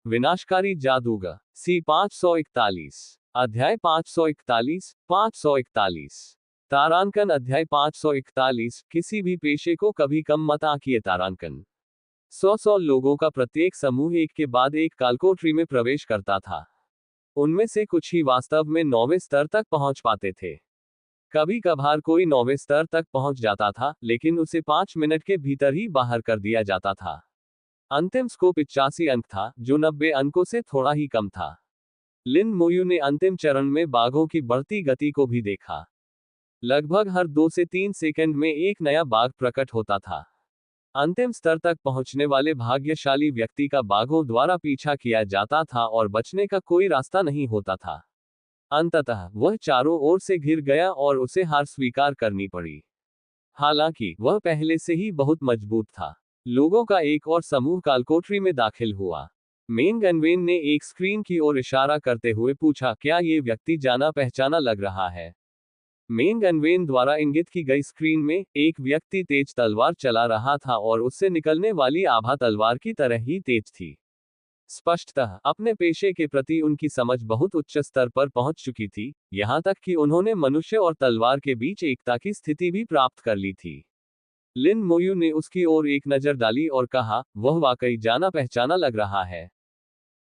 विनाशकारी जादूगर सी 541 अध्याय 541 541 तारांकन अध्याय 541 किसी भी पेशे को कभी कम मत आंकिए। तारांकन 100 लोगों का प्रत्येक समूह एक के बाद एक कालकोठरी में प्रवेश करता था। उनमें से कुछ ही वास्तव में 9वें स्तर तक पहुंच पाते थे। कभी कभार कोई 9वें स्तर तक पहुंच जाता था, लेकिन उसे 5 मिनट के भीतर ही बाहर कर दिया जाता था। अंतिम स्कोप 85 अंक था, जो 90 अंकों से थोड़ा ही कम था। लिन मोयू ने अंतिम चरण में बाघों की बढ़ती गति को भी देखा। लगभग हर 2 से 3 सेकंड में एक नया बाघ प्रकट होता था। अंतिम स्तर तक पहुंचने वाले भाग्यशाली व्यक्ति का बाघों द्वारा पीछा किया जाता था और बचने का कोई रास्ता नहीं होता था। अंततः वह चारों ओर से घिर गया और उसे हार स्वीकार करनी पड़ी। हालांकि वह पहले से ही बहुत मजबूत था। लोगों का एक और समूह कालकोठरी में दाखिल हुआ। मेंग एनवेन ने एक स्क्रीन की ओर इशारा करते हुए पूछा, क्या ये व्यक्ति जाना पहचाना लग रहा है? मेंग एनवेन द्वारा इंगित की गई स्क्रीन में एक व्यक्ति तेज तलवार चला रहा था और उससे निकलने वाली आभा तलवार की तरह ही तेज थी। स्पष्टतः अपने पेशे के प्रति उनकी समझ बहुत उच्च स्तर पर पहुंच चुकी थी, यहां तक कि उन्होंने मनुष्य और तलवार के बीच एकता की स्थिति भी प्राप्त कर ली थी। लिन मोयू ने उसकी ओर एक नजर डाली और कहा, वह वाकई जाना पहचाना लग रहा है।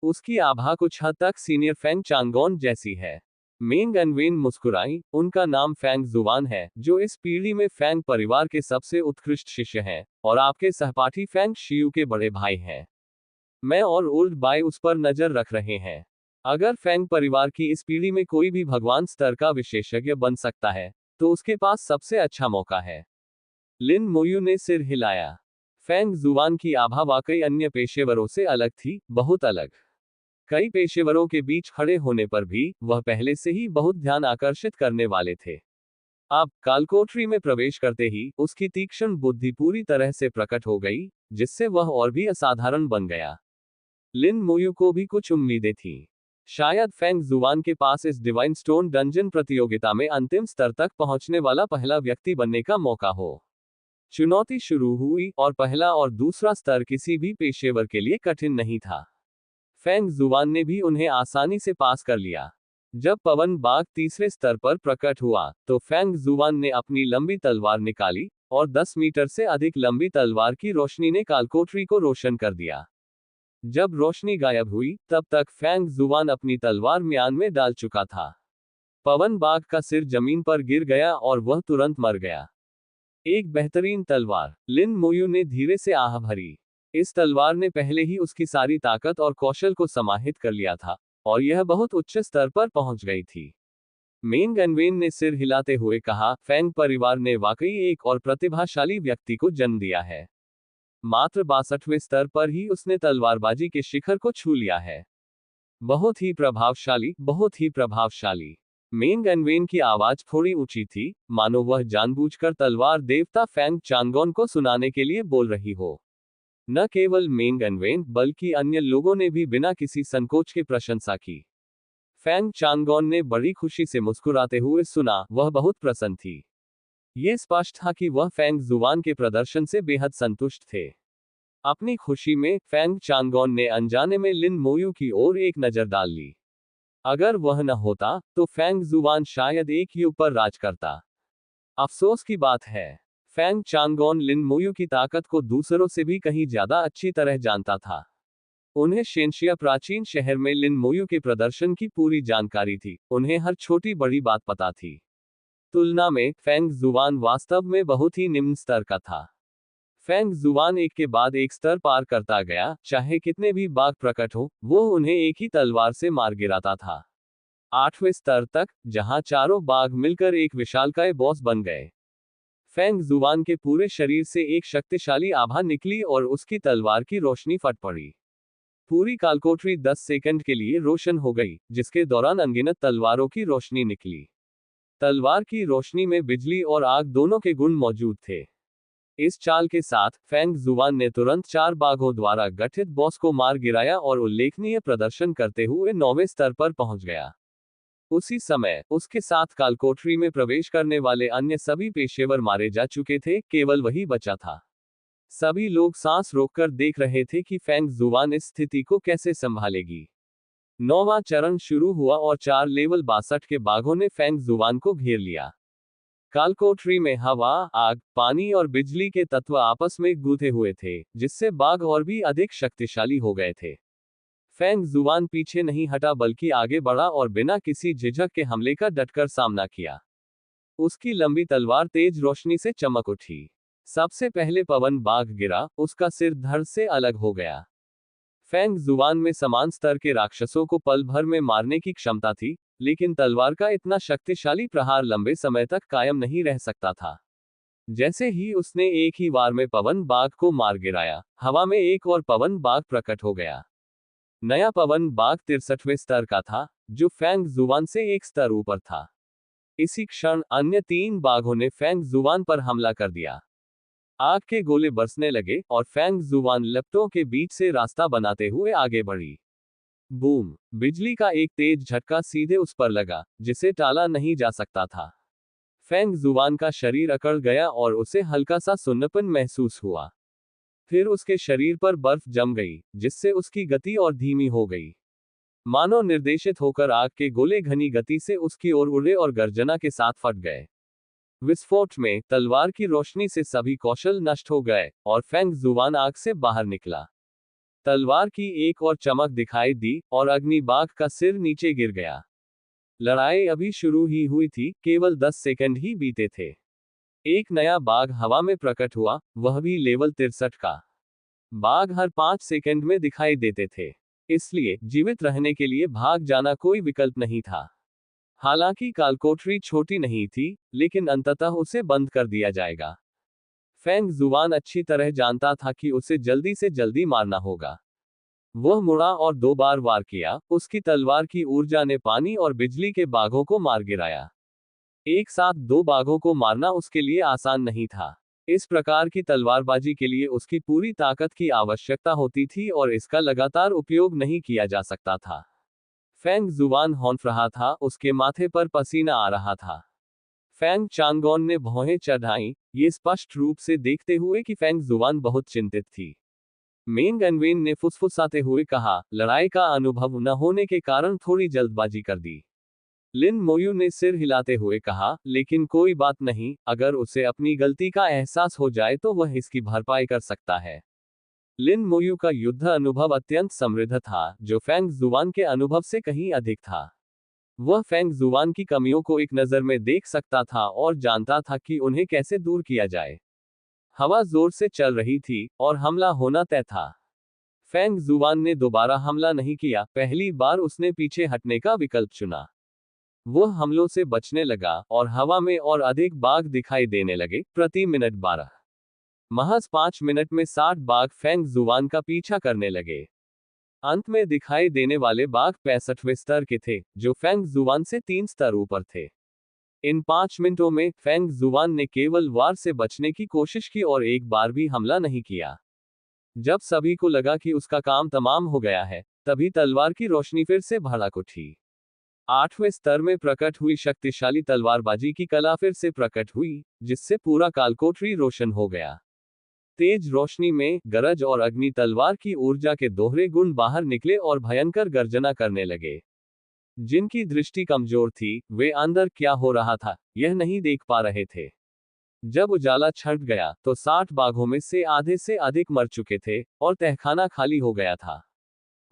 उसकी आभा कुछ हद तक सीनियर फेंग चांगोन जैसी है। मेंग एनवेन मुस्कुराई। उनका नाम फेंग जुवान है, जो इस पीढ़ी में फेंग परिवार के सबसे उत्कृष्ट शिष्य हैं, और आपके सहपाठी फेंग शियू के बड़े भाई हैं। मैं और ओल्ड बाय उस पर नजर रख रहे हैं। अगर फेंग परिवार की इस पीढ़ी में कोई भी भगवान स्तर का विशेषज्ञ बन सकता है, तो उसके पास सबसे अच्छा मौका है। लिन मोयू ने सिर हिलाया। फेंग जुवान की आभा वाकई अन्य पेशेवरों से अलग थी, बहुत अलग। कई पेशेवरों के बीच खड़े होने पर भी वह पहले से ही बहुत ध्यान आकर्षित करने वाले थे। अब कालकोठरी में प्रवेश करते ही उसकी तीक्ष्ण बुद्धि पूरी तरह से प्रकट हो गई, जिससे वह और भी असाधारण बन गया। लिन मोयू को भी कुछ उम्मीदें थीं। शायद फेंग जुवान के पास इस डिवाइन स्टोन डंजन प्रतियोगिता में अंतिम स्तर तक पहुंचने वाला पहला व्यक्ति बनने का मौका हो। चुनौती शुरू हुई, और पहला और दूसरा स्तर किसी भी पेशेवर के लिए कठिन नहीं था। फेंग जुवान ने भी उन्हें आसानी से पास कर लिया। जब पवन बाघ तीसरे स्तर पर प्रकट हुआ, तो फेंग जुवान ने अपनी लंबी तलवार निकाली, और 10 मीटर से अधिक लंबी तलवार की रोशनी ने कालकोठरी को रोशन कर दिया। जब रोशनी गायब हुई, तब तक फेंग जुवान अपनी तलवार म्यान में डाल चुका था। पवन बाघ का सिर जमीन पर गिर गया और वह तुरंत मर गया। एक बेहतरीन तलवार, लिन मोयू ने धीरे से आह भरी। इस तलवार ने पहले ही उसकी सारी ताकत और कौशल को समाहित कर लिया था, और यह बहुत उच्च स्तर पर पहुंच गई थी। मेंग एनवेन ने सिर हिलाते हुए कहा, फेंग परिवार ने वाकई एक और प्रतिभाशाली व्यक्ति को जन्म दिया है। मात्र 62वें स्तर पर ही उसने तलवारबाजी के शिखर को छू लिया है। बहुत ही प्रभावशाली, बहुत ही प्रभावशाली। मेंग एनवेन की आवाज थोड़ी ऊंची थी, मानो वह जानबूझकर तलवार देवता फेंग चांगोन को सुनाने के लिए बोल रही हो। न केवल मेंग एनवेन, बल्कि अन्य लोगों ने भी बिना किसी संकोच के प्रशंसा की। फेंग चांगोन ने बड़ी खुशी से मुस्कुराते हुए सुना, वह बहुत प्रसन्न थी। ये स्पष्ट था कि वह फेंग जुवान के प्रदर्शन से बेहद संतुष्ट थे। अपनी खुशी में फेंग चांगोन ने अनजाने में लिन मोयू की ओर एक नजर डाल ली। अगर वह न होता, तो फेंग जुवान शायद एक युग पर राज करता। अफसोस की बात है, फेंग चांगोन लिन मोयू की ताकत को दूसरों से भी कहीं ज्यादा अच्छी तरह जानता था। उन्हें शेनशिया प्राचीन शहर में लिन मोयू के प्रदर्शन की पूरी जानकारी थी, उन्हें हर छोटी बड़ी बात पता थी। तुलना में फेंग जुवान वास्तव में बहुत ही निम्न स्तर का था। फेंग जुवान एक के बाद एक स्तर पार करता गया, चाहे कितने भी बाघ प्रकट हो, वो उन्हें एक ही तलवार से मार गिराता था। 8वें स्तर तक, जहां चारों बाघ मिलकर एक विशालकाय बॉस बन गए। फेंग जुवान के पूरे शरीर से एक शक्तिशाली आभा निकली और उसकी तलवार की रोशनी फट पड़ी। पूरी कालकोठरी 10 सेकंड के लिए रोशन हो गई, जिसके दौरान अनगिनत तलवारों की रोशनी निकली। तलवार की रोशनी में बिजली और आग दोनों के गुण मौजूद थे। इस चाल के साथ फेंग जुवान ने तुरंत 4 बाघों द्वारा गठित बॉस को मार गिराया और उल्लेखनीय प्रदर्शन करते हुए 9वें स्तर पर पहुंच गया। उसी समय उसके साथ कालकोठरी में प्रवेश करने वाले अन्य सभी पेशेवर मारे जा चुके थे, केवल वही बचा था। सभी लोग सांस रोककर देख रहे थे कि फेंग जुआन इस स्थिति को कैसे संभालेगी। 9वां चरण शुरू हुआ और 4 लेवल 62 के बाघों ने फेंग जुआन को घेर लिया। कालकोठरी में हवा, आग, पानी और बिजली के तत्व आपस में गूंथे हुए थे, जिससे बाघ और भी अधिक शक्तिशाली हो गए थे। फेंग जुआन पीछे नहीं हटा बल्कि आगे बढ़ा और बिना किसी झिझक के हमले का डटकर सामना किया। उसकी लंबी तलवार तेज रोशनी से चमक उठी। सबसे पहले पवन बाघ गिरा, उसका सिर धड़ से अलग हो गया। फेंग जुआन में समान स्तर के राक्षसों को पल भर में मारने की क्षमता थी, लेकिन तलवार का इतना शक्तिशाली प्रहार लंबे समय तक कायम नहीं रह सकता था। जैसे ही उसने एक ही वार में पवन बाघ को मार गिराया, हवा में एक और पवन बाघ प्रकट हो गया। नया पवन बाघ 63वें स्तर का था, जो फेंग जुआन से एक स्तर ऊपर था। इसी क्षण अन्य 3 बाघों ने फेंग जुआन पर हमला कर दिया। आग के गोले बरसने लगे और फेंग जुआन लपटों के बीच से रास्ता बनाते हुए आगे बढ़ी। बूम! बिजली का एक तेज झटका सीधे उस पर लगा, जिसे टाला नहीं जा सकता था। फेंग जुआन का शरीर अकड़ गया और उसे हल्का सा सुन्नपन महसूस हुआ। फिर उसके शरीर पर बर्फ जम गई, जिससे उसकी गति और धीमी हो गई। मानो निर्देशित होकर आग के गोले घनी गति से उसकी ओर उड़े और गर्जना के साथ फट गए। विस्फोट में तलवार की रोशनी से सभी कौशल नष्ट हो गए और फेंग जुआन आग से बाहर निकला। तलवार की एक और चमक दिखाई दी और अग्नि बाघ का सिर नीचे गिर गया। लड़ाई अभी शुरू ही हुई थी, केवल 10 सेकंड ही बीते थे। एक नया बाघ हवा में प्रकट हुआ, वह भी लेवल 63 का। बाघ हर 5 सेकंड में दिखाई देते थे, इसलिए जीवित रहने के लिए भाग जाना कोई विकल्प नहीं था। हालांकि कालकोठरी छोटी नहीं थी, लेकिन अंततः उसे बंद कर दिया जाएगा। फेंग जुआन अच्छी तरह जानता था कि उसे जल्दी से जल्दी मारना होगा। वह मुड़ा और 2 बार वार किया, उसकी तलवार की ऊर्जा ने पानी और बिजली के बाघों को मार गिराया। एक साथ 2 बाघों को मारना उसके लिए आसान नहीं था। इस प्रकार की तलवारबाजी के लिए उसकी पूरी ताकत की आवश्यकता होती थी और इसका लगातार उपयोग नहीं किया जा सकता था। फेंग जुआन हौंफ रहा था, उसके माथे पर पसीना आ रहा था। फेंग चांगोन ने भौहें चढ़ाईं, ये स्पष्ट रूप से देखते हुए कि फेंग जुआन बहुत चिंतित थी। मेंग एनवेन ने फुसफुसाते हुए कहा, लड़ाई का अनुभव न होने के कारण थोड़ी जल्दबाजी कर दी। लिन मोयू ने सिर हिलाते हुए कहा, लेकिन कोई बात नहीं, अगर उसे अपनी गलती का एहसास हो जाए तो वह इसकी भरपाई कर सकता है। लिन मोयू का युद्ध अनुभव अत्यंत समृद्ध था, जो फेंग जुआन के अनुभव से कहीं अधिक था। वह फेंग जुआन की कमियों को एक नज़र में देख सकता था और जानता था कि उन्हें कैसे दूर किया जाए। हवा जोर से चल रही थी और हमला होना तय था। फेंग जुआन ने दोबारा हमला नहीं किया, पहली बार उसने पीछे हटने का विकल्प चुना। वह हमलों से बचने लगा और हवा में और अधिक बाघ दिखाई देने लगे, प्रति मिनट 12। महज 5 मिनट में 60 बाघ फेंग जुआन का पीछा करने लगे। अंत में दिखाई देने वाले बाघ 65वें स्तर के थे, जो फेंग जुआन से 3 स्तर ऊपर थे। इन 5 मिनटों में फेंग जुआन ने केवल वार से बचने की कोशिश की और एक बार भी हमला नहीं किया। जब सभी को लगा कि उसका काम तमाम हो गया है, तभी तलवार की रोशनी फिर से भड़क उठी। 8वें स्तर में प्रकट हुई शक्तिशाली तलवारबाजी की कला फिर से प्रकट हुई, जिससे पूरा कालकोठरी रोशन हो गया। तेज रोशनी में गरज और अग्नि तलवार की ऊर्जा के दोहरे गुण बाहर निकले और भयंकर गर्जना करने लगे। जिनकी दृष्टि कमजोर थी, वे अंदर क्या हो रहा था, यह नहीं देख पा रहे थे। जब उजाला छंट गया, तो 60 बाघों में से आधे से अधिक मर चुके थे, और तहखाना खाली हो गया था।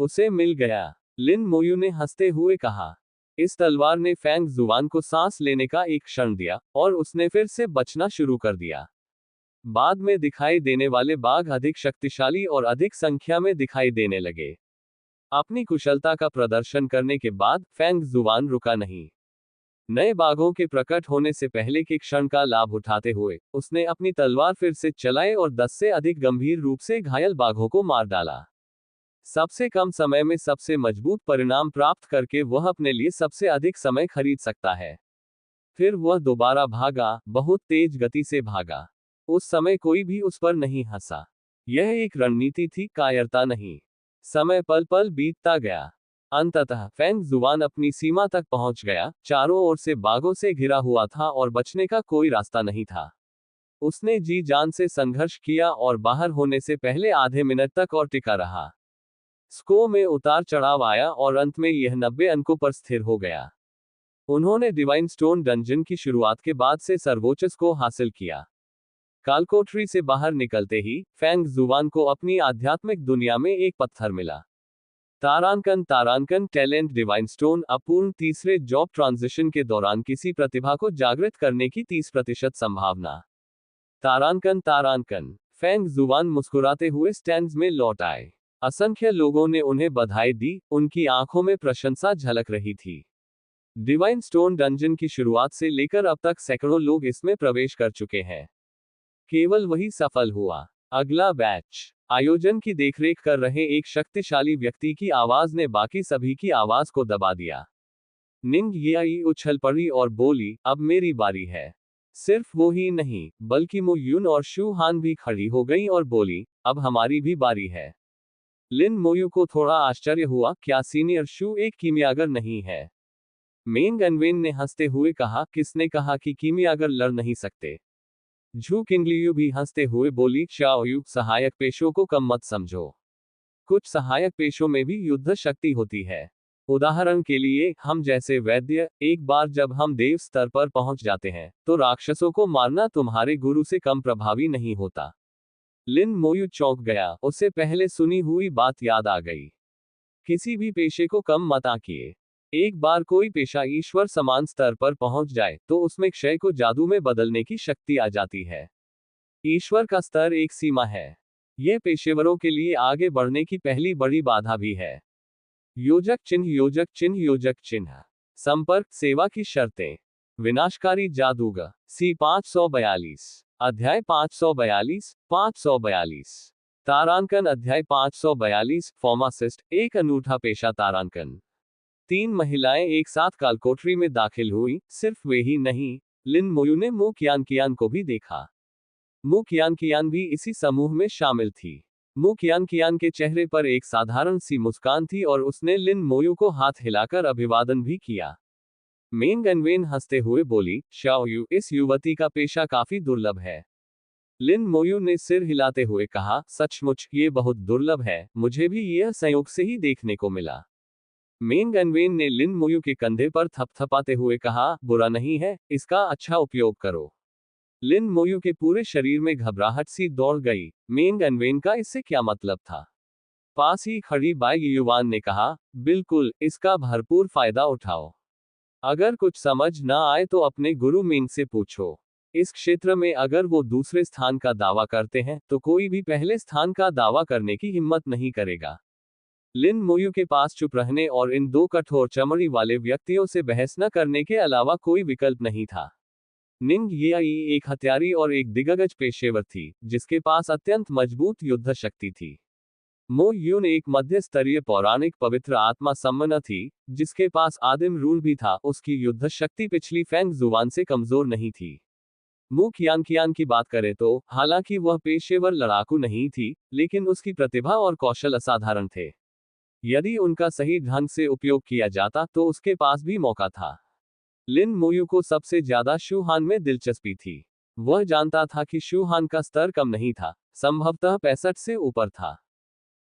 उसे मिल गया, लिन मोयू ने हंसते हुए कहा। इस तलवार ने फेंग जुआन को सांस लेने का एक क्षण दिया, और उसने फिर से बचना शुरू कर दिया। बाद में दिखाई देने वाले बाघ अधिक शक्तिशाली और अधिक संख्या में दिखाई देने लगे। अपनी कुशलता का प्रदर्शन करने के बाद फेंग जुआन रुका नहीं। नए बाघों के प्रकट होने से पहले के क्षण का लाभ उठाते हुए उसने अपनी तलवार फिर से चलाई और 10 से अधिक गंभीर रूप से घायल बाघों को मार डाला। सबसे कम समय में सबसे मजबूत परिणाम प्राप्त करके वह अपने लिए सबसे अधिक समय खरीद सकता है। फिर वह दोबारा भागा, बहुत तेज गति से भागा। उस समय कोई भी उस पर नहीं हंसा। यह एक रणनीति थी, कायरता नहीं। समय पल पल बीतता गया। अंततः फेंग जुआन अपनी सीमा तक पहुंच गया, चारों ओर से बाघों से घिरा हुआ था और बचने का कोई रास्ता नहीं था। उसने जी जान से संघर्ष किया और बाहर होने से पहले आधे मिनट तक और टिका रहा। स्कोर में उतार चढ़ाव आया और अंत में यह 90 अंकों पर स्थिर हो गया। उन्होंने डिवाइन स्टोन डंजन की शुरुआत के बाद से सर्वोच्च स्कोर हासिल किया। कालकोठरी से बाहर निकलते ही फेंग जुवान को अपनी आध्यात्मिक दुनिया में एक पत्थर मिला। तारांकन टैलेंट डिवाइन स्टोन अपूर्ण तीसरे जॉब ट्रांजिशन के दौरान किसी प्रतिभा को जागृत करने की 30% संभावना। तारांकन फेंग जुवान मुस्कुराते हुए स्टैंड्स में लौट आए। असंख्य लोगों ने उन्हें बधाई दी, उनकी आंखों में प्रशंसा झलक रही थी। डिवाइन स्टोन डंजन की शुरुआत से लेकर अब तक सैकड़ों लोग इसमें प्रवेश कर चुके हैं। केवल वही सफल हुआ। अगला बैच। आयोजन की देखरेख कर रहे एक शक्तिशाली व्यक्ति की आवाज ने बाकी सभी की आवाज को दबा दिया। निंग याई उछल पड़ी और बोली, अब मेरी बारी है। सिर्फ वो ही नहीं, बल्कि मु यून और शू हान भी खड़ी हो गई और बोली, अब हमारी भी बारी है। लिन मोयू को थोड़ा आश्चर्य हुआ, क्या सीनियर शू एक कीमियागर नहीं है? मेंग अनवेन ने हंसते हुए कहा, किसने कहा कि कीमियागर लड़ नहीं सकते? झू किंगलियू भी हंसते हुए बोली, शाओयू, सहायक पेशों को कम मत समझो। कुछ सहायक पेशों में भी युद्ध शक्ति होती है। उदाहरण के लिए, हम जैसे वैद्य, एक बार जब हम देव स्तर पर पहुंच जाते हैं, तो राक्षसों को मारना तुम्हारे गुरु से कम प्रभावी नहीं होता। लिन मोयू चौंक गया, उससे पहले सुनी हुई बात याद आ गई। किसी भी पेशे को कम मत आंकिए। एक बार कोई पेशा ईश्वर समान स्तर पर पहुंच जाए, तो उसमें क्षय को जादू में बदलने की शक्ति आ जाती है। ईश्वर का स्तर एक सीमा है। यह पेशेवरों के लिए आगे बढ़ने की पहली बड़ी बाधा भी है। योजक चिन्ह। संपर्क सेवा की शर्तें। विनाशकारी जादूगर। सी 542। अध्याय 542। तारांकन अध्याय 542। फार्मासिस्ट, एक अनूठा पेशा। तारांकन। 3 महिलाएं एक साथ कालकोठरी में दाखिल हुई। सिर्फ वे ही नहीं, लिन मोयू ने मु कियान को भी देखा। मु कियान भी इसी समूह में शामिल थी। मु कियान के चेहरे पर एक साधारण सी मुस्कान थी और उसने लिन मोयू को हाथ हिलाकर अभिवादन भी किया। मेंग अनवेन हंसते हुए बोली, शाओयू, इस युवती का पेशा काफी दुर्लभ है। लिन मोयू ने सिर हिलाते हुए कहा, सचमुच ये बहुत दुर्लभ है, मुझे भी यह संयोग से ही देखने को मिला। मेंग अनवेन ने लिन मोयू के कंधे पर थपथपाते हुए कहा, बुरा नहीं है, इसका अच्छा उपयोग करो। लिन मोयू के पूरे शरीर में घबराहट सी दौड़ गई। मेंग अनवेन का इससे क्या मतलब था? पास ही खड़ी बाई युवान ने कहा, बिल्कुल, इसका भरपूर फायदा उठाओ। अगर कुछ समझ ना आए तो अपने गुरु मेंग से पूछो। इस क्षेत्र में अगर वो दूसरे स्थान का दावा करते हैं, तो कोई भी पहले स्थान का दावा करने की हिम्मत नहीं करेगा। लिन मोयू के पास चुप रहने और इन 2 कठोर चमड़ी वाले व्यक्तियों से बहस न करने के अलावा कोई विकल्प नहीं था। निंग याई एक हत्यारी और एक दिग्गज पेशेवर थी, जिसके पास अत्यंत मजबूत युद्ध शक्ति थी। मो यून एक मध्य स्तरीय पौराणिक पवित्र आत्मा सम्मना थी, जिसके पास आदिम रूल भी था। उसकी युद्ध शक्ति पिछली फेंग जुवान से कमजोर नहीं थी। मु कियान की बात करें तो, हालांकि वह पेशेवर लड़ाकू नहीं थी, लेकिन उसकी प्रतिभा और कौशल असाधारण थे। यदि उनका सही ढंग से उपयोग किया जाता तो उसके पास भी मौका था। लिन मोयू को सबसे ज्यादा शू हान में दिलचस्पी थी। वह जानता था कि शू हान का स्तर कम नहीं था, संभवतः 65 से ऊपर था।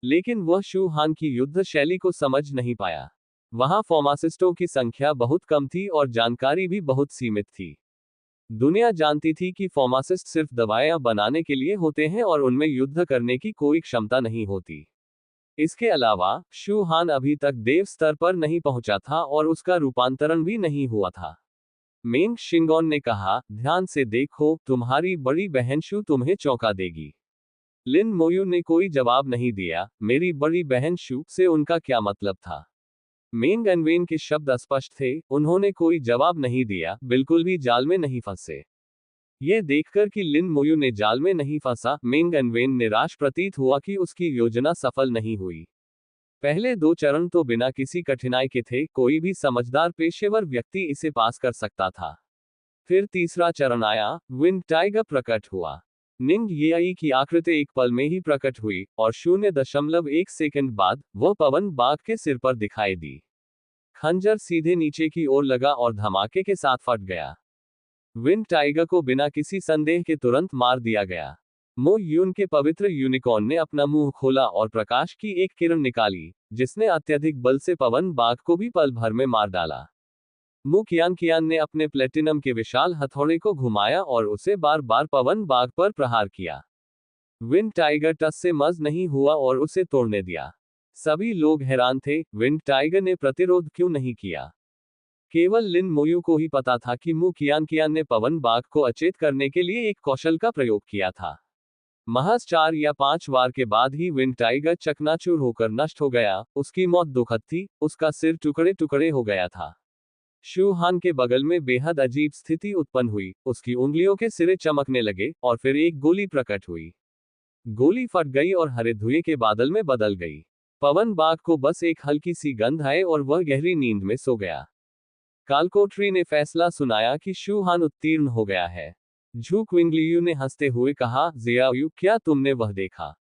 लेकिन वह शू हान की युद्ध शैली को समझ नहीं पाया। वहां फार्मासिस्टों की संख्या बहुत कम थी और जानकारी भी बहुत सीमित थी। दुनिया जानती थी कि फार्मासिस्ट सिर्फ दवाएं बनाने के लिए होते हैं और उनमें युद्ध करने की कोई क्षमता नहीं होती। इसके अलावा, शू हान अभी तक देव स्तर पर नहीं पहुंचा था और उसका रूपांतरण भी नहीं हुआ था। मेंग शिंगोन ने कहा, ध्यान से देखो, तुम्हारी बड़ी बहन शू तुम्हें चौंका देगी। लिन मोयू ने कोई जवाब नहीं दिया। मेरी बड़ी बहन शू से उनका क्या मतलब था? मेंग अनवेन के शब्द अस्पष्ट थे, उन्होंने कोई जवाब नहीं दिया, बिल्कुल भी जाल में नहीं फंसे। यह देखकर कि लिन मोयू ने जाल में नहीं फंसा, मेंग अनवेन निराश प्रतीत हुआ कि उसकी योजना सफल नहीं हुई। पहले 2 चरण तो बिना किसी कठिनाई के थे, कोई भी समझदार पेशेवर व्यक्ति इसे पास कर सकता था। फिर तीसरा चरण आया, विंड टाइगर प्रकट हुआ। निंग याई की आकृति एक पल में ही प्रकट हुई, और 0.1 सेकंड बाद, वह पवन बाघ के सिर पर दिखाई दी। खंजर सीधे नीचे की ओर लगा और धमाके के साथ फट गया। विंड टाइगर को बिना किसी संदेह के तुरंत मार दिया गया। मो यून के पवित्र यूनिकॉर्न ने अपना मुंह खोला और प्रकाश की एक किरण निकाली, जिसने अत्यधिक बल से पवन बाघ को भी पल भर में मार डाला। मु कियान कियान ने अपने प्लेटिनम के विशाल हथौड़े को घुमाया और उसे बार बार पवन बाघ पर प्रहार किया। विंड टाइगर टस से मस नहीं हुआ और उसे तोड़ने दिया। सभी लोग हैरान थे, विंड टाइगर ने प्रतिरोध क्यों नहीं किया। केवल लिन मोयू को ही पता था कि मु कियान कियान ने पवन बाघ को अचेत करने के लिए एक कौशल का प्रयोग किया था। महज 4 या 5 वार के बाद ही विंड टाइगर चकनाचूर होकर नष्ट हो गया। उसकी मौत दुखद थी, उसका सिर टुकड़े टुकड़े हो गया था। शू हान के बगल में बेहद अजीब स्थिति उत्पन्न हुई, उसकी उंगलियों के सिरे चमकने लगे और फिर एक गोली प्रकट हुई। गोली फट गई और हरे धुएं के बादल में बदल गई। पवन बाघ को बस एक हल्की सी गंध आई और वह गहरी नींद में सो गया। कालकोटरी ने फैसला सुनाया कि शू हान उत्तीर्ण हो गया है। झू क्विंगलियू ने हंसते हुए कहा, जियायू, क्या तुमने वह देखा?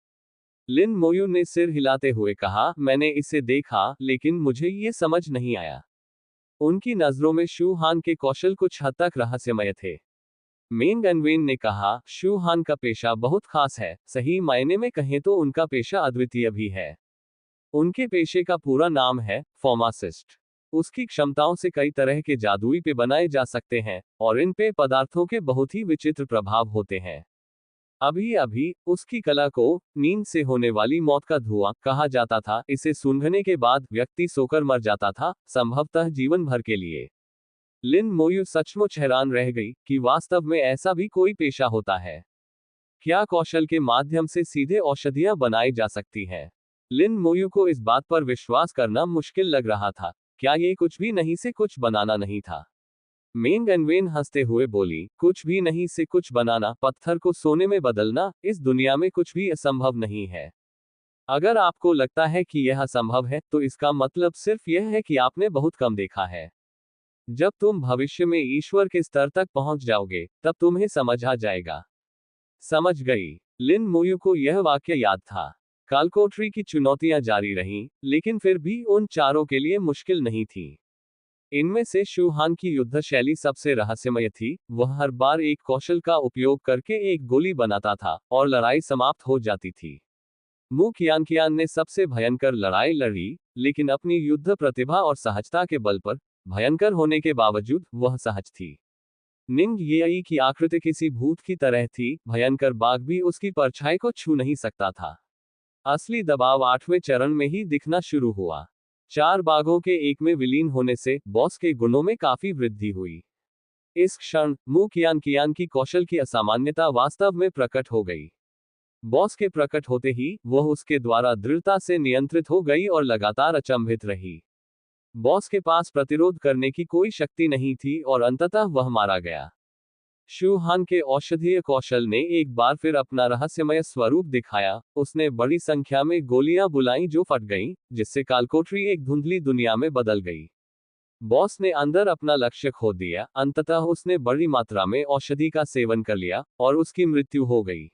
लिन मोयू ने सिर हिलाते हुए कहा, मैंने इसे देखा, लेकिन मुझे ये समझ नहीं आया। उनकी नजरों में शू हान के कौशल कुछ हद तक रहस्यमय थे। मेंग अनवेन ने कहा, शू हान का पेशा बहुत खास है, सही मायने में कहें तो उनका पेशा अद्वितीय भी है। उनके पेशे का पूरा नाम है फार्मासिस्ट। उसकी क्षमताओं से कई तरह के जादुई पेय बनाए जा सकते हैं, और इन पेय पदार्थों के बहुत ही विचित्र प्रभाव होते हैं। अभी अभी उसकी कला को नींद से होने वाली मौत का धुआं कहा जाता था। इसे सूंघने के बाद व्यक्ति सोकर मर जाता था, संभवतः जीवन भर के लिए। लिन मोयू सचमुच हैरान रह गई कि वास्तव में ऐसा भी कोई पेशा होता है। क्या कौशल के माध्यम से सीधे औषधियां बनाई जा सकती हैं? लिन मोयू को इस बात पर विश्वास करना मुश्किल लग रहा था। क्या ये कुछ भी नहीं से कुछ बनाना नहीं था? मेंग अनवेन हंसते हुए बोली, कुछ भी नहीं से कुछ बनाना, पत्थर को सोने में बदलना, इस दुनिया में कुछ भी असंभव नहीं है। अगर आपको लगता है कि यह असंभव है, तो इसका मतलब सिर्फ यह है कि आपने बहुत कम देखा है। जब तुम भविष्य में ईश्वर के स्तर तक पहुंच जाओगे, तब तुम्हें समझ आ जाएगा। समझ गई। लिन मोयू को यह वाक्य याद था। कालकोटरी की चुनौतियां जारी रहीं, लेकिन फिर भी उन चारों के लिए मुश्किल नहीं थी। इनमें से शू हान की युद्ध शैली सबसे रहस्यमय थी। वह हर बार एक कौशल का उपयोग करके एक गोली बनाता था और लड़ाई समाप्त हो जाती थी। मु कियान कियान ने सबसे भयंकर लड़ाई लड़ी, लेकिन अपनी युद्ध प्रतिभा और सहजता के बल पर, भयंकर होने के बावजूद, वह सहज थी। निंग येई की आकृति किसी भूत की तरह थी, भयंकर बाघ भी उसकी परछाई को छू नहीं सकता था। असली दबाव 8वें चरण में ही दिखना शुरू हुआ। 4 बाघों के एक में विलीन होने से बॉस के गुणों में काफी वृद्धि हुई। इस क्षण मु कियान कियान की कौशल की असामान्यता वास्तव में प्रकट हो गई। बॉस के प्रकट होते ही वह उसके द्वारा दृढ़ता से नियंत्रित हो गई और लगातार अचंभित रही। बॉस के पास प्रतिरोध करने की कोई शक्ति नहीं थी और अंततः वह मारा गया। शू हान के औषधीय कौशल ने एक बार फिर अपना रहस्यमय स्वरूप दिखाया। उसने बड़ी संख्या में गोलियां बुलाईं जो फट गईं, जिससे कालकोटरी एक धुंधली दुनिया में बदल गई। बॉस ने अंदर अपना लक्ष्य खो दिया। अंततः उसने बड़ी मात्रा में औषधि का सेवन कर लिया और उसकी मृत्यु हो गई।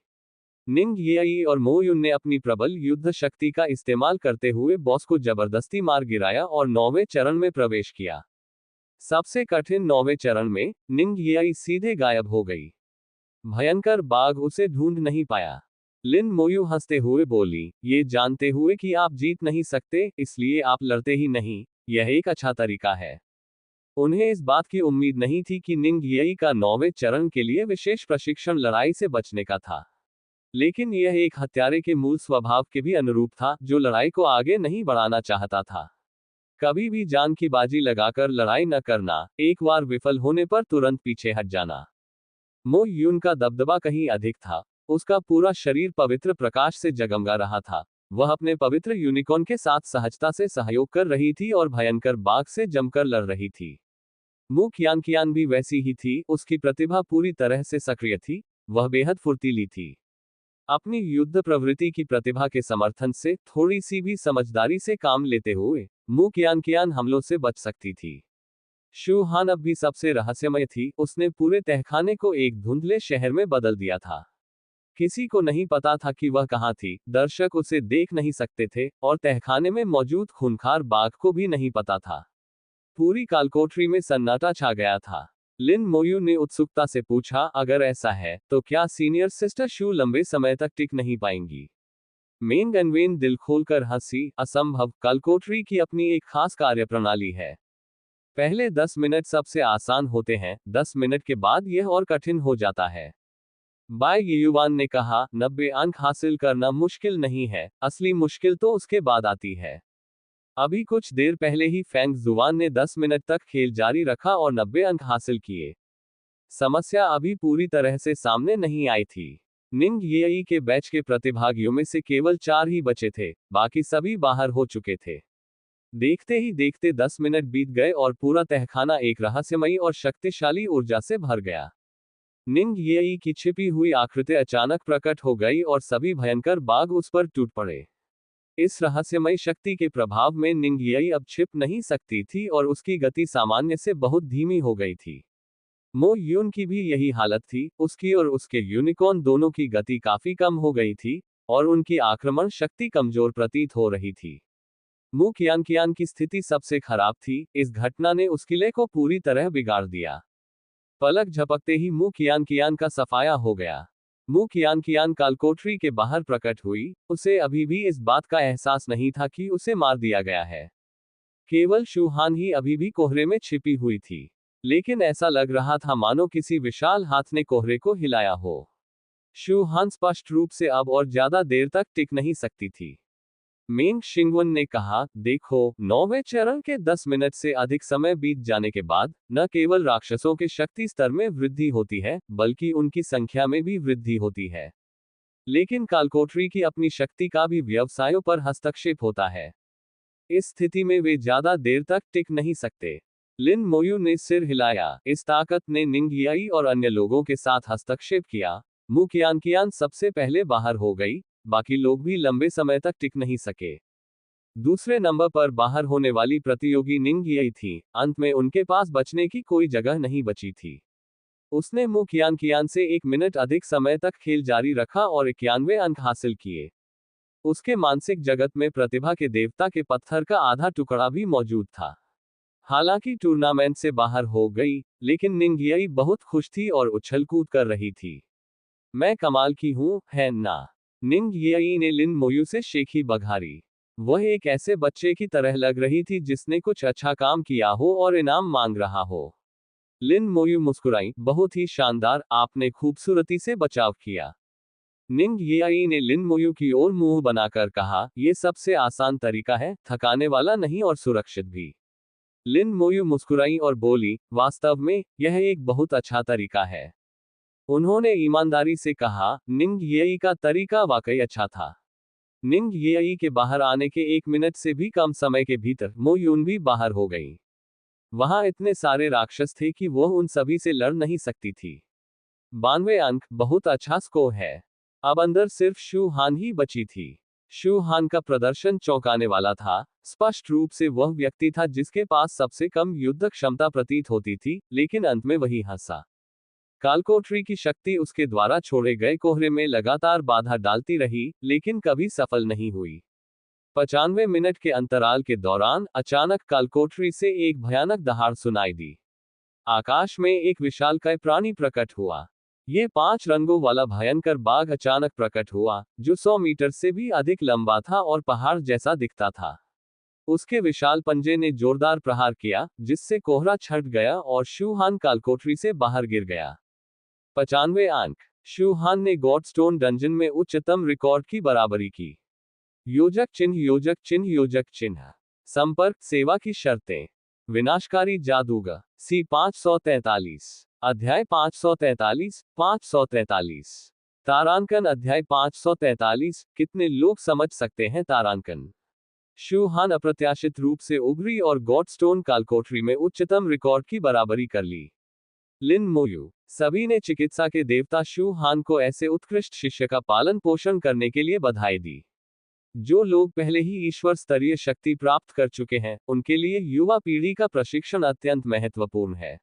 निंग येई और मो युन ने अपनी प्रबल युद्ध शक्ति का इस्तेमाल करते हुए बॉस को जबरदस्ती मार गिराया और 9वें चरण में प्रवेश किया। सबसे कठिन 9वें चरण में निंग येई सीधे गायब हो गई। भयंकर बाघ उसे ढूंढ नहीं पाया। लिन मोयू हंसते हुए बोली, ये जानते हुए कि आप जीत नहीं सकते, इसलिए आप लड़ते ही नहीं, यह एक अच्छा तरीका है। उन्हें इस बात की उम्मीद नहीं थी कि निंग येई का 9वें चरण के लिए विशेष प्रशिक्षण लड़ाई से बचने का था। लेकिन यह एक हत्यारे के मूल स्वभाव के भी अनुरूप था, जो लड़ाई को आगे नहीं बढ़ाना चाहता था। कभी भी जान की बाजी लगाकर लड़ाई न करना, एक बार विफल होने पर तुरंत पीछे हट जाना। मो यून का दबदबा कहीं अधिक था। उसका पूरा शरीर पवित्र प्रकाश से जगमगा रहा था। वह अपने पवित्र यूनिकॉर्न के साथ सहजता से सहयोग कर रही थी और भयंकर बाघ से जमकर लड़ रही थी। मु कियान कियान भी वैसी ही थी। उसकी प्रतिभा पूरी तरह से सक्रिय थी। वह बेहद फुर्तीली थी। अपनी युद्ध प्रवृत्ति की प्रतिभा के समर्थन से थोड़ी सी भी समझदारी से काम लेते हुए मु कियान कियान हमलों से बच सकती थी। शू हान अब भी सबसे रहस्यमय थी। उसने पूरे तहखाने को एक धुंधले शहर में बदल दिया था। किसी को नहीं पता था कि वह कहाँ थी। दर्शक उसे देख नहीं सकते थे और तहखाने में मौजूद खूंखार बाघ को भी नहीं पता था। पूरी कालकोठरी में सन्नाटा छा गया था। लिन मोयू ने उत्सुकता से पूछा, अगर ऐसा है तो क्या सीनियर सिस्टर शू लंबे समय तक टिक नहीं पाएंगी? मेंग एनवेन दिल खोलकर हंसी, असंभव, कलकोटरी की अपनी एक खास कार्यप्रणाली है। पहले 10 मिनट सबसे आसान होते हैं, 10 मिनट के बाद यह और कठिन हो जाता है। बाय युवान ने कहा, 90 अंक हासिल करना मुश्किल नहीं है, असली मुश्किल तो उसके बाद आती है। अभी कुछ देर पहले ही फेंग जुआन ने 10 मिनट तक खेल जारी रखा और 90 अंक हासिल किए। समस्या अभी पूरी तरह से सामने नहीं आई थी। निंग येई के बैच के प्रतिभागियों में से केवल 4 ही बचे थे, बाकी सभी बाहर हो चुके थे। देखते ही देखते 10 मिनट बीत गए और पूरा तहखाना एक रहस्यमयी और शक्तिशाली ऊर्जा से भर गया। निंग येई की छिपी हुई आकृति अचानक प्रकट हो गई और सभी भयंकर बाघ उस पर टूट पड़े। इस रहस्यमयी शक्ति के प्रभाव में निंग येई अब छिप नहीं सकती थी और उसकी गति सामान्य से बहुत धीमी हो गई थी। मो यून की भी यही हालत थी, उसकी और उसके यूनिकॉर्न दोनों की गति काफी कम हो गई थी और उनकी आक्रमण शक्ति कमजोर प्रतीत हो रही थी। मु कियान की स्थिति सबसे खराब थी, इस घटना ने उस किले को पूरी तरह बिगाड़ दिया। पलक झपकते ही मु कियान का सफाया हो गया। मु कियान कालकोठरी के बाहर प्रकट हुई, उसे अभी भी इस बात का एहसास नहीं था कि उसे मार दिया गया है। केवल शूहान ही अभी भी कोहरे में छिपी हुई थी, लेकिन ऐसा लग रहा था मानो किसी विशाल हाथ ने कोहरे को हिलाया हो। शूहान स्पष्ट रूप से अब और ज्यादा देर तक टिक नहीं सकती थी। मेंग शिंगवन ने कहा, देखो, 9वें चरण के 10 मिनट से अधिक समय बीत जाने के बाद न केवल राक्षसों के शक्ति स्तर में वृद्धि होती है, बल्कि उनकी संख्या में भी वृद्धि होती है। लेकिन कालकोठरी की अपनी शक्ति का भी व्यवसायों पर हस्तक्षेप होता है। इस स्थिति में वे ज्यादा देर तक टिक नहीं सकते। लिन मोयू ने सिर हिलाया, इस ताकत ने निंग याई और अन्य लोगों के साथ हस्तक्षेप किया। मु कियान सबसे पहले बाहर हो गई, बाकी लोग भी लंबे समय तक टिक नहीं सके। दूसरे नंबर पर बाहर होने वाली प्रतियोगी निंग याई थी, अंत में उनके पास बचने की कोई जगह नहीं बची थी। उसने मु कियान से 1 मिनट अधिक समय तक खेल जारी रखा और 91 अंक हासिल किए। उसके मानसिक जगत में प्रतिभा के देवता के पत्थर का आधा टुकड़ा भी मौजूद था। हालांकि टूर्नामेंट से बाहर हो गई, लेकिन निंग याई बहुत खुश थी और उछल कूद कर रही थी। मैं कमाल की हूं, है ना? निंग याई ने लिन मोयू से शेखी बघारी। वह एक ऐसे बच्चे की तरह लग रही थी जिसने कुछ अच्छा काम किया हो और इनाम मांग रहा हो। लिन मोयू मुस्कुराई, बहुत ही शानदार, आपने खूबसूरती से बचाव किया। निंग याई ने लिन मोयू की ओर मुंह बनाकर कहा, यह सबसे आसान तरीका है, थकाने वाला नहीं और सुरक्षित भी। लिन मोयू मुस्कुराई और बोली, वास्तव में, यह एक बहुत अच्छा तरीका है। उन्होंने ईमानदारी से कहा, निंग येई का तरीका वाकई अच्छा था। निंग येई के बाहर आने के 1 मिनट से भी कम समय के भीतर मो यून भी बाहर हो गई। वहां इतने सारे राक्षस थे कि वह उन सभी से लड़ नहीं सकती थी। 92 अंक, बहुत अच्छा स्कोर है। अब अंदर सिर्फ शू हान ही बची थी। शू हान का प्रदर्शन चौंकाने वाला था। स्पष्ट रूप से वह व्यक्ति था जिसके पास सबसे कम युद्ध क्षमता प्रतीत होती थी, लेकिन अंत में वही हंसा। कालकोठरी की शक्ति उसके द्वारा छोड़े गए कोहरे में लगातार बाधा डालती रही, लेकिन कभी सफल नहीं हुई। 95 मिनट के अंतराल के दौरान अचानक कालकोठरी से एक भयानक दहाड़ सुनाई दी। आकाश में एक विशालकाय प्राणी प्रकट हुआ। ये 5 रंगों वाला भयंकर बाघ अचानक प्रकट हुआ, जो 100 मीटर से भी अधिक लंबा था और पहाड़ जैसा दिखता था। उसके विशाल पंजे ने जोरदार प्रहार किया, जिससे कोहरा छट गया और शूहान कालकोठरी से बाहर गिर गया। 95 अंक। शूहान ने गॉडस्टोन डंजन में उच्चतम रिकॉर्ड की बराबरी की। योजक चिन्ह, योजक चिन्ह, योजक चिन्ह। संपर्क, सेवा की शर्तें। विनाशकारी जादूगर। सी 543। अध्याय 543, 543। तारांकन अध्याय 543। कितने लोग समझ सकते हैं तारांकन? शूहान अप्रत्याशित रूप से उभरी और गॉडस्टोन कालकोठरी में उच्चतम रिकॉर्ड की बराबरी कर ली। लिन मोयू। सभी ने चिकित्सा के देवता शूहान को ऐसे उत्कृष्ट शिष्य का पालन पोषण करने के लिए बधाई दी। जो लोग पहले ही ईश्वर स्तरीय शक्ति प्राप्त कर चुके हैं, उनके लिए युवा पीढ़ी का प्रशिक्षण अत्यंत महत्वपूर्ण है।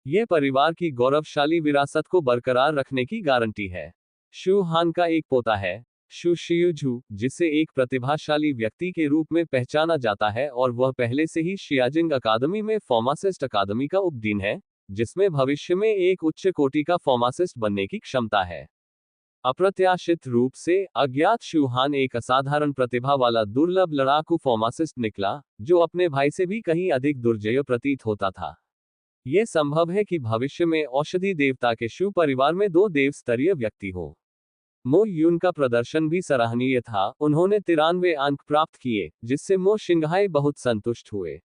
यह परिवार की गौरवशाली विरासत को बरकरार रखने की गारंटी है। शूहान का एक पोता है, शू शियुझू, जिसे एक प्रतिभाशाली व्यक्ति के रूप में पहचाना जाता है और वह पहले से ही शियाजिंग अकादमी में फार्मासिस्ट अकादमी का उपडीन है, जिसमें भविष्य में एक उच्च कोटि का फार्मासिस्ट बनने की क्षमता है। अप्रत्याशित रूप से अज्ञात शू हान एक असाधारण प्रतिभा वाला दुर्लभ लड़ाकू फार्मासिस्ट निकला, जो अपने भाई से भी कहीं अधिक दुर्जय प्रतीत होता था। यह संभव है कि भविष्य में औषधि देवता के शू परिवार में दो देव स्तरीय व्यक्ति हो। मो यून का प्रदर्शन भी सराहनीय था, उन्होंने 93 अंक प्राप्त किए, जिससे मो शिंघाई बहुत संतुष्ट हुए।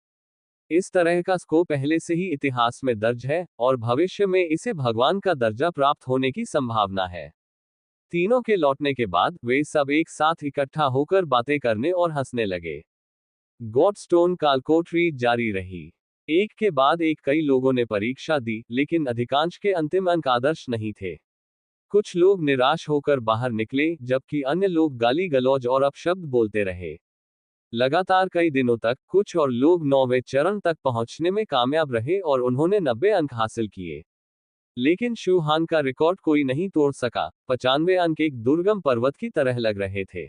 इस तरह का स्कोर पहले से ही इतिहास में दर्ज है, और भविष्य में इसे भगवान का दर्जा प्राप्त होने की संभावना है। तीनों के लौटने के बाद वे सब एक साथ इकट्ठा होकर बातें करने और हंसने लगे। गॉडस्टोन कालकोटरी जारी रही। एक के बाद एक कई लोगों ने परीक्षा दी, लेकिन अधिकांश के अंतिम अंक आदर्श नहीं थे। कुछ लोग निराश होकर बाहर निकले, जबकि अन्य लोग गाली गलौज और अपशब्द बोलते रहे। लगातार कई दिनों तक कुछ और लोग 9वें चरण तक पहुंचने में कामयाब रहे और उन्होंने 90 अंक हासिल किए। लेकिन शू हान का रिकॉर्ड कोई नहीं तोड़ सका। 95 अंक एक दुर्गम पर्वत की तरह लग रहे थे।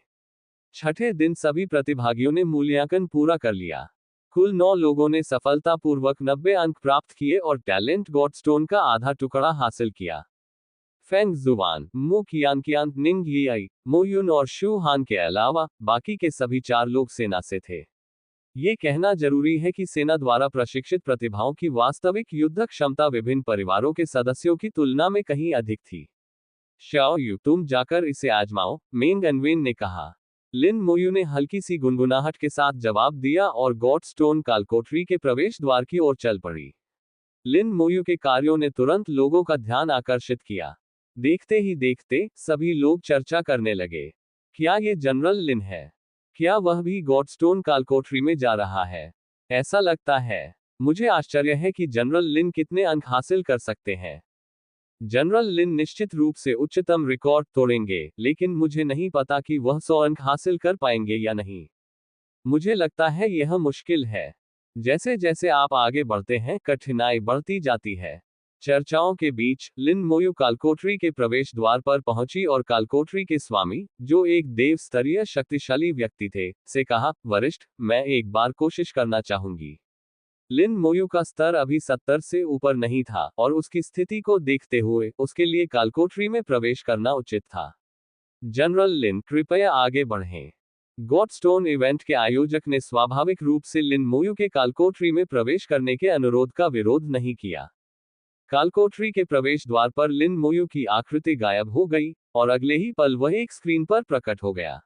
छठे दिन सभी प्रतिभागियों ने मूल्यांकन पूरा कर लिया। कुल 9 लोगों ने सफलतापूर्वक 90 अंक प्राप्त किए और टैलेंट गॉडस्टोन का आधा टुकड़ा हासिल किया। फेंग जुवान, मु कियान, निंग यियाई, मो यून और शू हान के अलावा बाकी के सभी 4 लोग सेना से थे। ये कहना जरूरी है कि सेना द्वारा प्रशिक्षित प्रतिभाओं की वास्तविक युद्ध क्षमता विभिन्न परिवारों के सदस्यों की तुलना में कहीं अधिक थी। शाओ यू, तुम जाकर इसे आजमाओ, मेंग अनवेन ने कहा। लिन मोयू ने हल्की सी गुनगुनाहट के साथ जवाब दिया और गॉडस्टोन कालकोटरी के प्रवेश द्वार की ओर चल पड़ी। लिन मोयू के कार्यों ने तुरंत लोगों का ध्यान आकर्षित किया। देखते ही देखते सभी लोग चर्चा करने लगे। क्या ये जनरल लिन है? क्या वह भी गॉडस्टोन कालकोटरी में जा रहा है? ऐसा लगता है। मुझे आश्चर्य है कि जनरल लिन कितने अंक हासिल कर सकते हैं। जनरल लिन निश्चित रूप से उच्चतम रिकॉर्ड तोड़ेंगे, लेकिन मुझे नहीं पता कि वह 100 अंक हासिल कर पाएंगे या नहीं। मुझे लगता है यह मुश्किल है। जैसे जैसे आप आगे बढ़ते हैं, कठिनाई बढ़ती जाती है। चर्चाओं के बीच लिन मोयू कालकोटरी के प्रवेश द्वार पर पहुंची और कालकोटरी के स्वामी, जो एक देव स्तरीय शक्तिशाली व्यक्ति थे, से कहा, वरिष्ठ, मैं एक बार कोशिश करना चाहूंगी। लिन मोयू का स्तर अभी 70 से ऊपर नहीं था, और उसकी स्थिति को देखते हुए उसके लिए कालकोटरी में प्रवेश करना उचित था। जनरल लिन, कृपया आगे बढ़ें। गॉडस्टोन इवेंट के आयोजक ने स्वाभाविक रूप से लिन मोयू के कालकोटरी में प्रवेश करने के अनुरोध का विरोध नहीं किया। कालकोटरी के प्रवेश द्वार पर लिन मोयू की आकृति गायब हो गई, और अगले ही पल वह एक स्क्रीन पर प्रकट हो गया।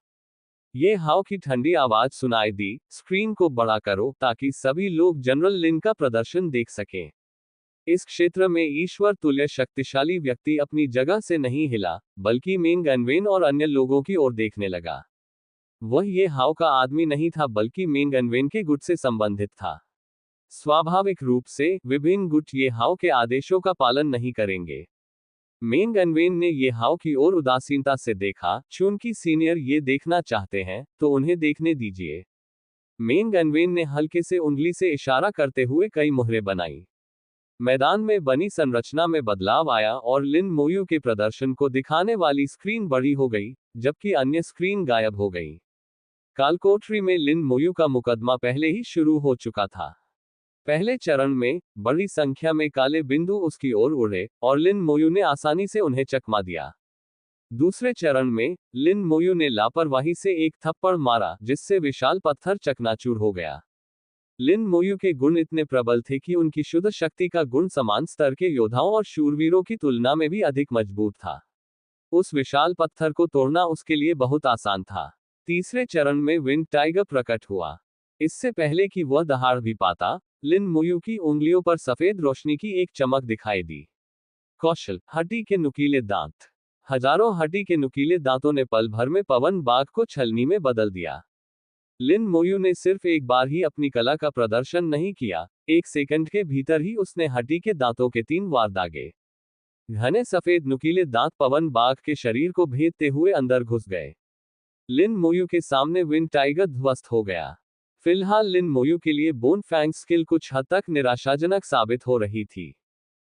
ये हाव की ठंडी आवाज सुनाई दी, स्क्रीन को बड़ा करो ताकि सभी लोग जनरल लिन का प्रदर्शन देख सकें। इस क्षेत्र में ईश्वर तुल्य शक्तिशाली व्यक्ति अपनी जगह से नहीं हिला, बल्कि मेंग अनवेन और अन्य लोगों की ओर देखने लगा। वह ये हाव का आदमी नहीं था, बल्कि मेंग अनवेन के गुट से संबंधित था। स्वाभाविक रूप से विभिन्न गुट ये हाव के आदेशों का पालन नहीं करेंगे। मेंग अनवेन ने ये हाव की ओर उदासीनता से देखा। चूंकि सीनियर ये देखना चाहते हैं, तो उन्हें देखने दीजिए। मेंग अनवेन ने हल्के से उंगली से इशारा करते हुए कई मुहरें बनाई। मैदान में बनी संरचना में बदलाव आया और लिन मोयू के प्रदर्शन को दिखाने वाली स्क्रीन बड़ी हो गई, जबकि अन्य स्क्रीन गायब हो गई। कालकोटरी में लिन मोयू का मुकदमा पहले ही शुरू हो चुका था। पहले चरण में बड़ी संख्या में काले बिंदु उसकी ओर उड़े, और लिन मोयू ने आसानी से उन्हें चकमा दिया। दूसरे चरण में लिन मोयू ने लापरवाही से एक थप्पड़ मारा, जिससे विशाल पत्थर चकनाचूर हो गया। लिन मोयू के गुण इतने प्रबल थे कि उनकी शुद्ध शक्ति का गुण समान स्तर के योद्धाओं और शूरवीरों की तुलना में भी अधिक मजबूत था। उस विशाल पत्थर को तोड़ना उसके लिए बहुत आसान था। तीसरे चरण में विंड टाइगर प्रकट हुआ। इससे पहले कि वह दहाड़ भी पाता, लिन मोयू की उंगलियों पर सफेद रोशनी की एक चमक दिखाई दी। कौशल, हड्डी के नुकीले दांत। हजारों हड्डी के नुकीले दांतों ने पल भर में पवन बाग को छलनी में बदल दिया। लिन मोयू ने सिर्फ एक बार ही अपनी कला का प्रदर्शन नहीं किया, 1 सेकंड के भीतर ही उसने हड्डी के दांतों के 3 वार दागे। घने सफेद नुकीले दांत पवन बाग के शरीर को भेदते हुए अंदर घुस गए। लिन मोयू के सामने विंड टाइगर ध्वस्त हो गया। फिलहाल लिन मोयू के लिए बोन फैंग स्किल कुछ हद तक निराशाजनक साबित हो रही थी।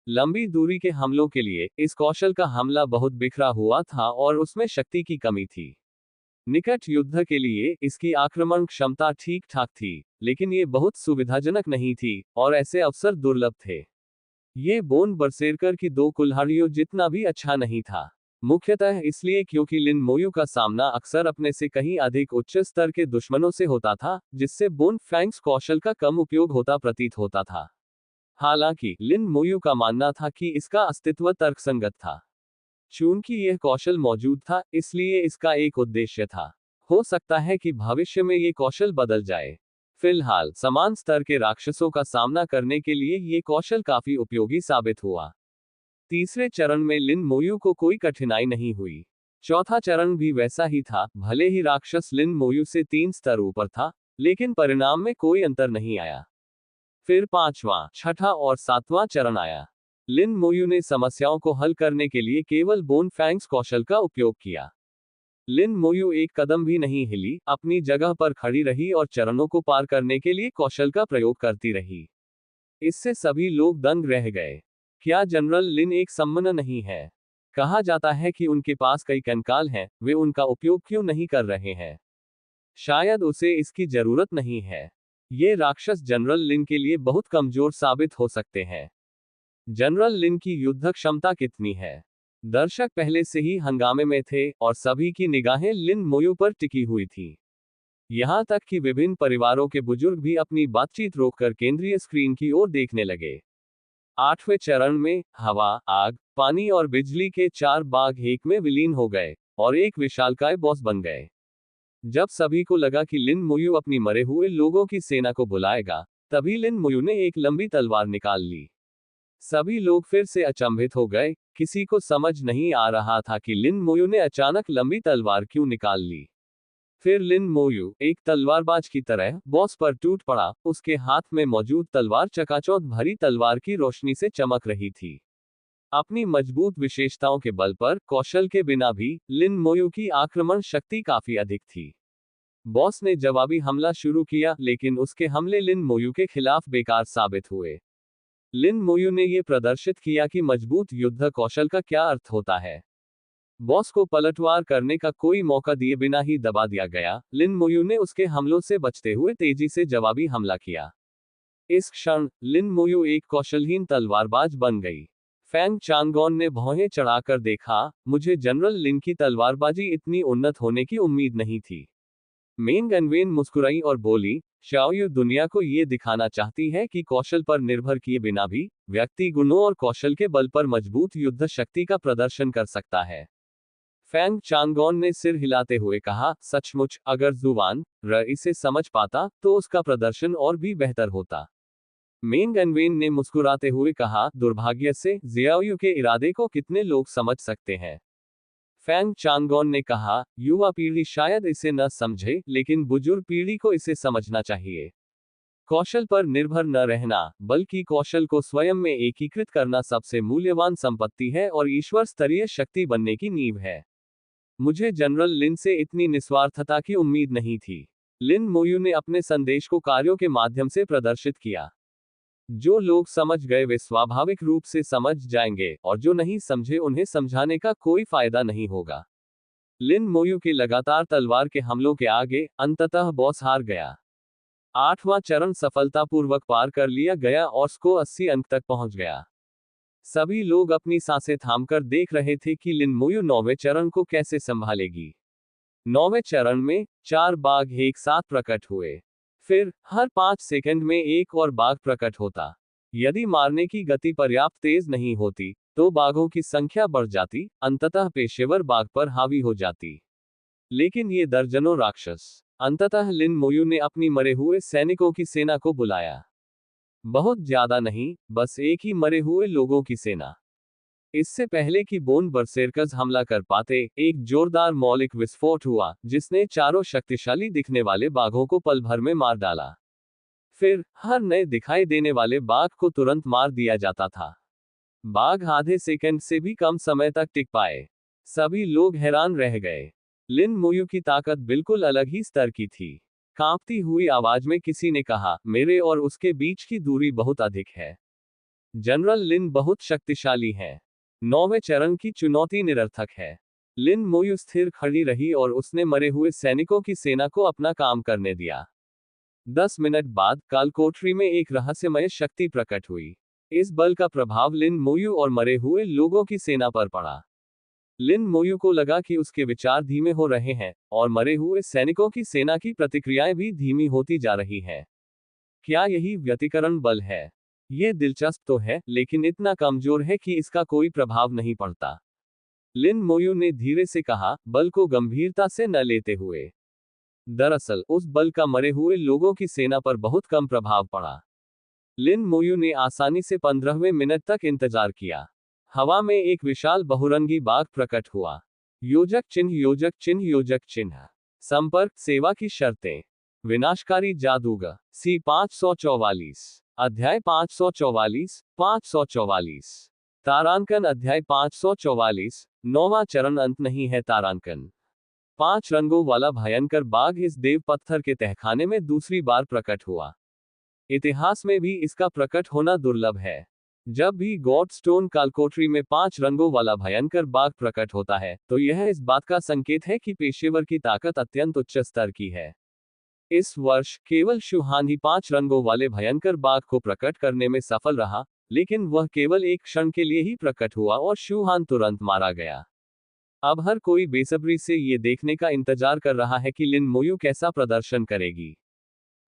लंबी दूरी के हमलों के लिए इस कौशल का हमला बहुत बिखरा हुआ था और उसमें शक्ति की कमी थी। निकट युद्ध के लिए इसकी आक्रमण क्षमता ठीक ठाक थी, लेकिन ये बहुत सुविधाजनक नहीं थी, और ऐसे अवसर दुर्लभ थे। ये बोन बरसेरकर की दो कुल्हाड़ियों जितना भी अच्छा नहीं था, मुख्यतः इसलिए क्योंकि लिन मोयू का सामना अक्सर अपने से कहीं अधिक उच्च स्तर के दुश्मनों से होता था, जिससे बोन फैंग्स कौशल का कम उपयोग होता प्रतीत होता था। हालांकि लिन मोयू का मानना था कि इसका अस्तित्व तर्कसंगत था। चूंकि यह कौशल मौजूद था, इसलिए इसका एक उद्देश्य था। हो सकता है कि भविष्य में ये कौशल बदल जाए। फिलहाल समान स्तर के राक्षसों का सामना करने के लिए ये कौशल काफी उपयोगी साबित हुआ। तीसरे चरण में लिन मोयू को कोई कठिनाई नहीं हुई। चौथा चरण भी वैसा ही था, भले ही राक्षस लिन मोयू से 3 स्तर ऊपर था, लेकिन परिणाम में कोई अंतर नहीं आया। फिर पांचवा, छठा और सातवां चरण आया। लिन मोयू ने समस्याओं को हल करने के लिए केवल बोन फैंग्स कौशल का उपयोग किया। लिन मोयू एक कदम भी नहीं हिली, अपनी जगह पर खड़ी रही और चरणों को पार करने के लिए कौशल का प्रयोग करती रही। इससे सभी लोग दंग रह गए। क्या जनरल लिन एक सम्मन नहीं है? कहा जाता है कि उनके पास कई कंकाल हैं, वे उनका उपयोग क्यों नहीं कर रहे हैं? शायद उसे इसकी जरूरत नहीं है। ये राक्षस जनरल लिन के लिए बहुत कमजोर साबित हो सकते हैं। जनरल लिन की युद्ध क्षमता कितनी है? दर्शक पहले से ही हंगामे में थे और सभी की निगाहें लिन मोयू पर टिकी हुई थी। यहां तक कि विभिन्न परिवारों के बुजुर्ग भी अपनी बातचीत रोककर केंद्रीय स्क्रीन की ओर देखने लगे। आठवें चरण में हवा, आग, पानी और बिजली के 4 बाघ एक में विलीन हो गए और एक विशालकाय बॉस बन गए। जब सभी को लगा कि लिन मोयू अपनी मरे हुए लोगों की सेना को बुलाएगा, तभी लिन मोयू ने एक लंबी तलवार निकाल ली। सभी लोग फिर से अचंभित हो गए। किसी को समझ नहीं आ रहा था कि लिन मोयू ने अचानक लंबी तलवार क्यों निकाल ली। फिर लिन मोयू एक तलवारबाज की तरह बॉस पर टूट पड़ा। उसके हाथ में मौजूद तलवार चकाचौंध भरी तलवार की रोशनी से चमक रही थी। अपनी मजबूत विशेषताओं के बल पर कौशल के बिना भी लिन मोयू की आक्रमण शक्ति काफी अधिक थी। बॉस ने जवाबी हमला शुरू किया, लेकिन उसके हमले लिन मोयू के खिलाफ बेकार साबित हुए। लिन मोयू ने यह प्रदर्शित किया कि मजबूत युद्ध कौशल का क्या अर्थ होता है। बॉस को पलटवार करने का कोई मौका दिए बिना ही दबा दिया गया। लिन मोयू ने उसके हमलों से बचते हुए तेजी से जवाबी हमला किया। इस क्षण लिन मोयू एक कौशलहीन तलवारबाज बन गई। फैंग चांगोन ने भौहें चढ़ाकर देखा, मुझे जनरल लिन की तलवारबाजी इतनी उन्नत होने की उम्मीद नहीं थी। मेंग एनवेन मुस्कुराई और बोली, शाओयू दुनिया को ये दिखाना चाहती है कि कौशल पर निर्भर किए बिना भी व्यक्ति गुणों और कौशल के बल पर मजबूत युद्ध शक्ति का प्रदर्शन कर सकता है। फैंग चांगोन ने सिर हिलाते हुए कहा, सचमुच, अगर जुवान र इसे समझ पाता तो उसका प्रदर्शन और भी बेहतर होता। मेंग एनवेन ने मुस्कुराते हुए कहा, दुर्भाग्य से जियाओयू के इरादे को कितने लोग समझ सकते हैं। फैंग चांगोन ने कहा, युवा पीढ़ी शायद इसे न समझे, लेकिन बुजुर्ग पीढ़ी को इसे समझना चाहिए। कौशल पर निर्भर न रहना, बल्कि कौशल को स्वयं में एकीकृत करना सबसे मूल्यवान संपत्ति है और ईश्वर स्तरीय शक्ति बनने की नींव है। मुझे जनरल लिन से इतनी निस्वार्थता की उम्मीद नहीं थी। लिन मोयू ने अपने संदेश को कार्यों के माध्यम से प्रदर्शित किया। जो लोग समझ गए वे स्वाभाविक रूप से समझ जाएंगे, और जो नहीं समझे उन्हें समझाने का कोई फायदा नहीं होगा। लिन मोयू के लगातार तलवार के हमलों के आगे अंततः बॉस हार गया। 8वां चरण सफलतापूर्वक पार कर लिया गया और स्को 80 अंक तक पहुंच गया। सभी लोग अपनी सांसें थामकर देख रहे थे कि लिन मोयू 9वें चरण को कैसे संभालेगी। 9वें चरण में 4 बाघ एक साथ प्रकट हुए। फिर हर 5 सेकंड में एक और बाघ प्रकट होता। यदि मारने की गति पर्याप्त तेज नहीं होती, तो बाघों की संख्या बढ़ जाती, अंततः पेशेवर बाघ पर हावी हो जाती। लेकिन ये दर्जनों राक्षस। अंततः लिन मोयू ने अपनी मरे हुए सैनिकों की सेना को बुलाया। बहुत ज्यादा नहीं, बस एक ही मरे हुए लोगों की सेना। इससे पहले कि बोन बरसेरकर्स हमला कर पाते, एक जोरदार मौलिक विस्फोट हुआ, जिसने चारों शक्तिशाली दिखने वाले बाघों को पल भर में मार डाला। फिर हर नए दिखाई देने वाले बाघ को तुरंत मार दिया जाता था। बाघ आधे सेकंड से भी कम समय तक टिक पाए। सभी लोग हैरान रह गए। लिन मोयू की ताकत बिल्कुल अलग ही स्तर की थी। कांपती हुई आवाज में किसी ने कहा, मेरे और उसके बीच की दूरी बहुत अधिक है। जनरल लिन बहुत शक्तिशाली है। 9वें चरण की चुनौती निरर्थक है। लिन मोयू स्थिर खड़ी रही और उसने मरे हुए सैनिकों की सेना को अपना काम करने दिया। 10 मिनट बाद कालकोठरी में एक रहस्यमय शक्ति प्रकट हुई। इस बल का प्रभाव लिन मोयू और मरे हुए लोगों की सेना पर पड़ा। लिन मोयू को लगा कि उसके विचार धीमे हो रहे हैं, और मरे हुए सैनिकों की सेना की प्रतिक्रियाएं भी धीमी होती जा रही हैं। क्या यही व्यतिकरण बल है? ये दिलचस्प तो है, लेकिन इतना कमजोर है कि इसका कोई प्रभाव नहीं पड़ता। लिन मोयू ने धीरे से कहा, बल को गंभीरता से न लेते हुए। दरअसल उस बल का मरे हुए लोगों की सेना पर बहुत कम प्रभाव पड़ा। लिन मोयू ने आसानी से 15वें मिनट तक इंतजार किया। हवा में एक विशाल बहुरंगी बाग प्रकट हुआ। योजक चिन्ह, योजक चिन्ह, योजक चिन्ह। संपर्क, सेवा की शर्तें। विनाशकारी जादूगर। सी 544। अध्याय 544, 544। तारांकन अध्याय 544। 9वां चरण, अंत नहीं है तारांकन। 5 रंगों वाला भयंकर बाघ इस देव पत्थर के तहखाने में दूसरी बार प्रकट हुआ। इतिहास में भी इसका प्रकट होना दुर्लभ है। जब भी गॉडस्टोन कालकोठरी में 5 रंगों वाला भयंकर बाघ प्रकट होता है, तो यह इस बात का संकेत है कि पेशेवर की ताकत अत्यंत उच्च स्तर की है। इस वर्ष केवल शुहान ही 5 रंगों वाले भयंकर बाघ को प्रकट करने में सफल रहा, लेकिन वह केवल एक क्षण के लिए ही प्रकट हुआ और शुहान तुरंत मारा गया। अब हर कोई बेसब्री से ये देखने का इंतजार कर रहा है कि लिन मोयू कैसा प्रदर्शन करेगी।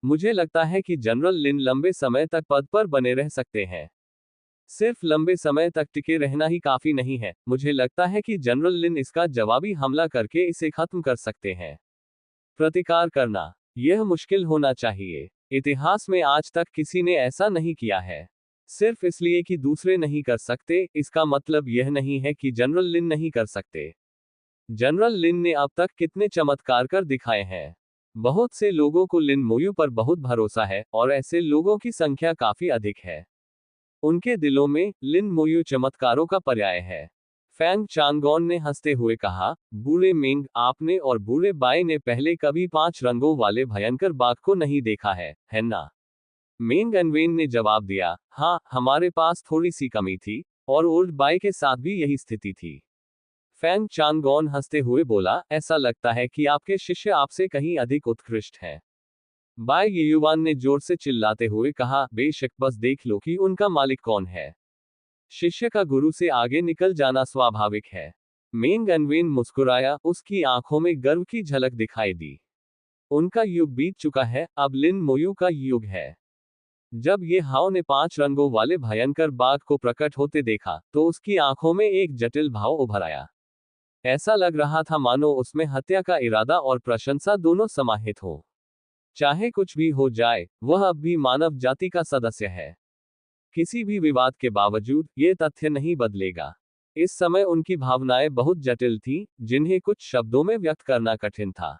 मुझे लगता है कि जनरल लिन लंबे समय तक पद पर बने रह सकते हैं। सिर्फ लंबे समय तक टिके रहना ही काफी नहीं है, मुझे लगता है कि जनरल लिन इसका जवाबी हमला करके इसे खत्म कर सकते हैं। प्रतिकार करना, यह मुश्किल होना चाहिए। इतिहास में आज तक किसी ने ऐसा नहीं किया है। सिर्फ इसलिए कि दूसरे नहीं कर सकते, इसका मतलब यह नहीं है कि जनरल लिन नहीं कर सकते। जनरल लिन ने अब तक कितने चमत्कार कर दिखाए हैं। बहुत से लोगों को लिन मोयू पर बहुत भरोसा है, और ऐसे लोगों की संख्या काफी अधिक है। उनके दिलों में लिन मोयू चमत्कारों का पर्याय है। फैंग चांगॉन ने हंसते हुए कहा, बूढ़े मिंग, आपने और बूढ़े बाई ने पहले कभी 5 रंगों वाले भयंकर बाघ को नहीं देखा है ना? मिंग एनवेन ने जवाब दिया, हाँ, हमारे पास थोड़ी सी कमी थी, और ओल्ड बाई के साथ भी यही स्थिति थी। फैंग चांगॉन हंसते हुए बोला, ऐसा लगता है कि आपके शिष्य आपसे कहीं अधिक उत्कृष्ट हैं। बाय युवान ने जोर से चिल्लाते हुए कहा, बेशक, बस देख लो कि उनका मालिक कौन है। शिष्य का गुरु से आगे निकल जाना स्वाभाविक है। मेंग अनवेन मुस्कुराया, उसकी आंखों में गर्व की झलक दिखाई दी। उनका युग बीत चुका है, अब लिन मोयू का युग है। जब ये हाओ ने 5 रंगों वाले भयंकर बाघ को प्रकट होते देखा, तो उसकी आंखों में एक जटिल भाव उभर आया। ऐसा लग रहा था मानो उसमें हत्या का इरादा और प्रशंसा दोनों समाहित हो। चाहे कुछ भी हो जाए, वह अब भी मानव जाति का सदस्य है। किसी भी विवाद के बावजूद ये तथ्य नहीं बदलेगा। इस समय उनकी भावनाएं बहुत जटिल थीं, जिन्हें कुछ शब्दों में व्यक्त करना कठिन था।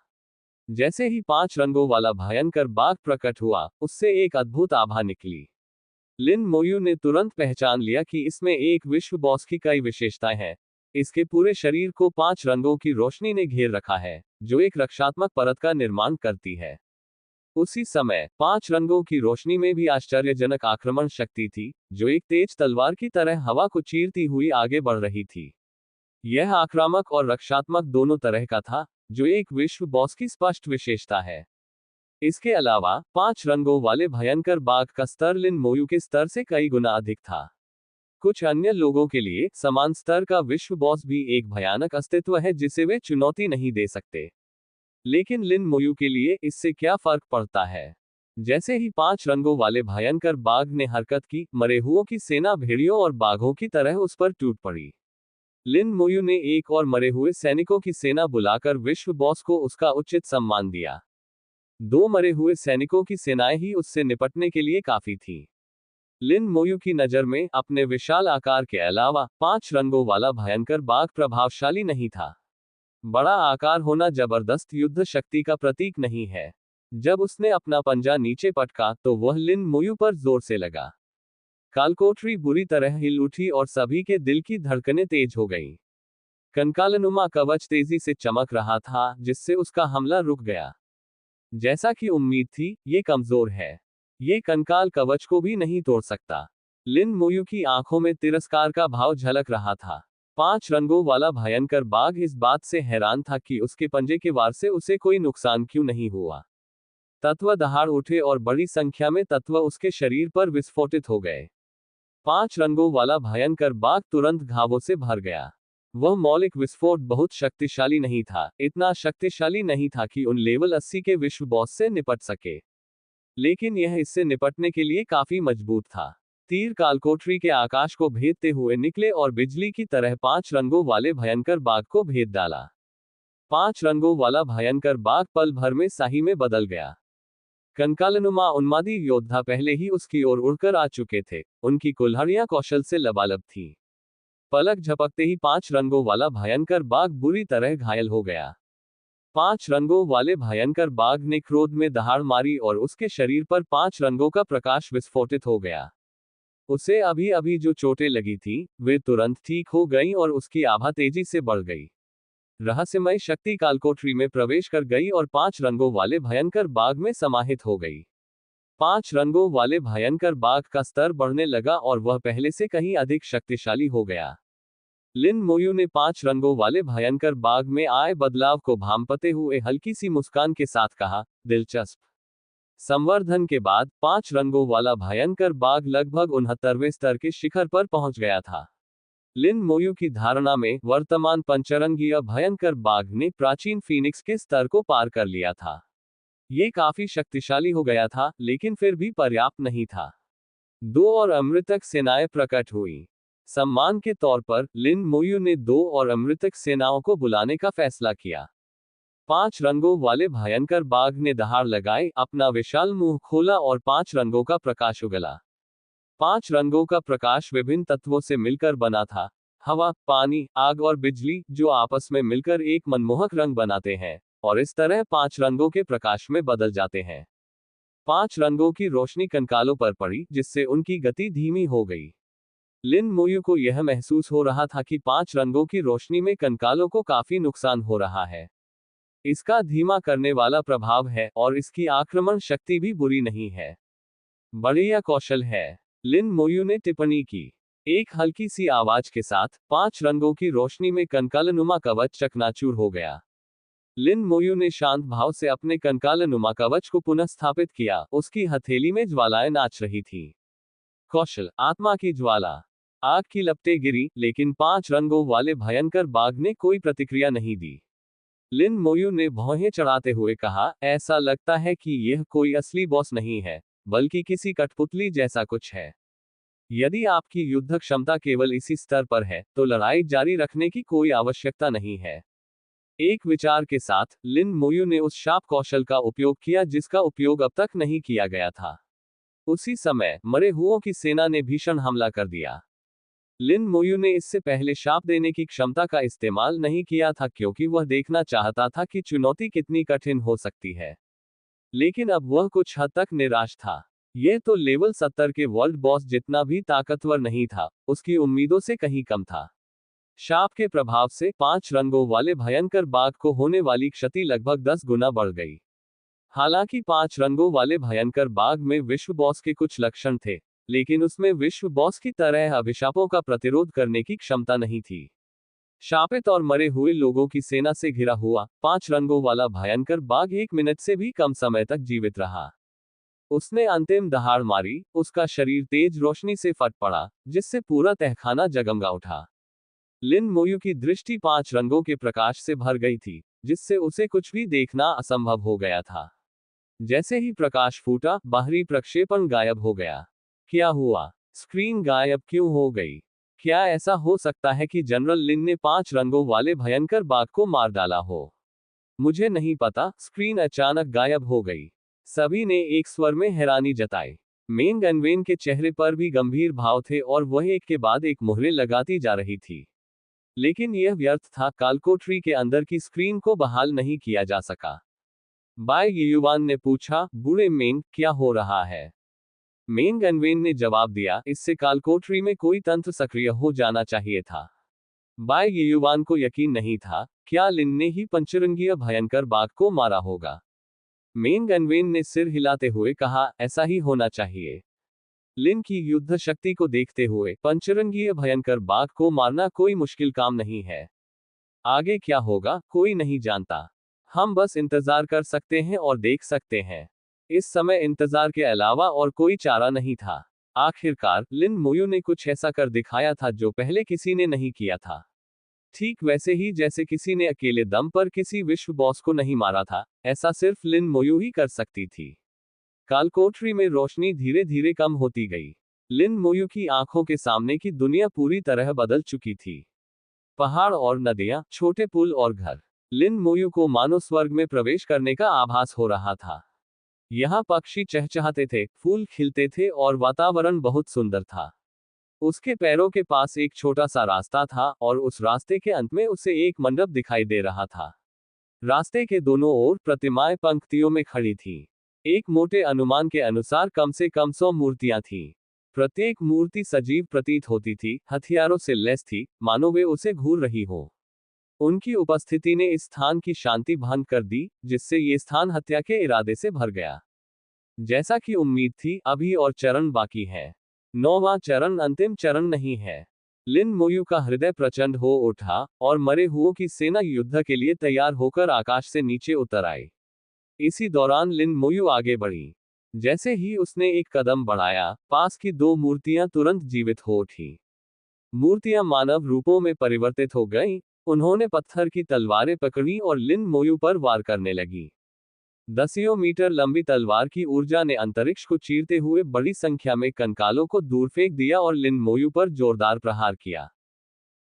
जैसे ही 5 रंगों वाला भयंकर बाघ प्रकट हुआ, उससे एक अद्भुत आभा निकली। लिन मोयू ने तुरंत पहचान लिया कि इसमें एक विश्व बॉस की कई विशेषताएं हैं। इसके पूरे शरीर को 5 रंगों की रोशनी ने घेर रखा है, जो एक रक्षात्मक परत का निर्माण करती है। उसी समय 5 रंगों की रोशनी में भी आश्चर्यजनक आक्रमण शक्ति थी, जो एक तेज तलवार की तरह हवा को चीरती हुई आगे बढ़ रही थी। यह आक्रामक और रक्षात्मक दोनों तरह का था, जो एक विश्व बॉस की स्पष्ट विशेषता है। इसके अलावा 5 रंगों वाले भयंकर बाघ का स्तर लिन मोयू के स्तर से कई गुना अधिक था। कुछ अन्य लोगों के लिए समान स्तर का विश्व बॉस भी एक भयानक अस्तित्व है जिसे वे चुनौती नहीं दे सकते। लेकिन लिन मोयू के लिए इससे क्या फर्क पड़ता है? जैसे ही 5 रंगों वाले भयंकर बाघ ने हरकत की, मरे हुओं की सेना भेड़ियों और बाघों की तरह उस पर टूट पड़ी। लिन मोयू ने एक और मरे हुए सैनिकों की सेना बुलाकर विश्व बॉस को उसका उचित सम्मान दिया। 2 मरे हुए सैनिकों की सेनाएं ही उससे निपटने के लिए काफी थी। लिन मोयू की नजर में अपने विशाल आकार के अलावा 5 रंगों वाला भयंकर बाघ प्रभावशाली नहीं था। बड़ा आकार होना जबरदस्त युद्ध शक्ति का प्रतीक नहीं है। जब उसने अपना पंजा नीचे पटका, तो वह लिन मोयू पर जोर से लगा। कालकोठरी बुरी तरह हिल उठी और सभी के दिल की धड़कनें तेज हो गईं। कंकालनुमा कवच तेजी से चमक रहा था, जिससे उसका हमला रुक गया। जैसा कि उम्मीद थी, ये कमजोर है। ये कंकाल कवच को भी नहीं तोड़ सकता। लिन मोयू की आंखों में तिरस्कार का भाव झलक रहा था। 5 रंगों वाला भयंकर बाघ इस बात से हैरान था कि उसके पंजे के वार से उसे कोई नुकसान क्यों नहीं हुआ। तत्व दहाड़ उठे और बड़ी संख्या में तत्व उसके शरीर पर विस्फोटित हो गए। 5 रंगों वाला भयंकर बाघ तुरंत घावों से भर गया। वह मौलिक विस्फोट बहुत शक्तिशाली नहीं था, इतना शक्तिशाली नहीं था कि उन लेवल 80 के विश्व बॉस से निपट सके, लेकिन यह इससे निपटने के लिए काफी मजबूत था। तीर कालकोठरी के आकाश को भेदते हुए निकले और बिजली की तरह 5 रंगों वाले भयंकर बाघ को भेद डाला। 5 रंगों वाला भयंकर बाघ पल भर में शाही में बदल गया। कंकालनुमा उन्मादी योद्धा पहले ही उसकी ओर उड़कर आ चुके थे, उनकी कुल्हाड़ियां कौशल से लबालब थीं। पलक झपकते ही 5 रंगों वाला भयंकर बाघ बुरी तरह घायल हो गया। 5 रंगों वाले भयंकर बाघ ने क्रोध में दहाड़ मारी और उसके शरीर पर 5 रंगों का प्रकाश विस्फोटित हो गया। उसे अभी अभी जो चोटें लगी थी, वे तुरंत ठीक हो गईं और उसकी आभा तेजी से बढ़ गई। रहस्यमय शक्ति कालकोठरी में प्रवेश कर गई और 5 रंगों वाले भयंकर बाघ में समाहित हो गई। 5 रंगों वाले भयंकर बाघ का स्तर बढ़ने लगा और वह पहले से कहीं अधिक शक्तिशाली हो गया। लिन मोयू ने 5 रंगों वाले भयंकर बाघ में आए बदलाव को भांपते हुए हल्की सी मुस्कान के साथ कहा, दिलचस्प। संवर्धन के बाद 5 रंगों वाला भयंकर बाघ लगभग 69वें स्तर के शिखर पर पहुंच गया था। लिन मोयू की धारणा में वर्तमान पंचरंगीय भयंकर बाघ ने प्राचीन फीनिक्स के स्तर को पार कर लिया था। ये काफी शक्तिशाली हो गया था, लेकिन फिर भी पर्याप्त नहीं था। 2 और अमृतक सेनाएं प्रकट हुई। सम्मान के तौर पर लिन मोयू ने 2 और अमृतक सेनाओं को बुलाने का फैसला किया। 5 रंगों वाले भयंकर बाघ ने दहाड़ लगाई, अपना विशाल मुंह खोला और 5 रंगों का प्रकाश उगला। 5 रंगों का प्रकाश विभिन्न तत्वों से मिलकर बना था, हवा, पानी, आग और बिजली, जो आपस में मिलकर एक मनमोहक रंग बनाते हैं और इस तरह 5 रंगों के प्रकाश में बदल जाते हैं। 5 रंगों की रोशनी कंकालों पर पड़ी, जिससे उनकी गति धीमी हो गई। लिन मोयू को यह महसूस हो रहा था कि 5 रंगों की रोशनी में कंकालों को काफी नुकसान हो रहा है। इसका धीमा करने वाला प्रभाव है और इसकी आक्रमण शक्ति भी बुरी नहीं है। बढ़िया कौशल है, लिन मोयू ने टिप्पणी की। एक हल्की सी आवाज के साथ 5 रंगों की रोशनी में कंकालनुमा कवच चकनाचूर हो गया। लिन मोयू ने शांत भाव से अपने कंकालनुमा कवच को पुनः स्थापित किया, उसकी हथेली में ज्वालाएं नाच रही थी। कौशल, आत्मा की ज्वाला। आग की लपटें गिरी, लेकिन 5 रंगों वाले भयंकर बाघ ने कोई प्रतिक्रिया नहीं दी। लिन मोयू ने भौहें चढ़ाते हुए कहा, ऐसा लगता है कि यह कोई असली बॉस नहीं है, बल्कि किसी कठपुतली जैसा कुछ है। यदि आपकी युद्ध क्षमता केवल इसी स्तर पर है, तो लड़ाई जारी रखने की कोई आवश्यकता नहीं है। एक विचार के साथ, लिन मोयू ने उस शाप कौशल का उपयोग किया जिसका उपयोग अब तक नहीं किया गया था। उसी समय, मरे हुओं की सेना ने भीषण हमला कर दिया। लिन मोयू ने इससे पहले शाप देने की क्षमता का इस्तेमाल नहीं किया था क्योंकि वह देखना चाहता था कि चुनौती कितनी कठिन हो सकती है। लेकिन अब वह कुछ हद तक निराश था। यह तो लेवल 70 के वर्ल्ड बॉस जितना भी ताकतवर नहीं था, उसकी उम्मीदों से कहीं कम था। शाप के प्रभाव से 5 रंगों वाले भयंकर बाघ को होने वाली क्षति लगभग 10 गुना बढ़ गई। हालांकि 5 रंगों वाले भयंकर बाघ में विश्व बॉस के कुछ लक्षण थे, लेकिन उसमें विश्व बॉस की तरह अभिशापों का प्रतिरोध करने की क्षमता नहीं थी। शापित और मरे हुए लोगों की सेना से घिरा हुआ 5 रंगों वाला भयंकर बाघ 1 मिनट से भी कम समय तक जीवित रहा। उसने अंतिम दहाड़ मारी, उसका शरीर तेज रोशनी से फट पड़ा, जिससे पूरा तहखाना जगमगा उठा। लिन मोयू की दृष्टि 5 रंगों के प्रकाश से भर गई थी, जिससे उसे कुछ भी देखना असंभव हो गया था। जैसे ही प्रकाश फूटा, बाहरी प्रक्षेपण गायब हो गया। क्या हुआ? स्क्रीन गायब क्यों हो गई? क्या ऐसा हो सकता है कि जनरल लिन ने 5 रंगों वाले भयंकर बाघ को मार डाला हो? मुझे नहीं पता, स्क्रीन अचानक गायब हो गई। सभी ने एक स्वर में हैरानी जताई। मेंग एनवेन के चेहरे पर भी गंभीर भाव थे और वह एक के बाद एक मुहरें लगाती जा रही थी। लेकिन यह व्यर्थ था, कालकोठरी के अंदर की स्क्रीन को बहाल नहीं किया जा सका। बाय युवान ने पूछा, बूढ़े मेंग, क्या हो रहा है? मेंग एनवेन ने जवाब दिया, इससे कालकोठरी में कोई तंत्र सक्रिय हो जाना चाहिए था। बाय युवान को यकीन नहीं था, क्या लिन ने ही पंचरंगीय भयंकर बाघ को मारा होगा। मेंग एनवेन ने सिर हिलाते हुए कहा, ऐसा ही होना चाहिए। लिन की युद्ध शक्ति को देखते हुए पंचरंगीय भयंकर बाघ को मारना कोई मुश्किल काम नहीं है। आगे क्या होगा, कोई नहीं जानता। हम बस इंतजार कर सकते हैं और देख सकते हैं। इस समय इंतजार के अलावा और कोई चारा नहीं था। आखिरकार लिन मोयू ने कुछ ऐसा कर दिखाया था जो पहले किसी ने नहीं किया था। ठीक वैसे ही जैसे किसी ने अकेले दम पर किसी विश्व बॉस को नहीं मारा था, ऐसा सिर्फ लिन मोयू ही कर सकती थी। कालकोठरी में रोशनी धीरे धीरे कम होती गई। लिन मोयू की आंखों के सामने की दुनिया पूरी तरह बदल चुकी थी। पहाड़ और नदियां, छोटे पुल और घर। लिन मोयू को मानो स्वर्ग में प्रवेश करने का आभास हो रहा था। यहाँ पक्षी चहचहाते थे, फूल खिलते थे और वातावरण बहुत सुंदर था। उसके पैरों के पास एक छोटा सा रास्ता था और उस रास्ते के अंत में उसे एक मंडप दिखाई दे रहा था। रास्ते के दोनों ओर प्रतिमाएं पंक्तियों में खड़ी थीं। एक मोटे अनुमान के अनुसार कम से कम 100 मूर्तियां थीं। प्रत्येक मूर्ति सजीव प्रतीत होती थी, हथियारों से लैस थी, मानो वे उसे घूर रही हो। उनकी उपस्थिति ने इस स्थान की शांति भंग कर दी, जिससे ये स्थान हत्या के इरादे से भर गया। जैसा कि उम्मीद थी, अभी और चरण बाकी है। 9वां चरण अंतिम चरण नहीं है। लिन मोयू का हृदय प्रचंड हो उठा और मरे हुओं की सेना युद्ध के लिए तैयार होकर आकाश से नीचे उतर आई। इसी दौरान लिन मोयू आगे बढ़ी। जैसे ही उसने एक कदम बढ़ाया, पास की 2 मूर्तियां तुरंत जीवित हो उठी। मूर्तियां मानव रूपों में परिवर्तित हो गईं। उन्होंने पत्थर की तलवारें पकड़ी और लिन मोयू पर वार करने लगी। दसियों मीटर लंबी तलवार की ऊर्जा ने अंतरिक्ष को चीरते हुए बड़ी संख्या में कंकालों को दूर फेंक दिया और लिन मोयू पर जोरदार प्रहार किया।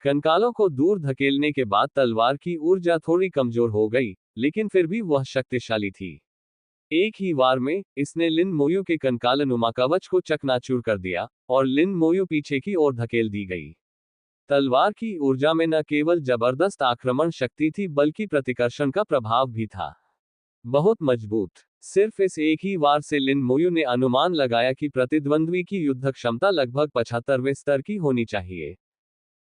कंकालों को दूर धकेलने के बाद तलवार की ऊर्जा थोड़ी कमजोर हो गई, लेकिन फिर भी वह शक्तिशाली थी। एक ही वार में इसने लिन मोयू के कंकालनुमा कवच को चकनाचूर कर दिया और लिन मोयू पीछे की ओर धकेल दी गई। तलवार की ऊर्जा में न केवल जबरदस्त आक्रमण शक्ति थी बल्कि प्रतिकर्षण का प्रभाव भी था। बहुत मजबूत। सिर्फ इस एक ही वार से लिन मोयू ने अनुमान लगाया कि प्रतिद्वंद्वी की युद्ध क्षमता लगभग 75वें स्तर की होनी चाहिए।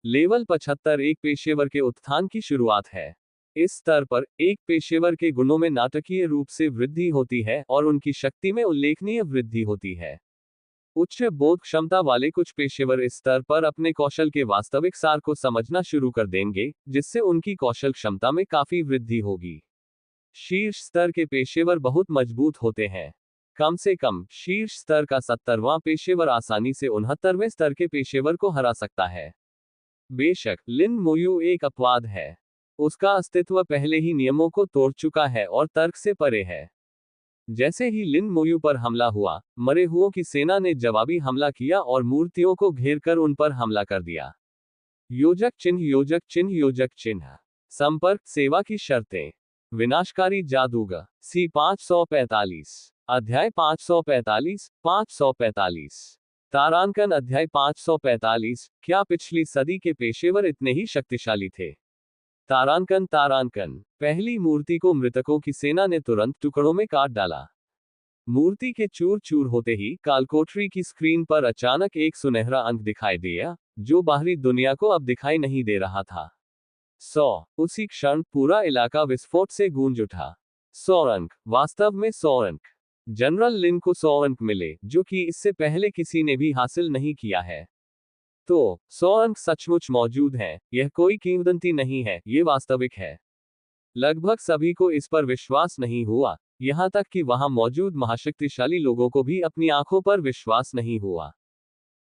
लेवल 75 एक पेशेवर के उत्थान की शुरुआत है। इस स्तर पर एक पेशेवर के गुणों में नाटकीय रूप से वृद्धि होती है और उनकी शक्ति में उल्लेखनीय वृद्धि होती है। उच्च बोध क्षमता वाले कुछ पेशेवर इस स्तर पर अपने कौशल के वास्तविक सार को समझना शुरू कर देंगे, जिससे उनकी कौशल क्षमता में काफी वृद्धि होगी। शीर्ष स्तर के पेशेवर बहुत मजबूत होते हैं। कम से कम शीर्ष स्तर का 70वां पेशेवर आसानी से 69वें स्तर के पेशेवर को हरा सकता है। बेशक लिन मोयू एक अपवाद है। उसका अस्तित्व पहले ही नियमों को तोड़ चुका है और तर्क से परे है। जैसे ही लिन मोयू पर हमला हुआ, मरे हुओं की सेना ने जवाबी हमला किया और मूर्तियों को घेरकर उन पर हमला कर दिया। योजक चिन्ह, योजक चिन्ह, योजक चिन्ह। संपर्क सेवा की शर्तें। विनाशकारी जादूगर। सी 545। अध्याय 545। 545। तारांकन अध्याय 545। क्या पिछली सदी के पेशेवर इतने ही शक्तिशाली थे? तारांकन। तारांकन। पहली मूर्ति को मृतकों की सेना ने तुरंत टुकड़ों में काट डाला। मूर्ति के चूर चूर होते ही कालकोठरी की स्क्रीन पर अचानक एक सुनहरा अंक दिखाई दिया, जो बाहरी दुनिया को अब दिखाई नहीं दे रहा था। 100। उसी क्षण पूरा इलाका विस्फोट से गूंज उठा। 100 अंक। वास्तव में 100 अंक। जनरल लिन को 100 अंक मिले, जो कि इससे पहले किसी ने भी हासिल नहीं किया है। तो 100 अंक सचमुच मौजूद हैं। यह कोई किंवदंती नहीं है, ये वास्तविक है। लगभग सभी को इस पर विश्वास नहीं हुआ, यहां तक कि वहां मौजूद महाशक्तिशाली लोगों को भी अपनी आंखों पर विश्वास नहीं हुआ।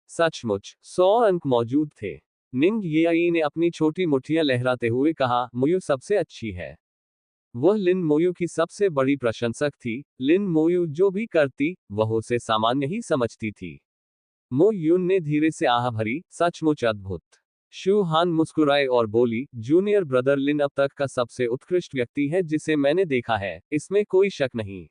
सचमुच 100 अंक मौजूद थे। निंग येई ने अपनी छोटी मुट्ठियां लहराते हुए कहा, मोयू सबसे अच्छी है। वह लिन मोयू की सबसे बड़ी प्रशंसक थी। लिन मोयू जो भी करती, वह उसे सामान्य ही समझती थी। मो यून ने धीरे से आह भरी, सचमुच अद्भुत। शू हान मुस्कुराए और बोली, जूनियर ब्रदर लिन अब तक का सबसे उत्कृष्ट व्यक्ति है जिसे मैंने देखा है, इसमें कोई शक नहीं।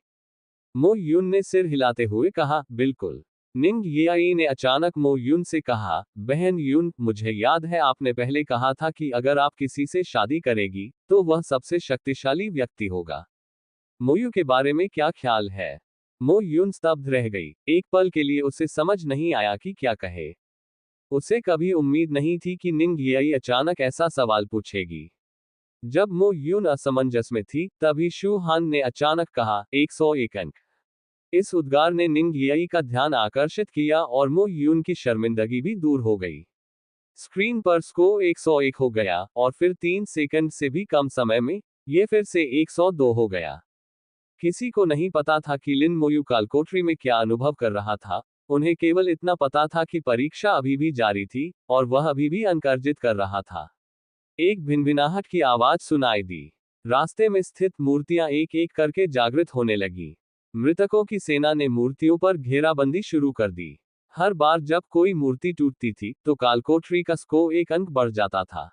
मो यून ने सिर हिलाते हुए कहा, बिल्कुल। निंग येई ने अचानक मो यून से कहा, बहन यून, मुझे याद है आपने पहले कहा था कि अगर आप किसी से शादी करेगी, तो वह सबसे शक्तिशाली व्यक्ति होगा। मोयू के बारे में क्या ख्याल है? मो यून स्तब्ध रह गई। एक पल के लिए उसे समझ नहीं आया कि क्या कहे। उसे कभी उम्मीद नहीं थी कि निंग येई अचानक ऐसा सवाल पूछेगी। जब मो यून असमंजस में थी, तभी शू हान ने अचानक कहा, 101 अंक। इस उद्गार ने निंग येई का ध्यान आकर्षित किया और मो यून की शर्मिंदगी भी दूर हो गई। स्क्रीन पर स्कोर 101 हो गया और फिर 3 सेकंड से भी कम समय में यह फिर से 102 हो गया। किसी को नहीं पता था कि लिन मोयू कालकोठरी में क्या अनुभव कर रहा था। उन्हें केवल इतना पता था कि परीक्षा अभी भी जारी थी, और वह अभी भी अंक अर्जित कर रहा था। एक भिनभिनाहट की आवाज सुनाई दी। रास्ते में स्थित मूर्तियां एक एक करके जागृत होने लगी। मृतकों की सेना ने मूर्तियों पर घेराबंदी शुरू कर दी। हर बार जब कोई मूर्ति टूटती थी, तो कालकोठरी का स्कोर एक अंक बढ़ जाता था।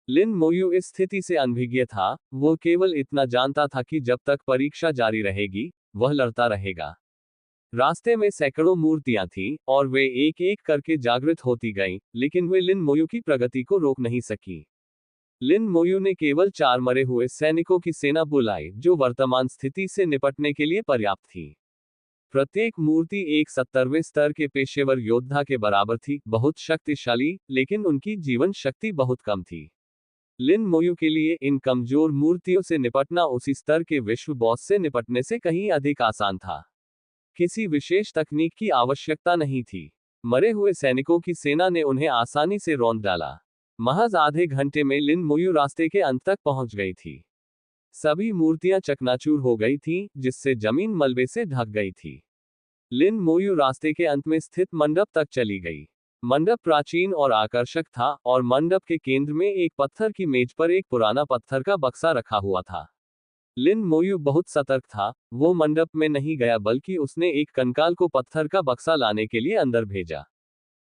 लिन मोयू इस स्थिति से अनभिज्ञ था, वो केवल इतना जानता था कि जब तक परीक्षा जारी रहेगी, वह लड़ता रहेगा। रास्ते में सैकड़ों मूर्तियां थीं, और वे एक एक करके जागृत होती गईं, लेकिन वे लिन मोयू की प्रगति को रोक नहीं सकी। लिन मोयू ने केवल 4 मरे हुए सैनिकों की सेना बुलाई, जो वर्तमान स्थिति से निपटने के लिए पर्याप्त थी। प्रत्येक मूर्ति एक 70वें स्तर के पेशेवर योद्धा के बराबर थी, बहुत शक्तिशाली, लेकिन उनकी जीवन शक्ति बहुत कम थी। लिन मोयू के लिए इन कमजोर मूर्तियों से निपटना उसी स्तर के विश्व बॉस से निपटने से कहीं अधिक आसान था। किसी विशेष तकनीक की आवश्यकता नहीं थी। मरे हुए सैनिकों की सेना ने उन्हें आसानी से रौंद डाला। महज आधे घंटे में लिन मोयू रास्ते के अंत तक पहुंच गई थी। सभी मूर्तियां चकनाचूर हो गई थीं, जिससे जमीन मलबे से ढक गई थी। लिन मोयू रास्ते के अंत में स्थित मंडप तक चली गई। मंडप प्राचीन और आकर्षक था, और मंडप के केंद्र में एक पत्थर की मेज पर एक पुराना पत्थर का बक्सा रखा हुआ था। लिन मोयू बहुत सतर्क था, वो मंडप में नहीं गया, बल्कि उसने एक कंकाल को पत्थर का बक्सा लाने के लिए अंदर भेजा।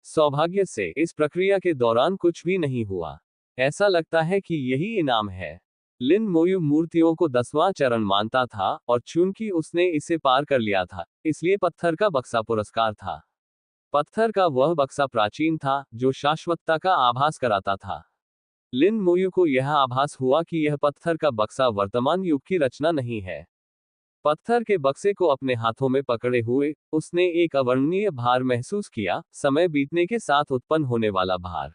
सौभाग्य से इस प्रक्रिया के दौरान कुछ भी नहीं हुआ। ऐसा लगता है कि यही इनाम है। लिन मोयू मूर्तियों को 10वां चरण मानता था, और चूंकि उसने इसे पार कर लिया था, इसलिए पत्थर का बक्सा पुरस्कार था। पत्थर का वह बक्सा प्राचीन था, जो शाश्वतता का आभास कराता था। लिन मोयू को यह आभास हुआ कि यह पत्थर का बक्सा वर्तमान युग की रचना नहीं है। पत्थर के बक्से को अपने हाथों में पकड़े हुए, उसने एक अवर्णनीय भार महसूस किया, समय बीतने के साथ उत्पन्न होने वाला भार।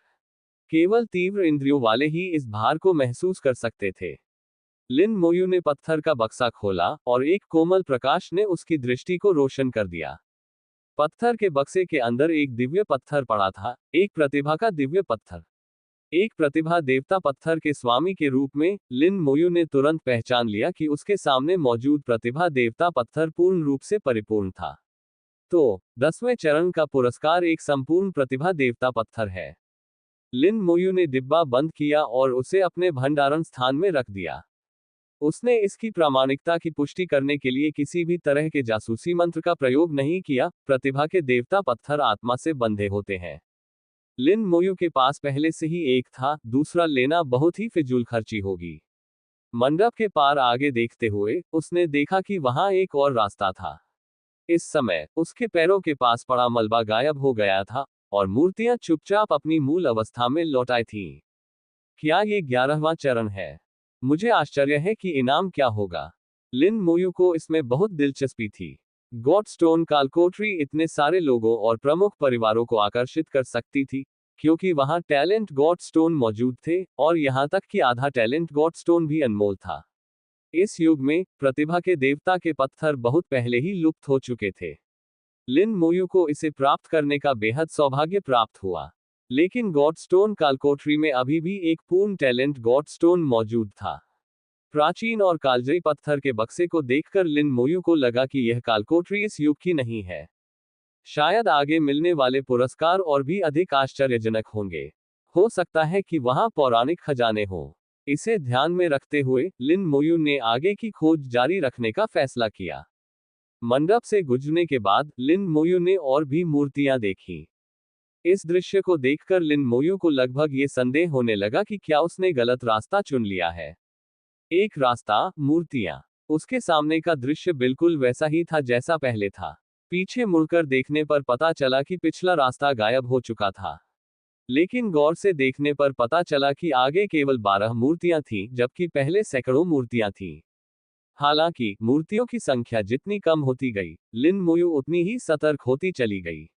केवल तीव्र इंद्रियों वाले ही इस भार को महसूस कर सकते थे। लिन मोयू ने पत्थर का बक्सा खोला, और एक कोमल प्रकाश ने उसकी दृष्टि को रोशन कर दिया। पत्थर के बक्से के अंदर एक दिव्य पत्थर पड़ा था, एक प्रतिभा का दिव्य पत्थर। एक प्रतिभा देवता पत्थर के स्वामी के रूप में, लिन मोयू ने तुरंत पहचान लिया कि उसके सामने मौजूद प्रतिभा देवता पत्थर पूर्ण रूप से परिपूर्ण था। तो 10वें चरण का पुरस्कार एक संपूर्ण प्रतिभा देवता पत्थर है। लिन मोयू ने डिब्बा बंद किया और उसे अपने भंडारण स्थान में रख दिया। उसने इसकी प्रामाणिकता की पुष्टि करने के लिए किसी भी तरह के जासूसी मंत्र का प्रयोग नहीं किया। प्रतिभा के देवता पत्थर आत्मा से बंधे होते हैं। लिन मोयू के पास पहले से ही एक था, दूसरा लेना बहुत ही फिजूल खर्ची होगी। मंडप के पार आगे देखते हुए, उसने देखा कि वहां एक और रास्ता था। इस समय उसके पैरों के पास पड़ा मलबा गायब हो गया था, और मूर्तियां चुपचाप अपनी मूल अवस्था में लौट आई थीं। क्या ये 11वां चरण है? मुझे आश्चर्य है कि इनाम क्या होगा। लिन मोयू को इसमें बहुत दिलचस्पी थी। गॉडस्टोन कालकोठरी इतने सारे लोगों और प्रमुख परिवारों को आकर्षित कर सकती थी, क्योंकि वहां टैलेंट गॉडस्टोन मौजूद थे, और यहां तक कि आधा टैलेंट गॉडस्टोन भी अनमोल था। इस युग में प्रतिभा के देवता के पत्थर बहुत पहले ही लुप्त हो चुके थे। लिन मोयू को इसे प्राप्त करने का बेहद सौभाग्य प्राप्त हुआ। लेकिन गॉडस्टोन कालकोठरी में अभी भी एक पूर्ण टैलेंट गॉडस्टोन मौजूद था। प्राचीन और कालजयी पत्थर के बक्से को देखकर लिन मोयू को लगा कि यह कालकोठरी इस युग की नहीं है। शायद आगे मिलने वाले पुरस्कार और भी अधिक आश्चर्यजनक होंगे। हो सकता है कि वहां पौराणिक खजाने हों। इसे ध्यान में रखते हुए, लिन मोयू ने आगे की खोज जारी रखने का फैसला किया। मंडप से गुजरने के बाद, लिन मोयू ने और भी मूर्तियां देखी। इस दृश्य को देखकर लिन मोयू को लगभग ये संदेह होने लगा कि क्या उसने गलत रास्ता चुन लिया है। एक रास्ता, मूर्तियां। उसके सामने का दृश्य बिल्कुल वैसा ही था जैसा पहले था। पीछे मुड़कर देखने पर पता चला कि पिछला रास्ता गायब हो चुका था। लेकिन गौर से देखने पर पता चला कि आगे केवल 12 मूर्तियां थीं, जबकि पहले सैकड़ों मूर्तियां थीं। हालांकि मूर्तियों की संख्या जितनी कम होती गई, लिन मोयू उतनी ही सतर्क होती चली गई।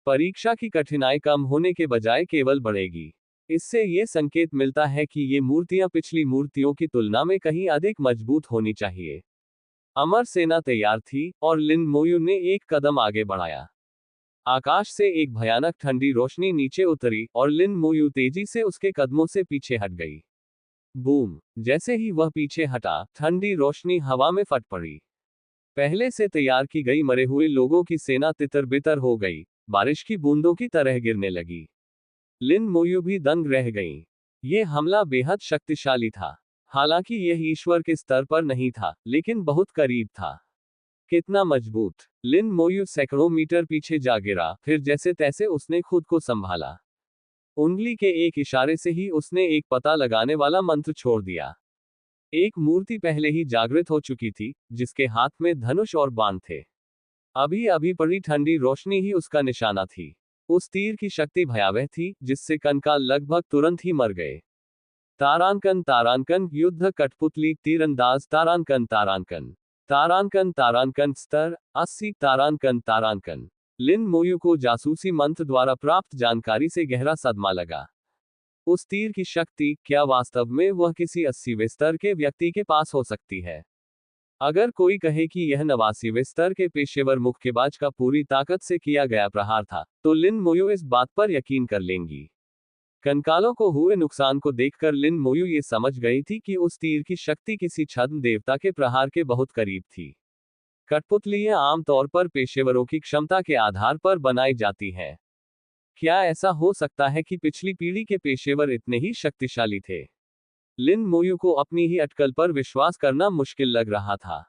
परीक्षा की कठिनाई कम होने के बजाय केवल बढ़ेगी। इससे ये संकेत मिलता है कि ये मूर्तियां पिछली मूर्तियों की तुलना में कहीं अधिक मजबूत होनी चाहिए। अमर सेना तैयार थी, और लिन मोयू ने एक कदम आगे बढ़ाया। आकाश से एक भयानक ठंडी रोशनी नीचे उतरी, और लिन मोयू तेजी से उसके कदमों से पीछे हट गई। बूम! जैसे ही वह पीछे हटा, ठंडी रोशनी हवा में फट पड़ी। पहले से तैयार की गई मरे हुए लोगों की सेना तितर-बितर हो गई, बारिश की बूंदों की तरह गिरने लगी। लिन मोयू भी दंग रह गईं। ये हमला बेहद शक्तिशाली था। हालांकि यह ईश्वर के स्तर पर नहीं था, लेकिन बहुत करीब था। कितना मजबूत! लिन मोयू सैकड़ों मीटर पीछे जा गिरा, फिर जैसे तैसे उसने खुद को संभाला। उंगली के एक इशारे से ही उसने एक पता लगाने वाला मंत्र छोड़ दिया। एक मूर्ति पहले ही जागृत हो चुकी थी, जिसके हाथ में धनुष और बाण थे। अभी अभी पड़ी ठंडी रोशनी ही उसका निशाना थी। उस तीर की शक्ति भयावह थी, जिससे कंकाल लगभग तुरंत ही मर गए। तारांकन तारांकन युद्ध कठपुतली तीरंदाज तारांकन तारांकन तारांकन तारांकन स्तर 80 तारांकन तारांकन। लिन मोयू को जासूसी मंत्र द्वारा प्राप्त जानकारी से गहरा सदमा लगा। उस तीर की शक्ति, क्या वास्तव में वह किसी 80वें स्तर के व्यक्ति के पास हो सकती है? अगर कोई कहे कि यह 89वें स्तर के पेशेवर मुक्केबाज का पूरी ताकत से किया गया प्रहार था, तो लिन मोयू इस बात पर यकीन कर लेंगी। कंकालों को हुए नुकसान को देखकर लिन मोयू ये समझ गई थी कि उस तीर की शक्ति किसी छद्म देवता के प्रहार के बहुत करीब थी। कठपुतलियां आमतौर पर पेशेवरों की क्षमता के आधार पर बनाई जाती हैं। क्या ऐसा हो सकता है कि पिछली पीढ़ी के पेशेवर इतने ही शक्तिशाली थे? लिन मोयू को अपनी ही अटकल पर विश्वास करना मुश्किल लग रहा था।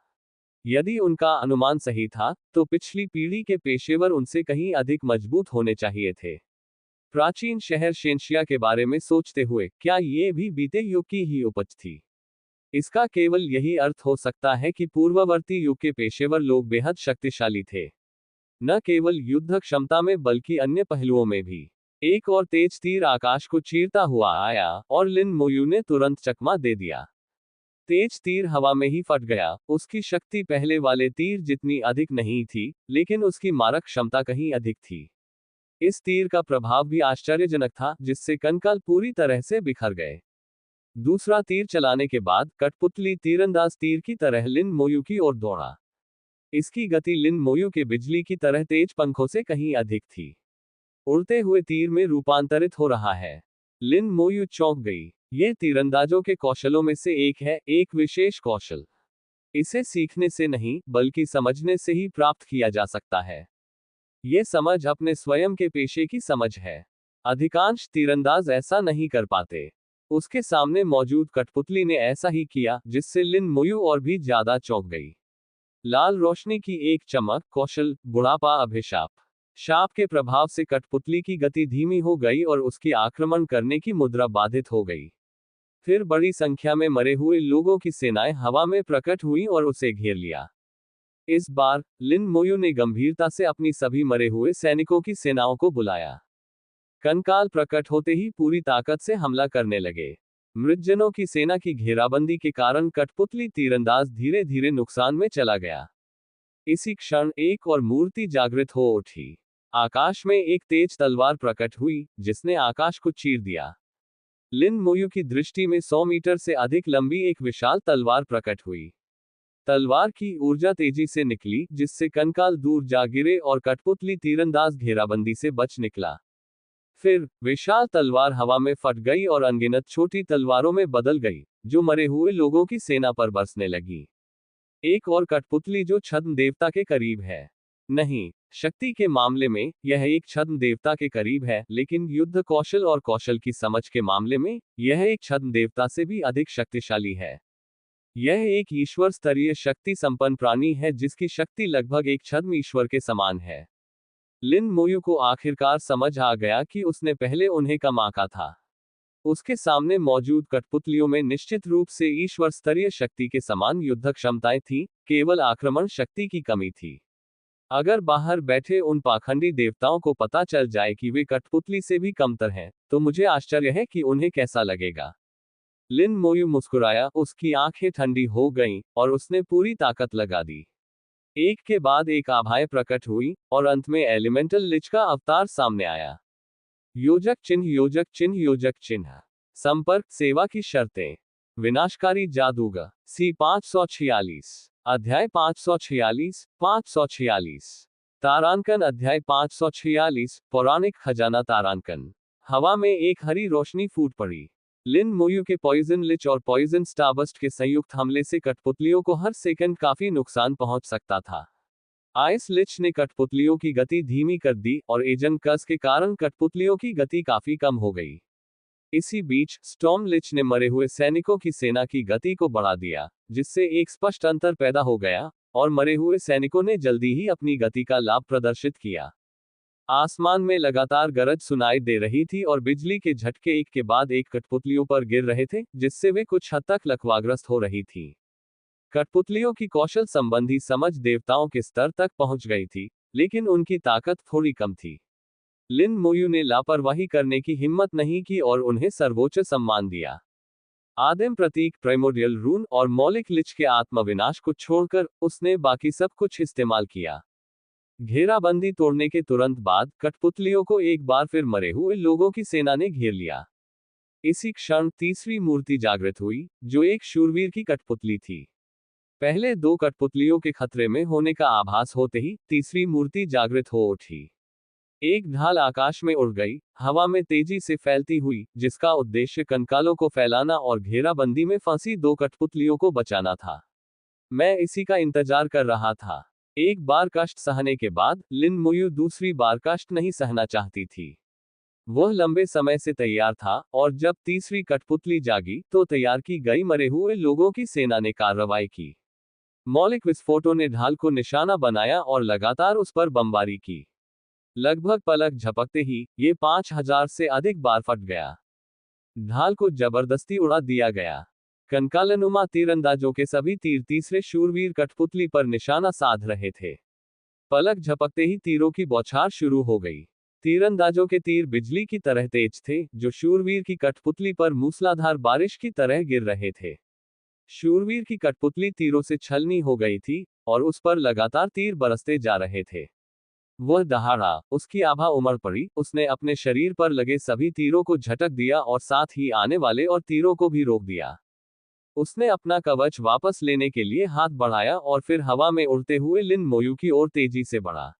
यदि उनका अनुमान सही था, तो पिछली पीढ़ी के पेशेवर उनसे कहीं अधिक मजबूत होने चाहिए थे। प्राचीन शहर शेंशिया के बारे में सोचते हुए, क्या ये भी बीते युग की ही उपज थी? इसका केवल यही अर्थ हो सकता है कि पूर्ववर्ती युग के पेशेवर लोग बेहद शक्तिशाली थे। न केवल युद्ध क्षमता में बल्कि अन्य पहलुओं में भी। एक और तेज तीर आकाश को चीरता हुआ आया, और लिन मोयू ने तुरंत चकमा दे दिया। तेज तीर हवा में ही फट गया। उसकी शक्ति पहले वाले तीर जितनी अधिक नहीं थी, लेकिन उसकी मारक क्षमता कहीं अधिक थी। इस तीर का प्रभाव भी आश्चर्यजनक था, जिससे कंकाल पूरी तरह से बिखर गए। दूसरा तीर चलाने के बाद कठपुतली तीरंदाज तीर की तरह लिन मोयू की ओर दौड़ा। इसकी गति लिन मोयू के बिजली की तरह तेज पंखों से कहीं अधिक थी। उड़ते हुए तीर में रूपांतरित हो रहा है। लिन मोयू चौंक गई। ये तीरंदाजों के कौशलों में से एक है, एक विशेष कौशल। इसे सीखने से नहीं, बल्कि समझने से ही प्राप्त किया जा सकता है। ये समझ अपने स्वयं के पेशे की समझ है। अधिकांश तीरंदाज ऐसा नहीं कर पाते। उसके सामने मौजूद कठपुतली ने ऐसा ही किया, जिससे लिन मोयू और भी ज्यादा चौंक गई। लाल रोशनी की एक चमक, कौशल, बुढ़ापा, अभिशाप। शाप के प्रभाव से कठपुतली की गति धीमी हो गई और उसकी आक्रमण करने की मुद्रा बाधित हो गई। फिर बड़ी संख्या में मरे हुए लोगों की सेनाएं हवा में प्रकट हुई और उसे घेर लिया। इस बार लिन मोयू ने गंभीरता से अपनी सभी मरे हुए सैनिकों की सेनाओं को बुलाया। कंकाल प्रकट होते ही पूरी ताकत से हमला करने लगे। मृतजनों की सेना की घेराबंदी के कारण कठपुतली तीरंदाज धीरे धीरे नुकसान में चला गया। इसी क्षण एक और मूर्ति जागृत हो उठी। आकाश में एक तेज तलवार प्रकट हुई, जिसने आकाश को चीर दिया। लिन मोयू की दृष्टि में 100 मीटर से अधिक लंबी एक विशाल तलवार प्रकट हुई। तलवार की ऊर्जा तेजी से निकली, जिससे कंकाल दूर जा गिरे और कठपुतली तीरंदाज घेराबंदी से बच निकला। फिर विशाल तलवार हवा में फट गई और अनगिनत छोटी तलवारों में बदल गई, जो मरे हुए लोगों की सेना पर बरसने लगी। एक और कठपुतली जो छद्म देवता के करीब है। नहीं, शक्ति के मामले में यह एक छद्म देवता के करीब है, लेकिन युद्ध कौशल और कौशल की समझ के मामले में यह एक छद्म देवता से भी अधिक शक्तिशाली है। यह एक ईश्वर स्तरीय शक्ति संपन्न प्राणी है, जिसकी शक्ति लगभग एक छद्म ईश्वर के समान है। लिन मोयू को आखिरकार समझ आ गया कि उसने पहले उन्हें कम आंका था। उसके सामने मौजूद कठपुतलियों में निश्चित रूप से ईश्वर स्तरीय शक्ति के समान युद्ध क्षमताएं थीं, केवल आक्रमण शक्ति की कमी थी। अगर बाहर बैठे उन पाखंडी देवताओं को पता चल जाए कि वे कठपुतली से भी कमतर हैं, तो मुझे आश्चर्य है कि उन्हें कैसा लगेगा। लिन मोयू मुस्कुराया, उसकी आंखें ठंडी हो गईं, और उसने पूरी ताकत लगा दी। एक के बाद एक आभाएं प्रकट हुई, और अंत में एलिमेंटल लिच का अवतार सामने आया। योजक चिन्ह योजक चिन्ह योजक चिन्ह। संपर्क सेवा की शर्तें। विनाशकारी जादूगर। सी 546। अध्याय 546 546। तारांकन अध्याय 546 पौराणिक खजाना तारांकन। हवा में एक हरी रोशनी फूट पड़ी। लिन मोयू के पॉइजन लिच और पॉइजन स्टारबस्ट के संयुक्त हमले से कठपुतलियों को हर सेकंड काफी नुकसान पहुंच सकता था। आइस लिच ने कठपुतलियों की गति धीमी कर दी और एजेंट कस के कारण कठपुतलियों की गति काफी कम हो गई। इसी बीच स्टॉर्म लिच ने मरे हुए सैनिकों की सेना की गति को बढ़ा दिया, जिससे एक स्पष्ट अंतर पैदा हो गया और मरे हुए सैनिकों ने जल्दी ही अपनी गति का लाभ प्रदर्शित किया। आसमान में लगातार गरज सुनाई दे रही थी और बिजली के झटके एक के बाद एक कठपुतलियों पर गिर रहे थे, जिससे वे कुछ हद तक लकवाग्रस्त हो रही थी। कठपुतलियों की कौशल संबंधी समझ देवताओं के स्तर तक पहुंच गई थी, लेकिन उनकी ताकत थोड़ी कम थी। लिन मोयू ने लापरवाही करने की हिम्मत नहीं की और उन्हें सर्वोच्च सम्मान दिया। आदिम प्रतीक प्राइमोर्डियल रून और मौलिक लिच के आत्मविनाश को छोड़कर उसने बाकी सब कुछ इस्तेमाल किया। घेराबंदी तोड़ने के तुरंत बाद कठपुतलियों को एक बार फिर मरे हुए लोगों की सेना ने घेर लिया। इसी क्षण तीसरी मूर्ति जागृत हुई, जो एक शूरवीर की कठपुतली थी। पहले दो कठपुतलियों के खतरे में होने का आभास होते ही तीसरी मूर्ति जागृत हो उठी। एक ढाल आकाश में उड़ गई, हवा में तेजी से फैलती हुई, जिसका उद्देश्य कंकालों को फैलाना और घेराबंदी में फंसी दो कठपुतलियों को बचाना था। मैं इसी का इंतजार कर रहा था। एक बार कष्ट सहने के बाद लिन मोयू दूसरी बार कष्ट नहीं सहना चाहती थी। वह लंबे समय से तैयार था और जब तीसरी कठपुतली जागी तो तैयार की गई मरे हुए लोगों की सेना ने कार्रवाई की। मौलिक विस्फोटों ने ढाल को निशाना बनाया और लगातार उस पर बमबारी की। लगभग पलक झपकते ही ये 5000 से अधिक बार फट गया। ढाल को जबरदस्ती उड़ा दिया गया। कंकालनुमा तीरंदाजों के सभी तीर तीसरे शूरवीर कठपुतली पर निशाना साध रहे थे। पलक झपकते ही तीरों की बौछार शुरू हो गई। तीरंदाजों के तीर बिजली की तरह तेज थे, जो शूरवीर की कठपुतली पर मूसलाधार बारिश की तरह गिर रहे थे। शूरवीर की कठपुतली तीरों से छलनी हो गई थी और उस पर लगातार तीर बरसते जा रहे थे। वह दहाड़ा, उसकी आभा उमड़ पड़ी, उसने अपने शरीर पर लगे सभी तीरों को झटक दिया और साथ ही आने वाले और तीरों को भी रोक दिया। उसने अपना कवच वापस लेने के लिए हाथ बढ़ाया और फिर हवा में उड़ते हुए लिन मोयू की ओर तेजी से बढ़ा।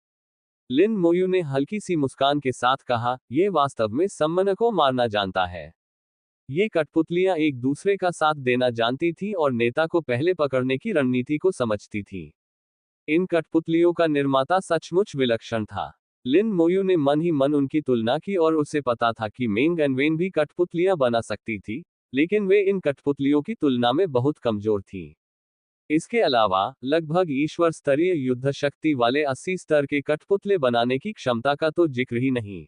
लिन मोयू ने हल्की सी मुस्कान के साथ कहा, यह वास्तव में सम्मन को मारना जानता है। ये कठपुतलियां एक दूसरे का साथ देना जानती थी और नेता को पहले पकड़ने की रणनीति को समझती थी। इन कठपुतलियों का निर्माता सचमुच विलक्षण था। लिन मोयू ने मन ही मन उनकी तुलना की और उसे पता था कि मेंग एनवेन भी कठपुतलियां बना सकती थी, लेकिन वे इन कठपुतलियों की तुलना में बहुत कमजोर थीं। इसके अलावा लगभग ईश्वर स्तरीय युद्ध शक्ति वाले 80 स्तर के कठपुतले बनाने की क्षमता का तो जिक्र ही नहीं।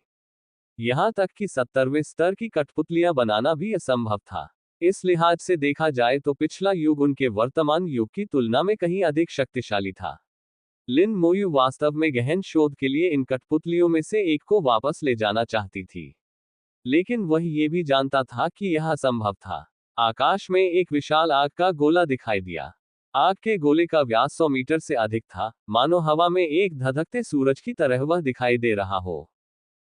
यहां तक कि 70वें स्तर की कठपुतलियां बनाना भी असंभव था। इस लिहाज से देखा जाए तो पिछला युग उनके वर्तमान युग की तुलना में कहीं अधिक शक्तिशाली था। लिन मोयू वास्तव में गहन शोध के लिए इन कठपुतलियों में से एक को वापस ले जाना चाहती थी, लेकिन वह ये भी जानता था कि यह असंभव था। आकाश में एक विशाल आग का गोला दिखाई दिया। आग के गोले का व्यास 100 मीटर से अधिक था, मानो हवा में एक धधकते सूरज की तरह वह दिखाई दे रहा हो।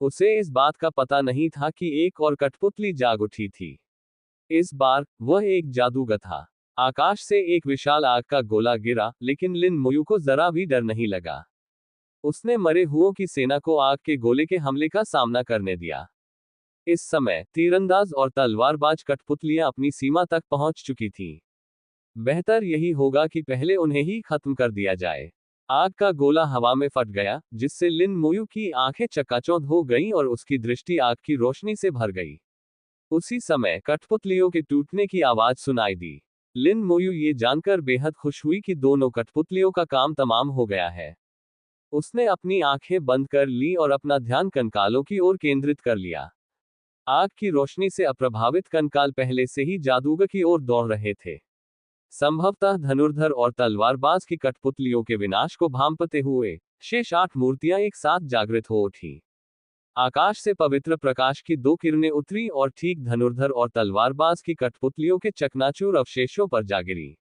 उसे इस बात का पता नहीं था कि एक और कठपुतली जाग उठी थी। इस बार वह एक जादूगर था। आकाश से एक विशाल आग का गोला गिरा, लेकिन लिन मोयू को जरा भी डर नहीं लगा। उसने मरे हुओं की सेना को आग के गोले के हमले का सामना करने दिया। इस समय तीरंदाज और तलवारबाज कठपुतलियां अपनी सीमा तक पहुंच चुकी थीं। बेहतर यही होगा कि पहले उन्हें ही खत्म कर दिया जाए। आग का गोला हवा में फट गया, जिससे लिन मोयू की आंखें चकाचौंध हो गईं और उसकी दृष्टि आग की रोशनी से भर गई। उसी समय कठपुतलियों के टूटने की आवाज सुनाई दी। लिन मोयू ये जानकर बेहद खुश हुई कि दोनों कठपुतलियों का काम तमाम हो गया है। उसने अपनी आंखें बंद कर ली और अपना ध्यान कंकालों की ओर केंद्रित कर लिया। आग की रोशनी से अप्रभावित कंकाल पहले से ही जादूगर की ओर दौड़ रहे थे। संभवतः धनुर्धर और तलवारबाज की कठपुतलियों के विनाश को भांपते हुए शेष 8 मूर्तियां एक साथ जागृत हो उठी। आकाश से पवित्र प्रकाश की 2 किरणें उतरी और ठीक धनुर्धर और तलवारबाज की कठपुतलियों के चकनाचूर अवशेषों पर जा गिरी।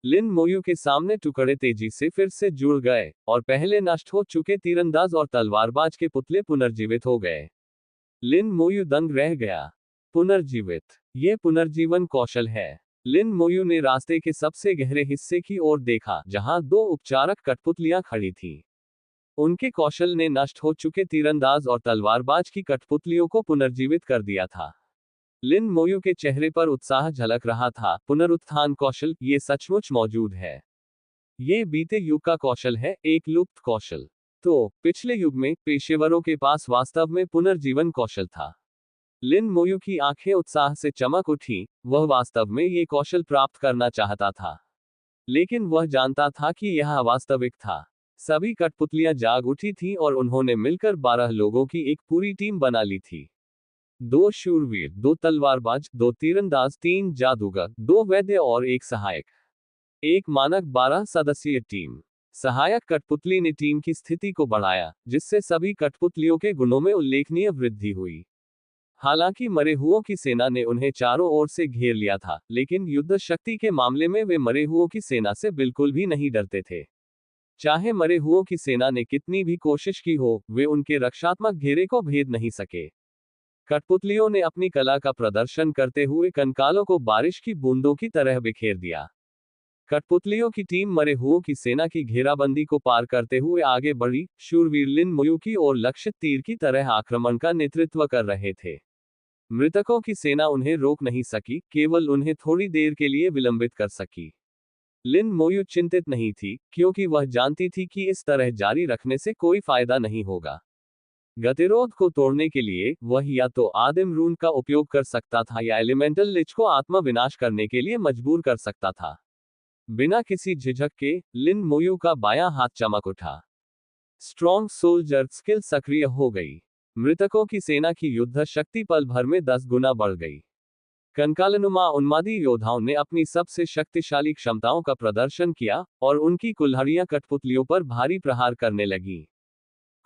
लिन मोयू के सामने टुकड़े तेजी से फिर से जुड़ गए और पहले नष्ट हो चुके तीरंदाज और तलवारबाज के पुतले पुनर्जीवित हो गए। लिन मोयू दंग रह गया। पुनर्जीवित, ये पुनर्जीवन कौशल है। लिन मोयू ने रास्ते के सबसे गहरे हिस्से की ओर देखा, जहां 2 उपचारक कठपुतलियां खड़ी थीं। उनके कौशल ने नष्ट हो चुके तीरंदाज और तलवारबाज की कठपुतलियों को पुनर्जीवित कर दिया था। लिन मोयू के चेहरे पर उत्साह झलक रहा था। पुनरुत्थान कौशल, ये सचमुच मौजूद है। ये बीते युग का कौशल है, एक लुप्त कौशल। तो पिछले युग में पेशेवरों के पास वास्तव में पुनर्जीवन कौशल था। लिन मोयू की आंखें उत्साह से चमक उठी। वह वास्तव में ये कौशल प्राप्त करना चाहता था, लेकिन वह जानता था कि यह अवास्तविक था। सभी कठपुतलियां जाग उठी थीं और उन्होंने मिलकर 12 लोगों की एक पूरी टीम बना ली थी। 2 शूरवीर, 2 तलवारबाज, 2 तीरंदाज, 3 जादूगर, 2 वैद्य और 1 सहायक। एक मानक 12 सदस्यीय टीम। सहायक कठपुतली ने टीम की स्थिति को बढ़ाया, जिससे सभी कठपुतलियों के गुणों में उल्लेखनीय वृद्धि हुई। हालांकि मरे हुओं की सेना ने उन्हें चारों ओर से घेर लिया था, लेकिन युद्ध शक्ति के मामले में वे मरे हुओं की सेना से बिल्कुल भी नहीं डरते थे। चाहे मरे हुओं की सेना ने कितनी भी कोशिश की हो, वे उनके रक्षात्मक घेरे को भेद नहीं सके। कठपुतलियों ने अपनी कला का प्रदर्शन करते हुए कंकालों को बारिश की बूंदों की तरह बिखेर दिया। कठपुतलियों की टीम मरे हुओं की सेना की घेराबंदी को पार करते हुए आगे बढ़ी। शूरवीर लिन मोयू की ओर लक्षित तीर की तरह आक्रमण का नेतृत्व कर रहे थे। मृतकों की सेना उन्हें रोक नहीं सकी, केवल उन्हें थोड़ी देर के लिए विलंबित कर सकी। लिन मोयू चिंतित नहीं थी, क्योंकि वह जानती थी कि इस तरह जारी रखने से कोई फायदा नहीं होगा। गतिरोध को तोड़ने के लिए वह या तो आदिम रून का उपयोग कर सकता था या एलिमेंटल लिच को आत्म विनाश करने के लिए मजबूर कर सकता था। बिना किसी झिझक के लिन मोयू का बायां हाथ चमक उठा। स्ट्रॉन्ग सोल्जर स्किल सक्रिय हो गई। मृतकों की सेना की युद्ध शक्ति पल भर में 10 गुना बढ़ गई। कंकालनुमा उन्मादी योद्धाओं ने अपनी सबसे शक्तिशाली क्षमताओं का प्रदर्शन किया और उनकी कुल्हाड़ियां कठपुतलियों पर भारी प्रहार करने लगीं।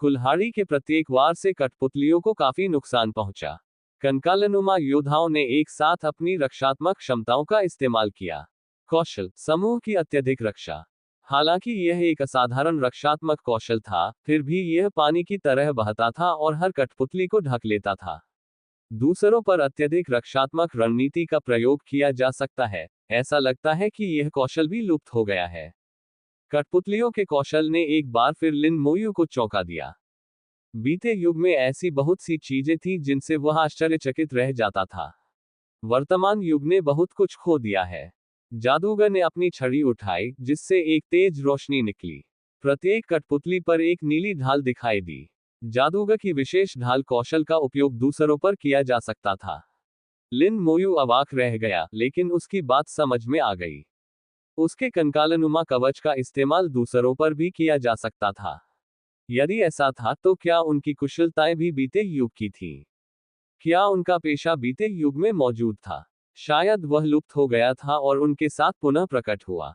कुल्हाड़ी के प्रत्येक वार से कठपुतलियों को काफी नुकसान पहुंचा। कंकालनुमा योद्धाओं ने एक साथ अपनी रक्षात्मक क्षमताओं का इस्तेमाल किया। कौशल, समूह की अत्यधिक रक्षा। हालांकि यह एक असाधारण रक्षात्मक कौशल था, फिर भी यह पानी की तरह बहता था और हर कठपुतली को ढक लेता था। दूसरों पर अत्यधिक रक्षात्मक रणनीति का प्रयोग किया जा सकता है। ऐसा लगता है कि यह कौशल भी लुप्त हो गया है। कठपुतलियों के कौशल ने एक बार फिर लिन मोयू को चौंका दिया। बीते युग में ऐसी बहुत सी चीजें थीं जिनसे वह आश्चर्यचकित रह जाता था। वर्तमान युग ने बहुत कुछ खो दिया है। जादूगर ने अपनी छड़ी उठाई, जिससे एक तेज रोशनी निकली। प्रत्येक कठपुतली पर एक नीली ढाल दिखाई दी। जादूगर की विशेष ढाल कौशल का उपयोग दूसरों पर किया जा सकता था। लिन मोयू अवाक रह गया, लेकिन उसकी बात समझ में आ गई। उसके कंकालनुमा कवच का इस्तेमाल दूसरों पर भी किया जा सकता था। यदि ऐसा था तो क्या उनकी कुशलताएं भी बीते युग की थीं? क्या उनका पेशा बीते युग में मौजूद था? शायद वह लुप्त हो गया था और उनके साथ पुनः प्रकट हुआ।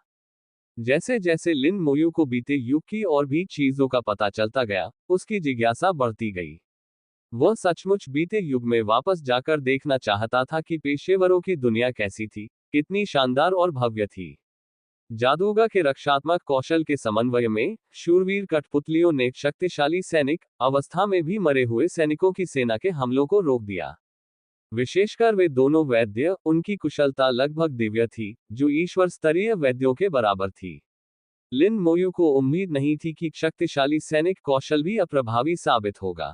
जैसे जैसे लिन मोयू को बीते युग की और भी चीजों का पता चलता गया, उसकी जिज्ञासा बढ़ती गई। वह सचमुच बीते युग में वापस जाकर देखना चाहता था कि पेशेवरों की दुनिया कैसी थी, कितनी शानदार और भव्य थी। जादूगर के रक्षात्मक कौशल के समन्वय में शूरवीर कठपुतलियों ने शक्तिशाली सैनिक अवस्था में भी मरे हुए सैनिकों की सेना के हमलों को रोक दिया। विशेषकर वे दोनों वैद्य, उनकी कुशलता लगभग दिव्य थी, जो ईश्वर स्तरीय वैद्यों के बराबर थी। लिन मोयू को उम्मीद नहीं थी कि शक्तिशाली सैनिक कौशल भी अप्रभावी साबित होगा।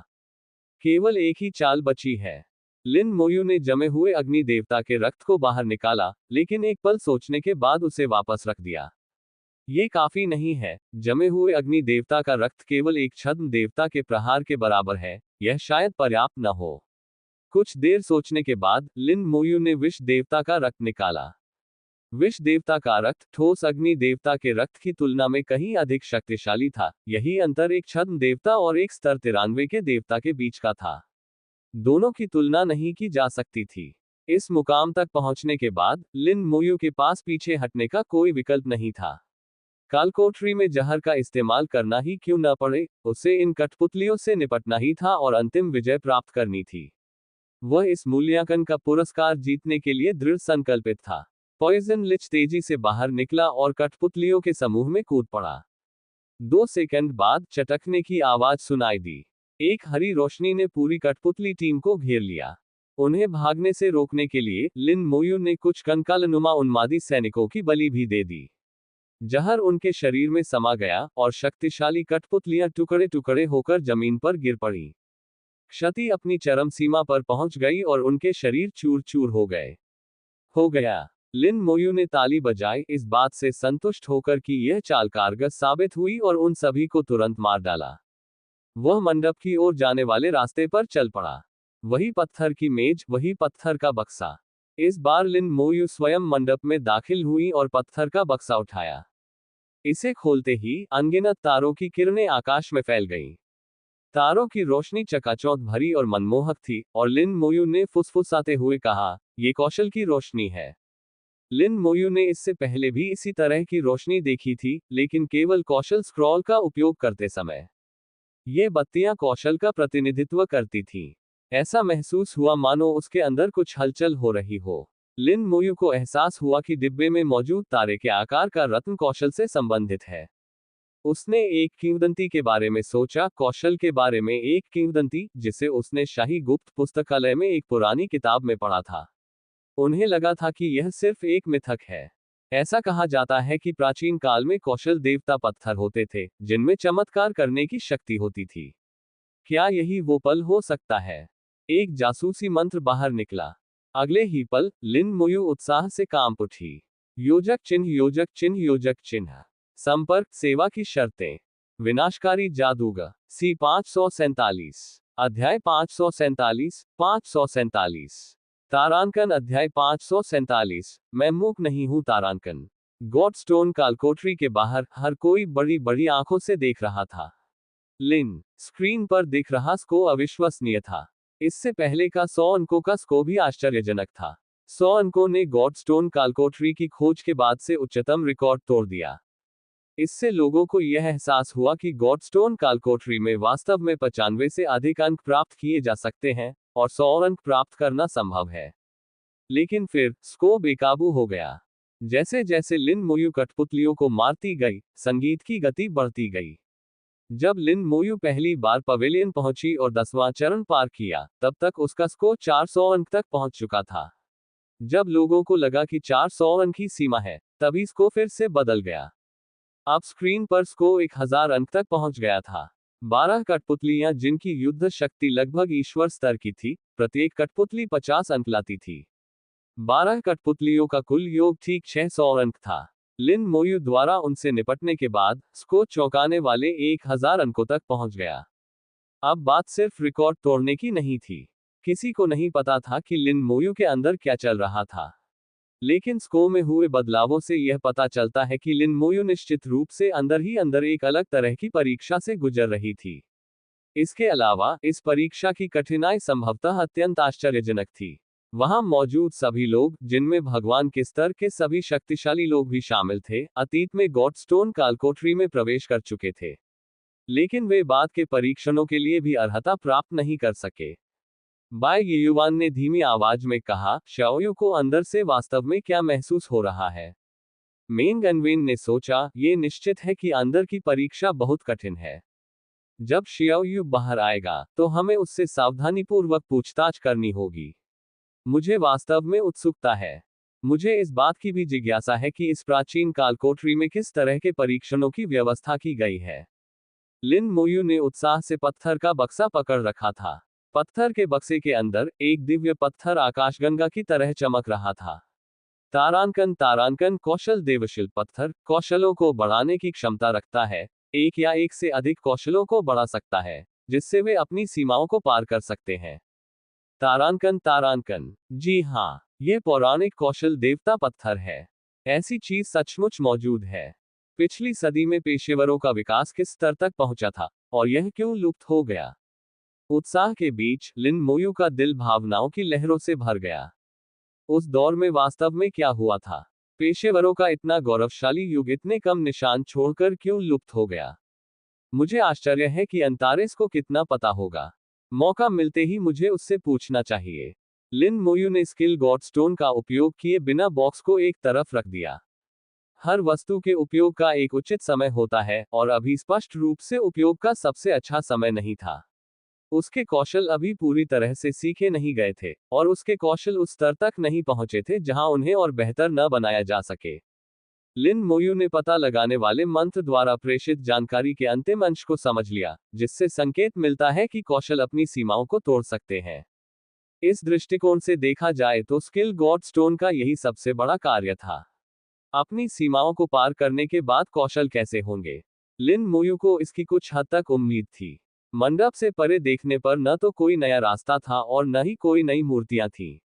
केवल एक ही चाल बची है। लिन मोयू ने जमे हुए अग्नि देवता के रक्त को बाहर निकाला, लेकिन एक पल सोचने के बाद उसे वापस रख दिया। ये काफी नहीं है। जमे हुए अग्नि देवता का रक्त केवल एक छद्म देवता के प्रहार के बराबर है, यह शायद पर्याप्त न हो। कुछ देर सोचने के बाद लिन मोयू ने विष देवता का रक्त निकाला। विष देवता का रक्त ठोस अग्नि देवता के रक्त की तुलना में कहीं अधिक शक्तिशाली था। यही अंतर एक छद्म देवता और एक स्तर 93 के देवता के बीच का था। दोनों की तुलना नहीं की जा सकती थी। इस मुकाम तक पहुंचने के बाद लिन मोयू के पास पीछे हटने का कोई विकल्प नहीं था। कालकोठरी में जहर का इस्तेमाल करना ही क्यों न पड़े, उसे इन कठपुतलियों से निपटना ही था और अंतिम विजय प्राप्त करनी थी। वह इस मूल्यांकन का पुरस्कार जीतने के लिए दृढ़ संकल्पित था। पॉइजन लिच तेजी से बाहर निकला और कठपुतलियों के समूह में कूद पड़ा। 2 सेकंड बाद चटकने की आवाज सुनाई दी। एक हरी रोशनी ने पूरी कठपुतली टीम को घेर लिया। उन्हें भागने से रोकने के लिए लिन मोयू ने कुछ कंकालनुमा उन्मादी सैनिकों की बलि भी दे दी। जहर उनके शरीर में समा गया और शक्तिशाली कठपुतलियां टुकड़े टुकड़े होकर जमीन पर गिर पड़ी। क्षति अपनी चरम सीमा पर पहुंच गई और उनके शरीर चूर चूर हो गया। लिन मोयू ने ताली बजाई, इस बात से संतुष्ट होकर कि यह चाल कारगर साबित हुई, और उन सभी को तुरंत मार डाला। वह मंडप की ओर जाने वाले रास्ते पर चल पड़ा। वही पत्थर की मेज, वही पत्थर का बक्सा। इस बार लिन मोयू स्वयं मंडप में दाखिल हुई और पत्थर का बक्सा उठाया। इसे खोलते ही अनगिनत तारों की किरणें आकाश में फैल गईं। तारों की रोशनी चकाचौंध भरी और मनमोहक थी, और लिन मोयू ने फुसफुसाते हुए कहा, ये कौशल की रोशनी है। लिन मोयू ने इससे पहले भी इसी तरह की रोशनी देखी थी, लेकिन केवल कौशल स्क्रॉल का उपयोग करते समय। ये बत्तियां कौशल का प्रतिनिधित्व करती थीं। ऐसा महसूस हुआ मानो उसके अंदर कुछ हलचल हो रही हो। लिन मोयू को एहसास हुआ कि डिब्बे में मौजूद तारे के आकार का रत्न कौशल से संबंधित है। उसने एक किंवदंती के बारे में सोचा, कौशल के बारे में एक किंवदंती, जिसे उसने शाही गुप्त पुस्तकालय में एक पुरानी किताब में पढ़ा था। उन्हें लगा था कि यह सिर्फ एक मिथक है। ऐसा कहा जाता है कि प्राचीन काल में कौशल देवता पत्थर होते थे, जिनमें चमत्कार करने की शक्ति होती थी। क्या यही वो पल हो सकता है? एक जासूसी मंत्र बाहर निकला। अगले ही पल लिन मोयू उत्साह से कांप उठी। योजक चिन्ह, योजक चिन्ह, योजक चिन्ह। संपर्क, सेवा की शर्तें। विनाशकारी जादूगर। सी 547। अध्याय 547, 547। तारांकन अध्याय 547। मैं मूक नहीं हूं तारांकन। गॉडस्टोन कालकोठरी के बाहर हर कोई बड़ी बड़ी आंखों से देख रहा था। लिन स्क्रीन पर दिख रहा स्को अविश्वसनीय था। इससे पहले का 100 अंकों का स्को भी आश्चर्यजनक था। 100 अंकों ने गॉडस्टोन कालकोठरी की खोज के बाद से उच्चतम रिकॉर्ड तोड़ दिया। इससे लोगों को यह एहसास हुआ कि गॉडस्टोन कालकोठरी में वास्तव में 95 से अधिक अंक प्राप्त किए जा सकते हैं, और 100 अंक प्राप्त करना संभव है। लेकिन फिर स्को बेकाबू हो गया। जैसे जैसे लिन मोयू कठपुतलियों को मारती गई, संगीत की गति बढ़ती गई। जब लिन मोयू पहली बार पवेलियन पहुंची और 10वां चरण पार किया, तब तक उसका स्कोर 400 अंक तक पहुंच चुका था। जब लोगों को लगा कि 400 अंक ही सीमा है, तभी स्कोर फिर से बदल गया। अब स्क्रीन पर स्कोर 1000 अंक तक पहुंच गया था। 12 कठपुतलियां, जिनकी युद्ध शक्ति लगभग ईश्वर स्तर की थी, प्रत्येक कठपुतली 50 अंक लाती थी। 12 कठपुतलियों का कुल योग ठीक 600 अंक था। लिन मोयू द्वारा उनसे निपटने के बाद स्कोर चौंकाने वाले 1000 अंकों तक पहुंच गया। अब बात सिर्फ रिकॉर्ड तोड़ने की नहीं थी। किसी को नहीं पता था कि लिन मोयू के अंदर क्या चल रहा था। लेकिन स्कोर में हुए बदलावों से यह पता चलता है कि लिन मोयू निश्चित रूप से अंदर ही अंदर एक अलग तरह की परीक्षा से गुजर रही थी। इसके अलावा इस परीक्षा की कठिनाई संभवतः अत्यंत आश्चर्यजनक थी। वहां मौजूद सभी लोग, जिनमें भगवान के स्तर के सभी शक्तिशाली लोग भी शामिल थे, अतीत में गॉडस्टोन कालकोठरी में प्रवेश कर चुके थे। लेकिन वे बाद के परीक्षणों के लिए भी अर्हता प्राप्त नहीं कर सके। बाय युवान ने धीमी आवाज में कहा, शाओयू को अंदर से वास्तव में क्या महसूस हो रहा है? मेंग गनवेन ने सोचा, ये निश्चित है कि अंदर की परीक्षा बहुत कठिन है। जब शाओयू बाहर आएगा, तो हमें उससे सावधानीपूर्वक पूछताछ करनी होगी। मुझे वास्तव में उत्सुकता है। मुझे इस बात की भी जिज्ञासा है कि इस प्राचीन कालकोठरी में किस तरह के परीक्षणों की व्यवस्था की गई है। लिन मोयू ने उत्साह से पत्थर का बक्सा पकड़ रखा था। पत्थर के बक्से के अंदर एक दिव्य पत्थर आकाशगंगा की तरह चमक रहा था। तारांकन। तारांकन कौशल देवशिल्प पत्थर कौशलों को बढ़ाने की क्षमता रखता है। एक या एक से अधिक कौशलों को बढ़ा सकता है, जिससे वे अपनी सीमाओं को पार कर सकते हैं। तारांकन। तारांकन, जी हाँ, यह पौराणिक कौशल देवता पत्थर है। ऐसी चीज सचमुच मौजूद है। पिछली सदी में पेशेवरों का विकास किस स्तर तक पहुंचा था, और यह क्यों लुप्त हो गया? उत्साह के बीच लिन मोयू का दिल भावनाओं की लहरों से भर गया। उस दौर में वास्तव में क्या हुआ था? पेशेवरों का इतना गौरवशाली युग इतने कम निशान छोड़कर क्यों लुप्त हो गया? मुझे आश्चर्य है कि अंतारेस को कितना पता होगा। मौका मिलते ही मुझे उससे पूछना चाहिए। लिन मोयू ने स्किल गॉडस्टोन का उपयोग किए बिना बॉक्स को एक तरफ रख दिया। हर वस्तु के उपयोग का एक उचित समय होता है, और अभी स्पष्ट रूप से उपयोग का सबसे अच्छा समय नहीं था। उसके कौशल अभी पूरी तरह से सीखे नहीं गए थे, और उसके कौशल उस स्तर तक नहीं पहुंचे थे जहां उन्हें और बेहतर न बनाया जा सके। लिन मोयू ने पता लगाने वाले मंत्र द्वारा प्रेषित जानकारी के अंतिम अंश को समझ लिया, जिससे संकेत मिलता है कि कौशल अपनी सीमाओं को तोड़ सकते हैं। इस दृष्टिकोण से देखा जाए तो स्किल गॉड स्टोन का यही सबसे बड़ा कार्य था। अपनी सीमाओं को पार करने के बाद कौशल कैसे होंगे? लिन मोयू को इसकी कुछ हद तक उम्मीद थी। मंडप से परे देखने पर न तो कोई नया रास्ता था और न ही कोई नई मूर्तियां थीं।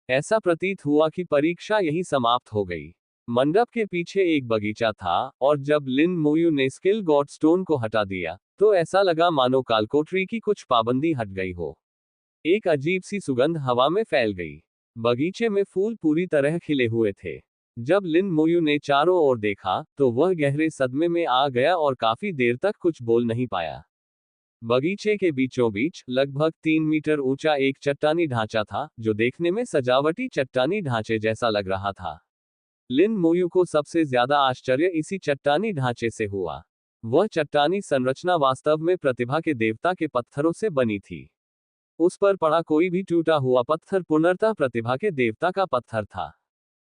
ऐसा प्रतीत हुआ कि परीक्षा यही समाप्त हो गई। मंडप के पीछे एक बगीचा था, और जब लिन मोयू ने स्किल गॉड स्टोन को हटा दिया, तो ऐसा लगा मानो कालकोठरी की कुछ पाबंदी हट गई हो। एक अजीब सी सुगंध हवा में फैल गई। बगीचे में फूल पूरी तरह खिले हुए थे। जब लिन मोयू ने चारों ओर देखा, तो वह गहरे सदमे में आ गया और काफी देर तक कुछ बोल नहीं पाया। बगीचे के बीचों बीच लगभग 3 मीटर ऊंचा एक चट्टानी ढांचा था, जो देखने में सजावटी चट्टानी ढांचे जैसा लग रहा था। लिन मोयू को सबसे ज्यादा आश्चर्य इसी चट्टानी ढांचे से हुआ। वह चट्टानी संरचना वास्तव में प्रतिभा के देवता के पत्थरों से बनी थी। उस पर पड़ा कोई भी टूटा हुआ पत्थर पूर्णतः प्रतिभा के देवता का पत्थर था।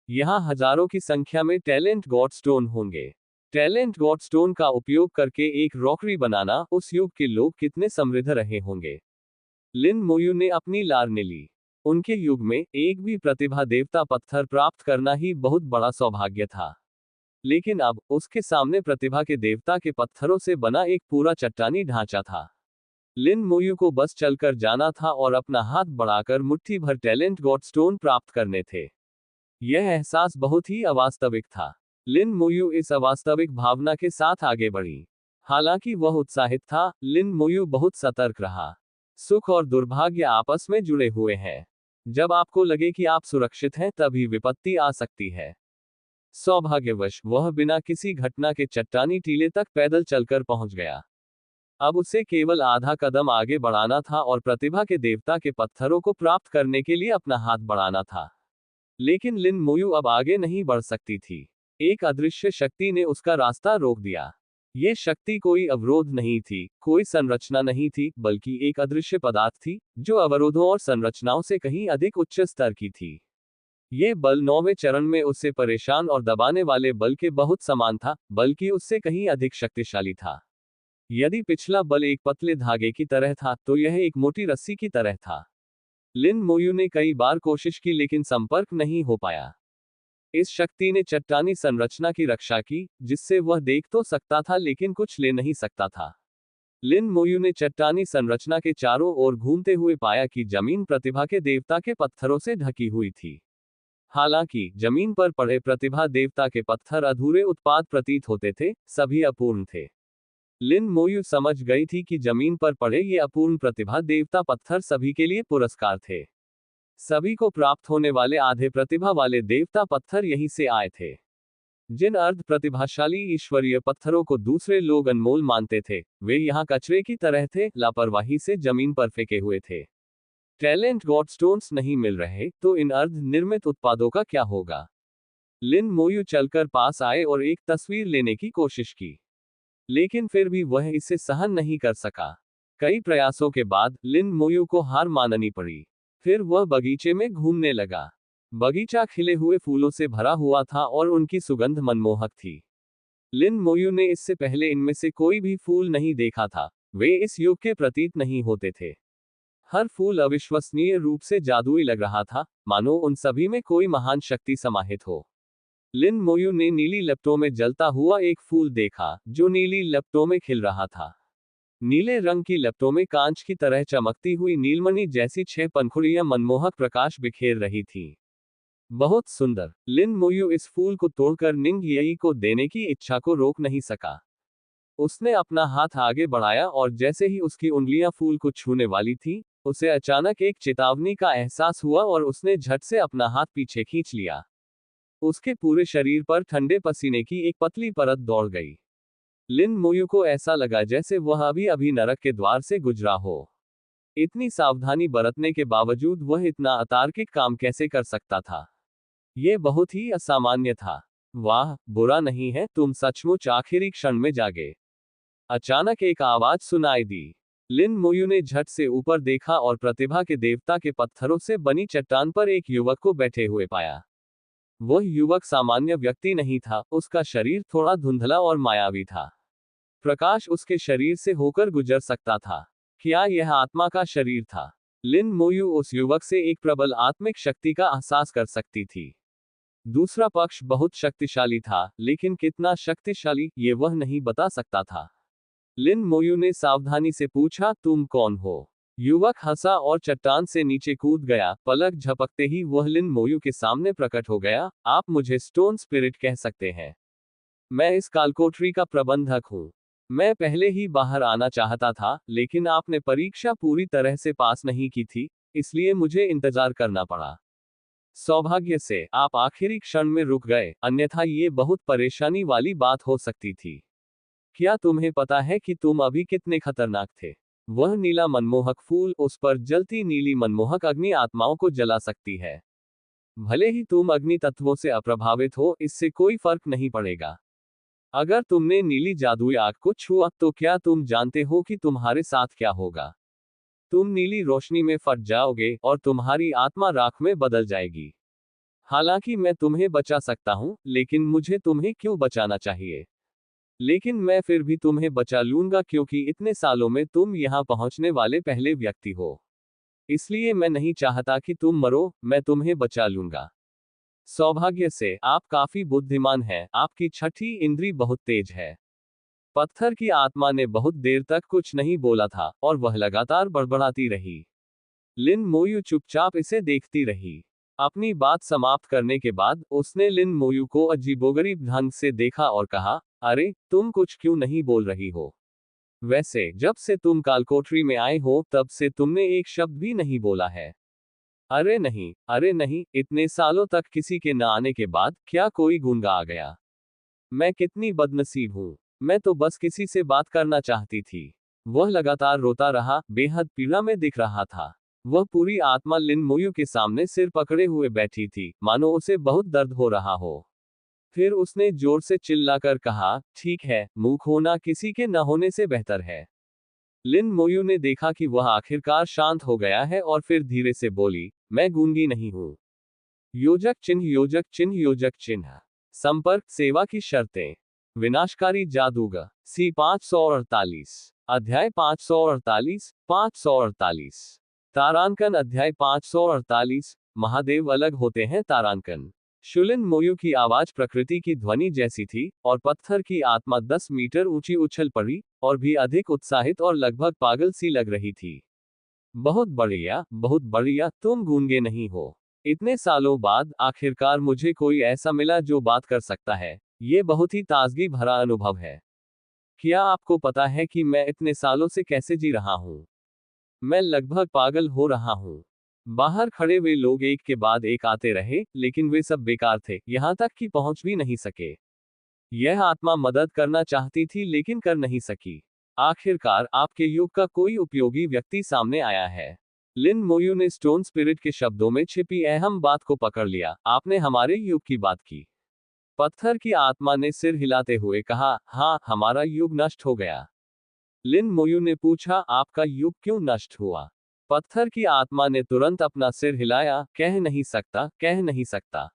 यहाँ हजारों की संख्या में टैलेंट गॉड स्टोन होंगे। टैलेंट गॉड स्टोन का उपयोग करके एक रॉकरी बनाना, उस युग के लोग कितने समृद्ध रहे होंगे। लिन मोयू ने अपनी लार ली। उनके युग में एक भी प्रतिभा देवता पत्थर प्राप्त करना ही बहुत बड़ा सौभाग्य था। लेकिन अब उसके सामने प्रतिभा के देवता के पत्थरों से बना एक पूरा चट्टानी ढांचा था। लिन मोयू को बस चलकर जाना था और अपना हाथ बढ़ाकर मुट्ठी भर टैलेंट गॉड स्टोन प्राप्त करने थे। यह एहसास बहुत ही अवास्तविक था। लिन मोयू इस अवास्तविक भावना के साथ आगे बढ़ी। हालांकि वह उत्साहित था, लिन मोयू बहुत सतर्क रहा। सुख और दुर्भाग्य आपस में जुड़े हुए हैं। जब आपको लगे कि आप सुरक्षित हैं, तभी विपत्ति आ सकती है। सौभाग्यवश वह बिना किसी घटना के चट्टानी टीले तक पैदल चलकर पहुंच गया। अब उसे केवल आधा कदम आगे बढ़ाना था और प्रतिभा के देवता के पत्थरों को प्राप्त करने के लिए अपना हाथ बढ़ाना था। लेकिन लिन मोयू अब आगे नहीं बढ़ सकती थी। एक अदृश्य शक्ति ने उसका रास्ता रोक दिया। ये शक्ति कोई अवरोध नहीं थी, कोई संरचना नहीं थी, बल्कि एक अदृश्य पदार्थ थी, जो अवरोधों और संरचनाओं से कहीं अधिक उच्च स्तर की थी। ये बल 9वें चरण में उससे परेशान और दबाने वाले बल के बहुत समान था, बल्कि उससे कहीं अधिक शक्तिशाली था। यदि पिछला बल एक पतले धागे की तरह था, तो यह एक मोटी रस्सी की तरह था। लिन मोयू ने कई बार कोशिश की, लेकिन संपर्क नहीं हो पाया। इस शक्ति ने चट्टानी संरचना की रक्षा की, जिससे वह देख तो सकता था लेकिन कुछ ले नहीं सकता था। लिन मोयू ने चट्टानी संरचना के चारों ओर घूमते हुए पाया कि जमीन प्रतिभा के देवता के पत्थरों से ढकी हुई थी। हालांकि जमीन पर पड़े प्रतिभा देवता के पत्थर अधूरे उत्पाद प्रतीत होते थे, सभी अपूर्ण थे। लिन मोयू समझ गई थी कि जमीन पर पड़े ये अपूर्ण प्रतिभा देवता पत्थर सभी के लिए पुरस्कार थे। सभी को प्राप्त होने वाले आधे प्रतिभा वाले देवता पत्थर यहीं से आए थे। जिन अर्ध प्रतिभाशाली ईश्वरीय पत्थरों को दूसरे लोग अनमोल मानते थे, वे यहाँ कचरे की तरह थे, लापरवाही से जमीन पर फेंके हुए थे। टैलेंट गॉड स्टोन्स नहीं मिल रहे, तो इन अर्ध निर्मित उत्पादों का क्या होगा? लिन मोयू चलकर पास आए और एक तस्वीर लेने की कोशिश की, लेकिन फिर भी वह इसे सहन नहीं कर सका। कई प्रयासों के बाद लिन मोयू को हार माननी पड़ी। फिर वह बगीचे में घूमने लगा। बगीचा खिले हुए फूलों से भरा हुआ था और उनकी सुगंध मनमोहक थी। लिन मोयू ने इससे पहले इनमें से कोई भी फूल नहीं देखा था। वे इस युग के प्रतीत नहीं होते थे। हर फूल अविश्वसनीय रूप से जादुई लग रहा था, मानो उन सभी में कोई महान शक्ति समाहित हो। लिन मोयू ने नीली लपटों में जलता हुआ एक फूल देखा, जो नीली लपटों में खिल रहा था। नीले रंग की लपटों में कांच की तरह चमकती हुई नीलमणि जैसी 6 पंखुड़ियां मनमोहक प्रकाश बिखेर रही थीं। बहुत सुंदर। लिन मोयू इस फूल को तोड़कर निंग यई को देने की इच्छा को रोक नहीं सका। उसने अपना हाथ आगे बढ़ाया और जैसे ही उसकी उंगलियां फूल को छूने वाली थी, उसे अचानक एक चेतावनी का एहसास हुआ और उसने झट से अपना हाथ पीछे खींच लिया। उसके पूरे शरीर पर ठंडे पसीने की एक पतली परत दौड़ गई। लिन मोयू को ऐसा लगा जैसे वह अभी अभी नरक के द्वार से गुजरा हो। इतनी सावधानी बरतने के बावजूद वह इतना अतार्किक काम कैसे कर सकता था? यह बहुत ही असामान्य था। वाह, बुरा नहीं है, तुम सचमुच आखिरी क्षण में जागे। अचानक एक आवाज सुनाई दी। लिन मोयू ने झट से ऊपर देखा और प्रतिभा के देवता के पत्थरों से बनी चट्टान पर एक युवक को बैठे हुए पाया। वह युवक सामान्य व्यक्ति नहीं था, उसका शरीर थोड़ा धुंधला और मायावी था। प्रकाश उसके शरीर से होकर गुजर सकता था। क्या यह आत्मा का शरीर था? लिन मोयू उस युवक से एक प्रबल आत्मिक शक्ति का एहसास कर सकती थी। दूसरा पक्ष बहुत शक्तिशाली था, लेकिन कितना शक्तिशाली ये वह नहीं बता सकता था। लिन मोयू ने सावधानी से पूछा, तुम कौन हो? युवक हंसा और चट्टान से नीचे कूद गया। पलक झपकते ही वह लिन मोयू के सामने प्रकट हो गया। आप मुझे स्टोन स्पिरिट कह सकते हैं। मैं इस कालकोठरी का प्रबंधक हूँ। मैं पहले ही बाहर आना चाहता था, लेकिन आपने परीक्षा पूरी तरह से पास नहीं की थी, इसलिए मुझे इंतजार करना पड़ा। सौभाग्य से आप आखिरी क्षण में रुक गए, अन्यथा ये बहुत परेशानी वाली बात हो सकती थी। क्या तुम्हें पता है कि तुम अभी कितने खतरनाक थे? वह नीला मनमोहक फूल, उस पर जलती नीली मनमोहक अग्नि आत्माओं को जला सकती है। भले ही तुम अग्नि तत्वों से अप्रभावित हो, इससे कोई फर्क नहीं पड़ेगा। अगर तुमने नीली जादुई आग को छुआ, तो क्या तुम जानते हो कि तुम्हारे साथ क्या होगा? तुम नीली रोशनी में फट जाओगे और तुम्हारी आत्मा राख में बदल जाएगी। हालांकि मैं तुम्हें बचा सकता हूं, लेकिन मुझे तुम्हें क्यों बचाना चाहिए? लेकिन मैं फिर भी तुम्हें बचा लूंगा, क्योंकि इतने सालों में तुम यहां पहुंचने वाले पहले व्यक्ति हो। इसलिए मैं नहीं चाहता कि तुम मरो, मैं तुम्हें बचा लूंगा। सौभाग्य से आप काफी बुद्धिमान हैं, आपकी छठी इंद्री बहुत तेज है। पत्थर की आत्मा ने बहुत देर तक कुछ नहीं बोला था, और वह लगातार बड़बड़ाती रही। लिन मोयू चुपचाप इसे देखती रही। अपनी बात समाप्त करने के बाद उसने लिन मोयू को अजीबोगरीब ढंग से देखा और कहा, अरे, तुम कुछ क्यों नहीं बोल रही हो? वैसे जब से तुम कालकोठरी में आए हो, तब से तुमने एक शब्द भी नहीं बोला है। अरे नहीं, इतने सालों तक किसी के न आने के बाद क्या कोई गूंगा आ गया? मैं कितनी बदनसीब हूँ। मैं तो बस किसी से बात करना चाहती थी। वह लगातार रोता रहा, बेहद पीड़ा में दिख रहा था। वह पूरी आत्मा लिन मोयू के सामने सिर पकड़े हुए बैठी थी, मानो उसे बहुत दर्द हो रहा हो। फिर उसने जोर से चिल्लाकर कहा, ठीक है, मूक होना किसी के न होने से बेहतर है। लिन मोयू ने देखा कि वह आखिरकार शांत हो गया है और फिर धीरे से बोली, मैं गूंगी नहीं हूं। योजक चिन्ह, योजक चिन्ह, योजक चिन्ह। संपर्क सेवा की शर्तें। विनाशकारी जादूगर। सी 548। अध्याय 548। 548। तारांकन अध्याय 548। महादेव अलग होते हैं तारांकन। शुलिन मोयू की आवाज प्रकृति की ध्वनि जैसी थी, और पत्थर की आत्मा 10 मीटर ऊंची उछल पड़ी, और भी अधिक उत्साहित और लगभग पागल सी लग रही थी। बहुत बढ़िया, तुम गूंगे नहीं हो। इतने सालों बाद आखिरकार मुझे कोई ऐसा मिला जो बात कर सकता है। ये बहुत ही ताजगी भरा अनुभव है। क्या आपको पता है कि मैं इतने सालों से कैसे जी रहा हूं? मैं लगभग पागल हो रहा हूं। बाहर खड़े वे लोग एक के बाद एक आते रहे, लेकिन वे सब बेकार थे, यहां तक कि पहुंच भी नहीं सके। यह आत्मा मदद करना चाहती थी, लेकिन कर नहीं सकी। आखिरकार आपके युग का कोई उपयोगी व्यक्ति सामने आया है। लिन मोयू ने स्टोन स्पिरिट के शब्दों में छिपी अहम बात को पकड़ लिया, आपने हमारे युग की बात की। पत्थर की आत्मा ने सिर हिलाते हुए कहा, हाँ, हमारा युग नष्ट हो गया। लिन मोयू ने पूछा, आपका युग क्यों नष्ट हुआ? पत्थर की आत्मा ने तुरंत अपना सिर हिलाया, कह नहीं सकता, कह नहीं सकता।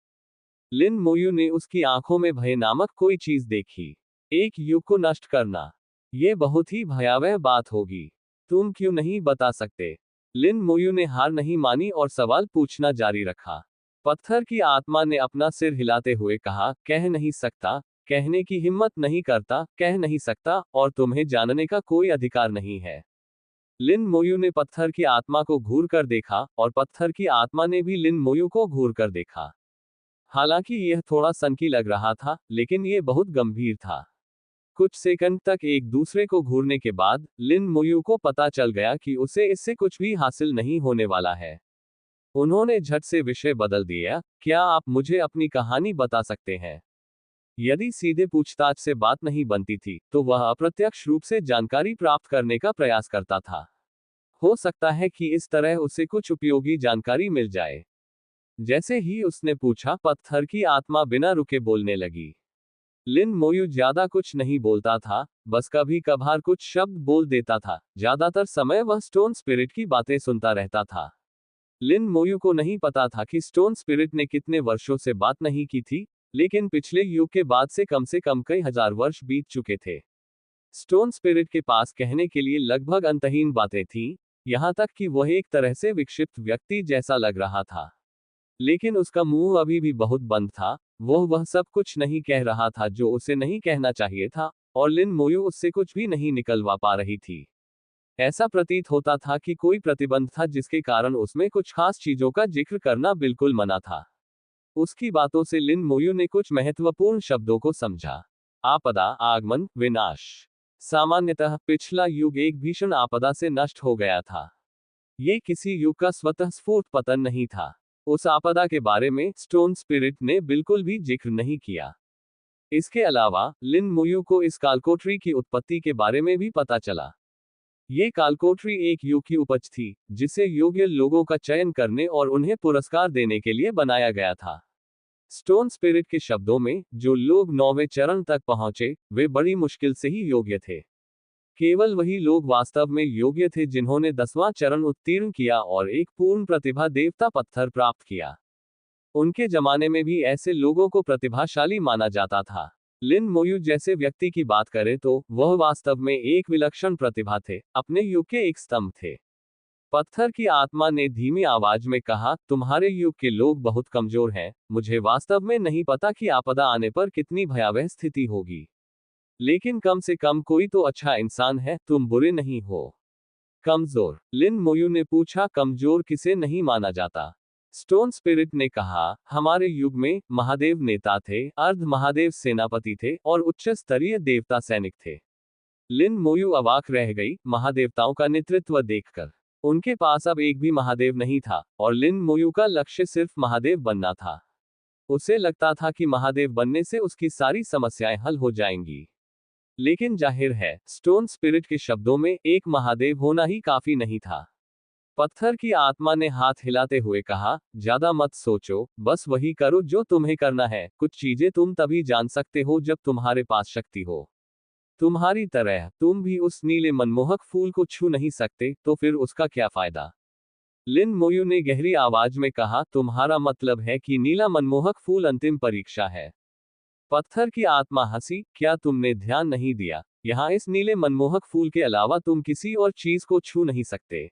लिन मोयू ने उसकी आंखों में भय नामक कोई चीज देखी। एक युग को नष्ट करना, ये बहुत ही भयावह बात होगी। तुम क्यों नहीं बता सकते? लिन मोयू ने हार नहीं मानी और सवाल पूछना जारी रखा। पत्थर की आत्मा ने अपना सिर हिलाते हुए कहा, कह नहीं सकता, कहने की हिम्मत नहीं करता, कह नहीं सकता, और तुम्हें जानने का कोई अधिकार नहीं है। लिन मोयू ने पत्थर की आत्मा को घूर कर देखा, और पत्थर की आत्मा ने भी लिन मोयू को घूर कर देखा। हालांकि यह थोड़ा सनकी लग रहा था, लेकिन यह बहुत गंभीर था। कुछ सेकंड तक एक दूसरे को घूरने के बाद लिन मोयू को पता चल गया कि उसे इससे कुछ भी हासिल नहीं होने वाला है। उन्होंने झट से विषय बदल दिया, क्या आप मुझे अपनी कहानी बता सकते हैं? यदि सीधे पूछताछ से बात नहीं बनती थी, तो वह अप्रत्यक्ष रूप से जानकारी प्राप्त करने का प्रयास करता था। हो सकता है कि इस तरह उसे कुछ उपयोगी जानकारी मिल जाए। जैसे ही उसने पूछा, पत्थर की आत्मा बिना रुके बोलने लगी। लिन मोयू ज्यादा कुछ नहीं बोलता था, बस कभी कभार कुछ शब्द बोल देता था। ज्यादातर समय वह स्टोन स्पिरिट की बातें सुनता रहता था। लिन मोयू को नहीं पता था कि स्टोन स्पिरिट ने कितने वर्षों से बात नहीं की थी, लेकिन पिछले युग के बाद से कम कई हजार वर्ष बीत चुके थे। स्टोन स्पिरिट के पास कहने के लिए लगभग अंतहीन बातें थीं, यहाँ तक कि वह एक तरह से विक्षिप्त व्यक्ति जैसा लग रहा था। लेकिन उसका मुंह अभी भी बहुत बंद था, वह सब कुछ नहीं कह रहा था जो उसे नहीं कहना चाहिए था, और लिन मोयू उससे कुछ भी नहीं निकलवा पा रही थी। ऐसा प्रतीत होता था कि कोई प्रतिबंध था जिसके कारण उसमें कुछ खास चीजों का जिक्र करना बिल्कुल मना था। उसकी बातों से लिन मोयू ने कुछ महत्वपूर्ण शब्दों को समझा। आपदा, आगमन, विनाश। सामान्यतः पिछला युग एक भीषण आपदा से नष्ट हो गया था। ये किसी युग का स्वतः स्फूर्त पतन नहीं था। उस आपदा के बारे में स्टोन स्पिरिट ने बिल्कुल भी जिक्र नहीं किया। इसके अलावा लिन मोयू को इस कालकोठरी की उत्पत्ति के बारे में भी पता चला। ये कालकोठरी एक युग की उपज थी, जिसे योग्य लोगों का चयन करने और उन्हें पुरस्कार देने के लिए बनाया गया था। स्टोन स्पिरिट के शब्दों में, जो लोग 9वें चरण तक पहुंचे, वे बड़ी मुश्किल से ही योग्य थे। केवल वही लोग वास्तव में योग्य थे जिन्होंने 10वां चरण उत्तीर्ण किया और एक पूर्ण प्रतिभा देवता पत्थर प्राप्त किया। उनके जमाने में भी ऐसे लोगों को प्रतिभाशाली माना जाता था। लिन मोयू जैसे व्यक्ति की बात करें तो वह वास्तव में एक विलक्षण प्रतिभा थे, अपने युग के एक स्तंभ थे। पत्थर की आत्मा ने धीमी आवाज में कहा, तुम्हारे युग के लोग बहुत कमजोर हैं, मुझे वास्तव में नहीं पता कि आपदा आने पर कितनी भयावह स्थिति होगी। लेकिन कम से कम कोई तो अच्छा इंसान है, तुम बुरे नहीं हो। कमजोर? लिन मोयू ने पूछा, कमजोर किसे नहीं माना जाता? स्टोन स्पिरिट ने कहा, हमारे युग में महादेव नेता थे, अर्ध महादेव सेनापति थे और उच्च स्तरीय देवता सैनिक थे। लिन मोयू अवाक रह गई, महादेवताओं का नेतृत्व देखकर। उनके पास अब एक भी महादेव नहीं था, और लिन मोयू का लक्ष्य सिर्फ महादेव बनना था। उसे लगता था कि महादेव बनने से उसकी सारी समस्याएं हल हो जाएंगी। लेकिन जाहिर है, स्टोन स्पिरिट के शब्दों में एक महादेव होना ही काफी नहीं था। पत्थर की आत्मा ने हाथ हिलाते हुए कहा, ज्यादा मत सोचो, बस वही करो जो तुम्हें करना है। कुछ चीजें तुम तभी जान सकते हो जब तुम्हारे पास शक्ति हो। तुम्हारी तरह तुम भी उस नीले मनमोहक फूल को छू नहीं सकते, तो फिर उसका क्या फायदा? लिन मोयू ने गहरी आवाज में कहा, तुम्हारा मतलब है कि नीला मनमोहक फूल अंतिम परीक्षा है? पत्थर की आत्मा हंसी, क्या तुमने ध्यान नहीं दिया? यहाँ इस नीले मनमोहक फूल के अलावा तुम किसी और चीज को छू नहीं सकते।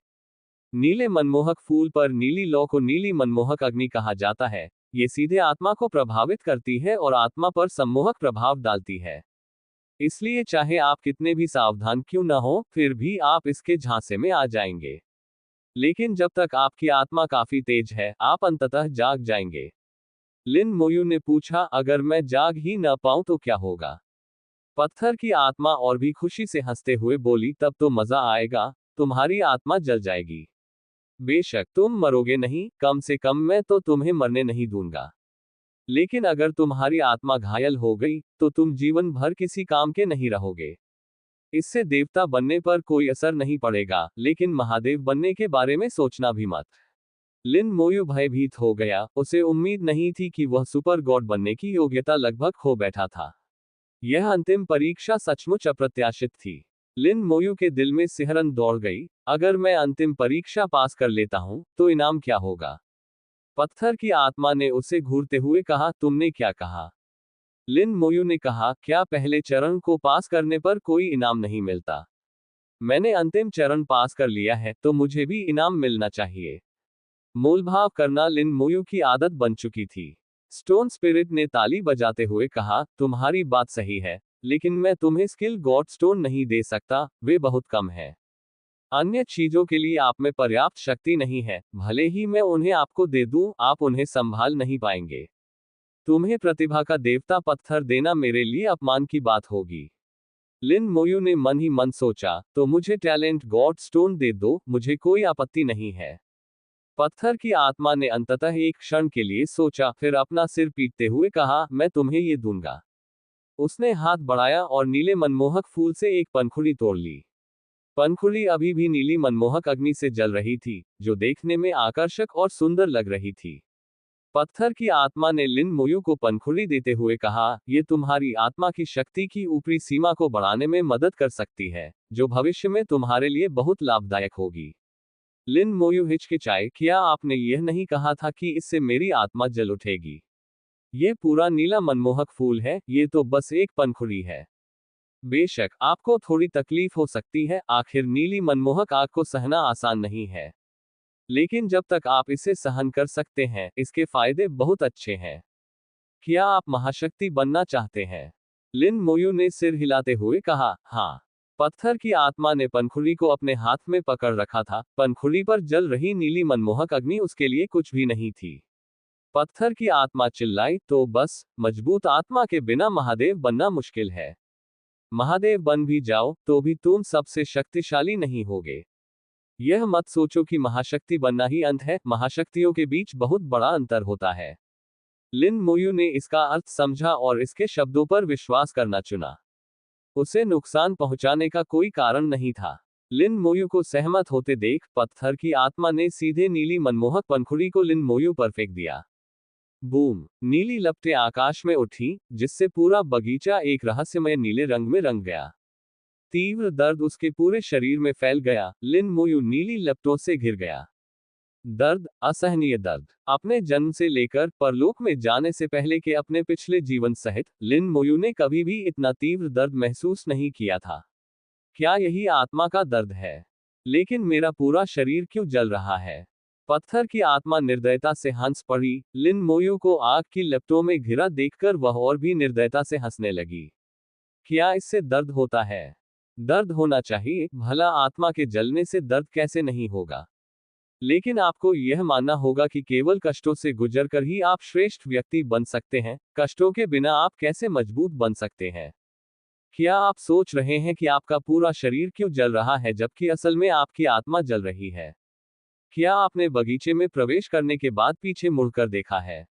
नीले मनमोहक फूल पर नीली लौ को नीली मनमोहक अग्नि कहा जाता है। ये सीधे आत्मा को प्रभावित करती है और आत्मा पर सम्मोहक प्रभाव डालती है। इसलिए चाहे आप कितने भी सावधान क्यों न हो, फिर भी आप इसके झांसे में आ जाएंगे। लेकिन जब तक आपकी आत्मा काफी तेज है, आप अंततः जाग जाएंगे। लिन मोयू ने पूछा, अगर मैं जाग ही न पाऊं तो क्या होगा? पत्थर की आत्मा और भी खुशी से हंसते हुए बोली, तब तो मजा आएगा, तुम्हारी आत्मा जल जाएगी। बेशक तुम मरोगे नहीं, कम से कम मैं तो तुम्हें मरने नहीं दूंगा। लेकिन अगर तुम्हारी आत्मा घायल हो गई, तो तुम जीवन भर किसी काम के नहीं रहोगे। इससे देवता बनने पर कोई असर नहीं पड़ेगा, लेकिन महादेव बनने के बारे में सोचना भी मत। लिन मोयू भयभीत हो गया, उसे उम्मीद नहीं थी कि वह सुपर गॉड बनने की योग्यता लगभग खो बैठा था। यह अंतिम परीक्षा सचमुच अप्रत्याशित थी। लिन मोयू के दिल में सिहरन दौड़ गई, अगर मैं अंतिम परीक्षा पास कर लेता हूं, तो इनाम क्या होगा? पत्थर की आत्मा ने उसे घूरते हुए कहा, तुमने क्या कहा? लिन मोयू ने कहा, क्या पहले चरण को पास करने पर कोई इनाम नहीं मिलता? मैंने अंतिम चरण पास कर लिया है, तो मुझे भी इनाम मिलना चाहिए। मोलभाव करना लिन मोयू की आदत बन चुकी थी। स्टोन स्पिरिट ने ताली बजाते हुए कहा, तुम्हारी बात सही है, लेकिन मैं तुम्हें स्किल गॉड स्टोन नहीं दे सकता, वे बहुत कम है। अन्य चीजों के लिए आप में पर्याप्त शक्ति नहीं है, भले ही मैं उन्हें आपको दे दूं, आप उन्हें संभाल नहीं पाएंगे। तुम्हें प्रतिभा का देवता पत्थर देना मेरे लिए अपमान की बात होगी। लिन मोयू ने मन ही मन सोचा, तो मुझे टैलेंट गॉड स्टोन दे दो, मुझे कोई आपत्ति नहीं है। पत्थर की आत्मा ने अंततः एक क्षण के लिए सोचा, फिर अपना सिर पीटते हुए कहा, मैं तुम्हें ये दूंगा। उसने हाथ बढ़ाया और नीले मनमोहक फूल से एक पंखुड़ी तोड़ ली। पंखुड़ी अभी भी नीली मनमोहक अग्नि से जल रही थी, जो देखने में आकर्षक और सुंदर लग रही थी। पत्थर की आत्मा ने लिन मोयू को पंखुड़ी देते हुए कहा, ये तुम्हारी आत्मा की शक्ति की ऊपरी सीमा को बढ़ाने में मदद कर सकती है, जो भविष्य में तुम्हारे लिए बहुत लाभदायक होगी। लिन मोयू हिचकिचाए, क्या आपने यह नहीं कहा था कि इससे मेरी आत्मा जल उठेगी? यह पूरा नीला मनमोहक फूल है, ये तो बस एक पंखुड़ी है। बेशक आपको थोड़ी तकलीफ हो सकती है, आखिर नीली मनमोहक आग को सहना आसान नहीं है। लेकिन जब तक आप इसे सहन कर सकते हैं, इसके फायदे बहुत अच्छे हैं। क्या आप महाशक्ति बनना चाहते हैं? लिन मोयू ने सिर हिलाते हुए कहा, हाँ। पत्थर की आत्मा ने पंखुड़ी को अपने हाथ में पकड़ रखा था, पंखुड़ी पर जल रही नीली मनमोहक अग्नि उसके लिए कुछ भी नहीं थी। पत्थर की आत्मा चिल्लाई, तो बस, मजबूत आत्मा के बिना महादेव बनना मुश्किल है। महादेव बन भी जाओ, तो भी तुम सबसे शक्तिशाली नहीं होगे। यह मत सोचो कि महाशक्ति बनना ही अंत है, महाशक्तियों के बीच बहुत बड़ा अंतर होता है। लिन मोयू ने इसका अर्थ समझा और इसके शब्दों पर विश्वास करना चुना। उसे नुकसान पहुंचाने का कोई कारण नहीं था। लिन मोयू को सहमत होते देख पत्थर की आत्मा ने सीधे नीली मनमोहक पंखुड़ी को लिन मोयू पर फेंक दिया। बूम! नीली लपटें आकाश में उठी, जिससे पूरा बगीचा एक रहस्यमय नीले रंग में रंग गया। तीव्र दर्द उसके पूरे शरीर में फैल गया, लिन मोयू नीली लपटों से घिर गया। दर्द, असहनीय दर्द। अपने जन्म से लेकर परलोक में जाने से पहले के अपने पिछले जीवन सहित लिन मोयू ने कभी भी इतना तीव्र दर्द महसूस नहीं किया था। क्या यही आत्मा का दर्द है? लेकिन मेरा पूरा शरीर क्यों जल रहा है? पत्थर की आत्मा निर्दयता से हंस पड़ी। लिन मोयू को आग की लपटों में घिरा देखकर वह और भी निर्दयता से हंसने लगी। क्या इससे दर्द होता है? दर्द होना चाहिए, भला आत्मा के जलने से दर्द कैसे नहीं होगा? लेकिन आपको यह मानना होगा कि केवल कष्टों से गुजरकर ही आप श्रेष्ठ व्यक्ति बन सकते हैं, कष्टों के बिना आप कैसे मजबूत बन सकते हैं? क्या आप सोच रहे हैं कि आपका पूरा शरीर क्यों जल रहा है जबकि असल में आपकी आत्मा जल रही है? क्या आपने बगीचे में प्रवेश करने के बाद पीछे मुड़कर देखा है?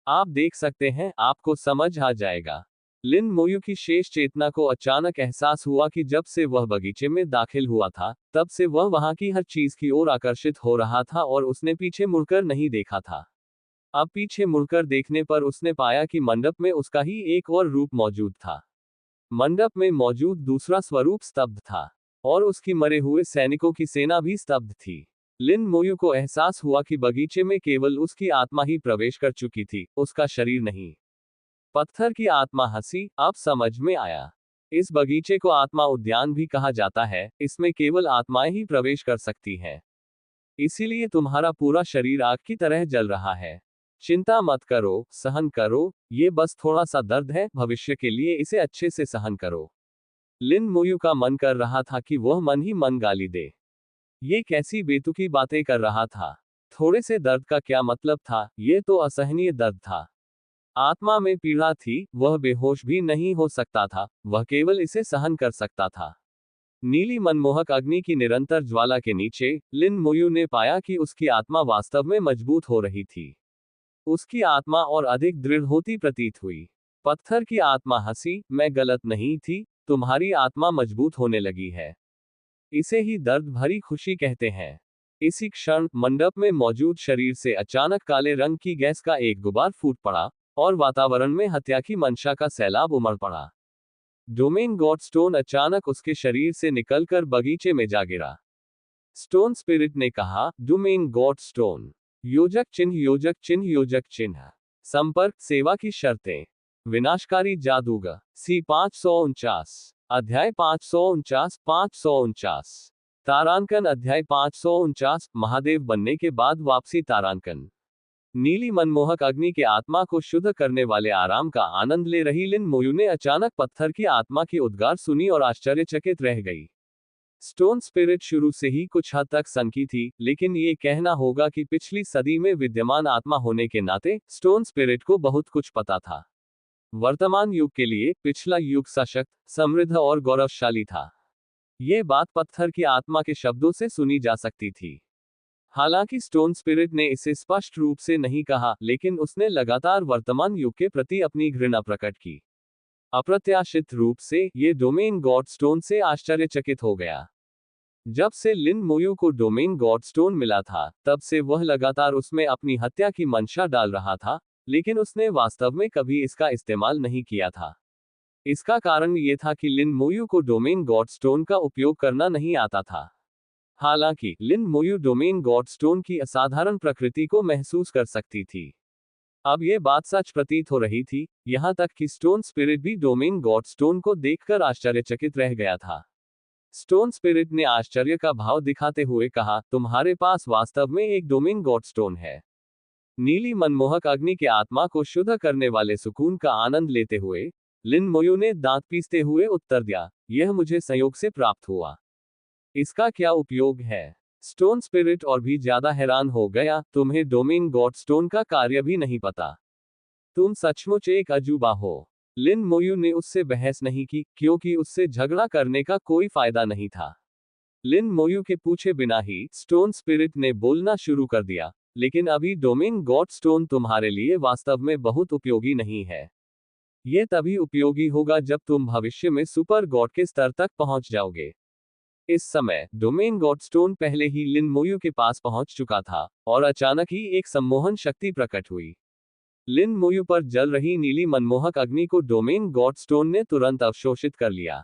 आप देख सकते हैं, आपको समझ आ जाएगा। लिन मोयू की शेष चेतना को अचानक एहसास हुआ कि जब से वह बगीचे में दाखिल हुआ था, तब से वह वहां की हर चीज की ओर आकर्षित हो रहा था और उसने पीछे मुड़कर नहीं देखा था। अब पीछे मुड़कर देखने पर उसने पाया कि मंडप में उसका ही एक और रूप मौजूद था। मंडप में मौजूद दूसरा स्वरूप स्तब्ध था, और उसकी मरे हुए सैनिकों की सेना भी स्तब्ध थी। लिन मोयू को एहसास हुआ कि बगीचे में केवल उसकी आत्मा ही प्रवेश कर चुकी थी, उसका शरीर नहीं। पत्थर की आत्मा हंसी, अब समझ में आया। इस बगीचे को आत्मा उद्यान भी कहा जाता है, इसमें केवल आत्माएं ही प्रवेश कर सकती हैं। इसीलिए तुम्हारा पूरा शरीर आग की तरह जल रहा है। चिंता मत करो, सहन करो, ये बस थोड़ा सा दर्द है, भविष्य के लिए इसे अच्छे से सहन करो। लिन मोयू का मन कर रहा था कि वह मन ही मन गाली दे। ये कैसी बेतुकी बातें कर रहा था? थोड़े से दर्द का क्या मतलब था? ये तो असहनीय दर्द था। आत्मा में पीड़ा थी, वह बेहोश भी नहीं हो सकता था, वह केवल इसे सहन कर सकता था। नीली मनमोहक अग्नि की निरंतर ज्वाला के नीचे लिन मोयू ने पाया कि उसकी आत्मा वास्तव में मजबूत हो रही थी। उसकी आत्मा और अधिक दृढ़ होती प्रतीत हुई। पत्थर की आत्मा हंसी, मैं गलत नहीं थी, तुम्हारी आत्मा मजबूत होने लगी है। इसे ही दर्द भरी खुशी कहते हैं। इसी क्षण मंडप में मौजूद शरीर से अचानक काले रंग की गैस का एक गुबार फूट पड़ा, और वातावरण में हत्या की मंशा का सैलाब उमड़ पड़ा। डोमेन गॉड स्टोन अचानक उसके शरीर से निकलकर बगीचे में जा गिरा। स्टोन स्पिरिट ने कहा, डोमेन गॉड स्टोन। योजक चिन्ह, योजक चिन्ह, योजक चिन्ह। संपर्क, सेवा की शर्तें। विनाशकारी जादूगर। सी 549। अध्याय 549, 549। तारांकन अध्याय 549, महादेव बनने के बाद वापसी। तारांकन। नीली मनमोहक अग्नि के आत्मा को शुद्ध करने वाले आराम का आनंद ले रही लिन मोयू ने अचानक पत्थर की आत्मा की उद्गार सुनी और आश्चर्यचकित रह गई। स्टोन स्पिरिट शुरू से ही कुछ हद तक सनकी थी, लेकिन ये कहना होगा कि पिछली सदी में विद्यमान आत्मा होने के नाते स्टोन स्पिरिट को बहुत कुछ पता था। वर्तमान युग के लिए पिछला युग सशक्त, समृद्ध और गौरवशाली था। ये बात पत्थर की आत्मा के शब्दों से सुनी जा सकती थी। हालांकि स्टोन स्पिरिट ने इसे स्पष्ट रूप से नहीं कहा, लेकिन उसने लगातार वर्तमान युग के प्रति अपनी घृणा प्रकट की। अप्रत्याशित रूप से ये डोमेन गॉड स्टोन से आश्चर्यचकित हो गया। जब से लिन मोयू को डोमेन गॉड स्टोन मिला था, तब से वह लगातार उसमें अपनी हत्या की मंशा डाल रहा था, लेकिन उसने वास्तव में कभी इसका इस्तेमाल नहीं किया था। इसका कारण ये था कि लिन मोयू को डोमेन गॉड स्टोन का उपयोग करना नहीं आता था। हालांकि लिन मोयू डोमेन गॉड स्टोन की असाधारण प्रकृति को महसूस कर सकती थी। अब यह बात सच प्रतीत हो रही थी, यहां तक कि स्टोन स्पिरिट भी डोमेन गॉड स्टोन को देखकर आश्चर्यचकित रह गया था। स्टोन स्पिरिट ने आश्चर्य का भाव दिखाते हुए कहा, तुम्हारे पास वास्तव में एक डोमेन गॉड स्टोन है। नीली मनमोहक अग्नि के आत्मा को शुद्ध करने वाले सुकून का आनंद लेते हुए लिन मोयू ने दांत पीसते हुए उत्तर दिया, यह मुझे संयोग से प्राप्त हुआ। इसका क्या उपयोग है? स्टोन स्पिरिट और भी ज्यादा हैरान हो गया, तुम्हें डोमेन गॉड स्टोन का कार्य भी नहीं पता। तुम सचमुच एक अजूबा हो। लिन मोयू ने उससे बहस नहीं की, क्योंकि उससे झगड़ा करने का कोई फायदा नहीं था। लिन मोयू के पूछे बिना ही स्टोन स्पिरिट ने बोलना शुरू कर दिया, लेकिन अभी डोमेन गॉड स्टोन तुम्हारे लिए वास्तव में बहुत उपयोगी नहीं है। यह तभी उपयोगी होगा जब तुम भविष्य में सुपर गॉड के स्तर तक पहुंच जाओगे। इस समय डोमेन गॉड स्टोन पहले ही लिन मोयू के पास पहुंच चुका था, और अचानक ही एक सम्मोहन शक्ति प्रकट हुई। लिन मोयू पर जल रही नीली मनमोहक अग्नि को डोमेन गॉड स्टोन ने तुरंत अवशोषित कर लिया।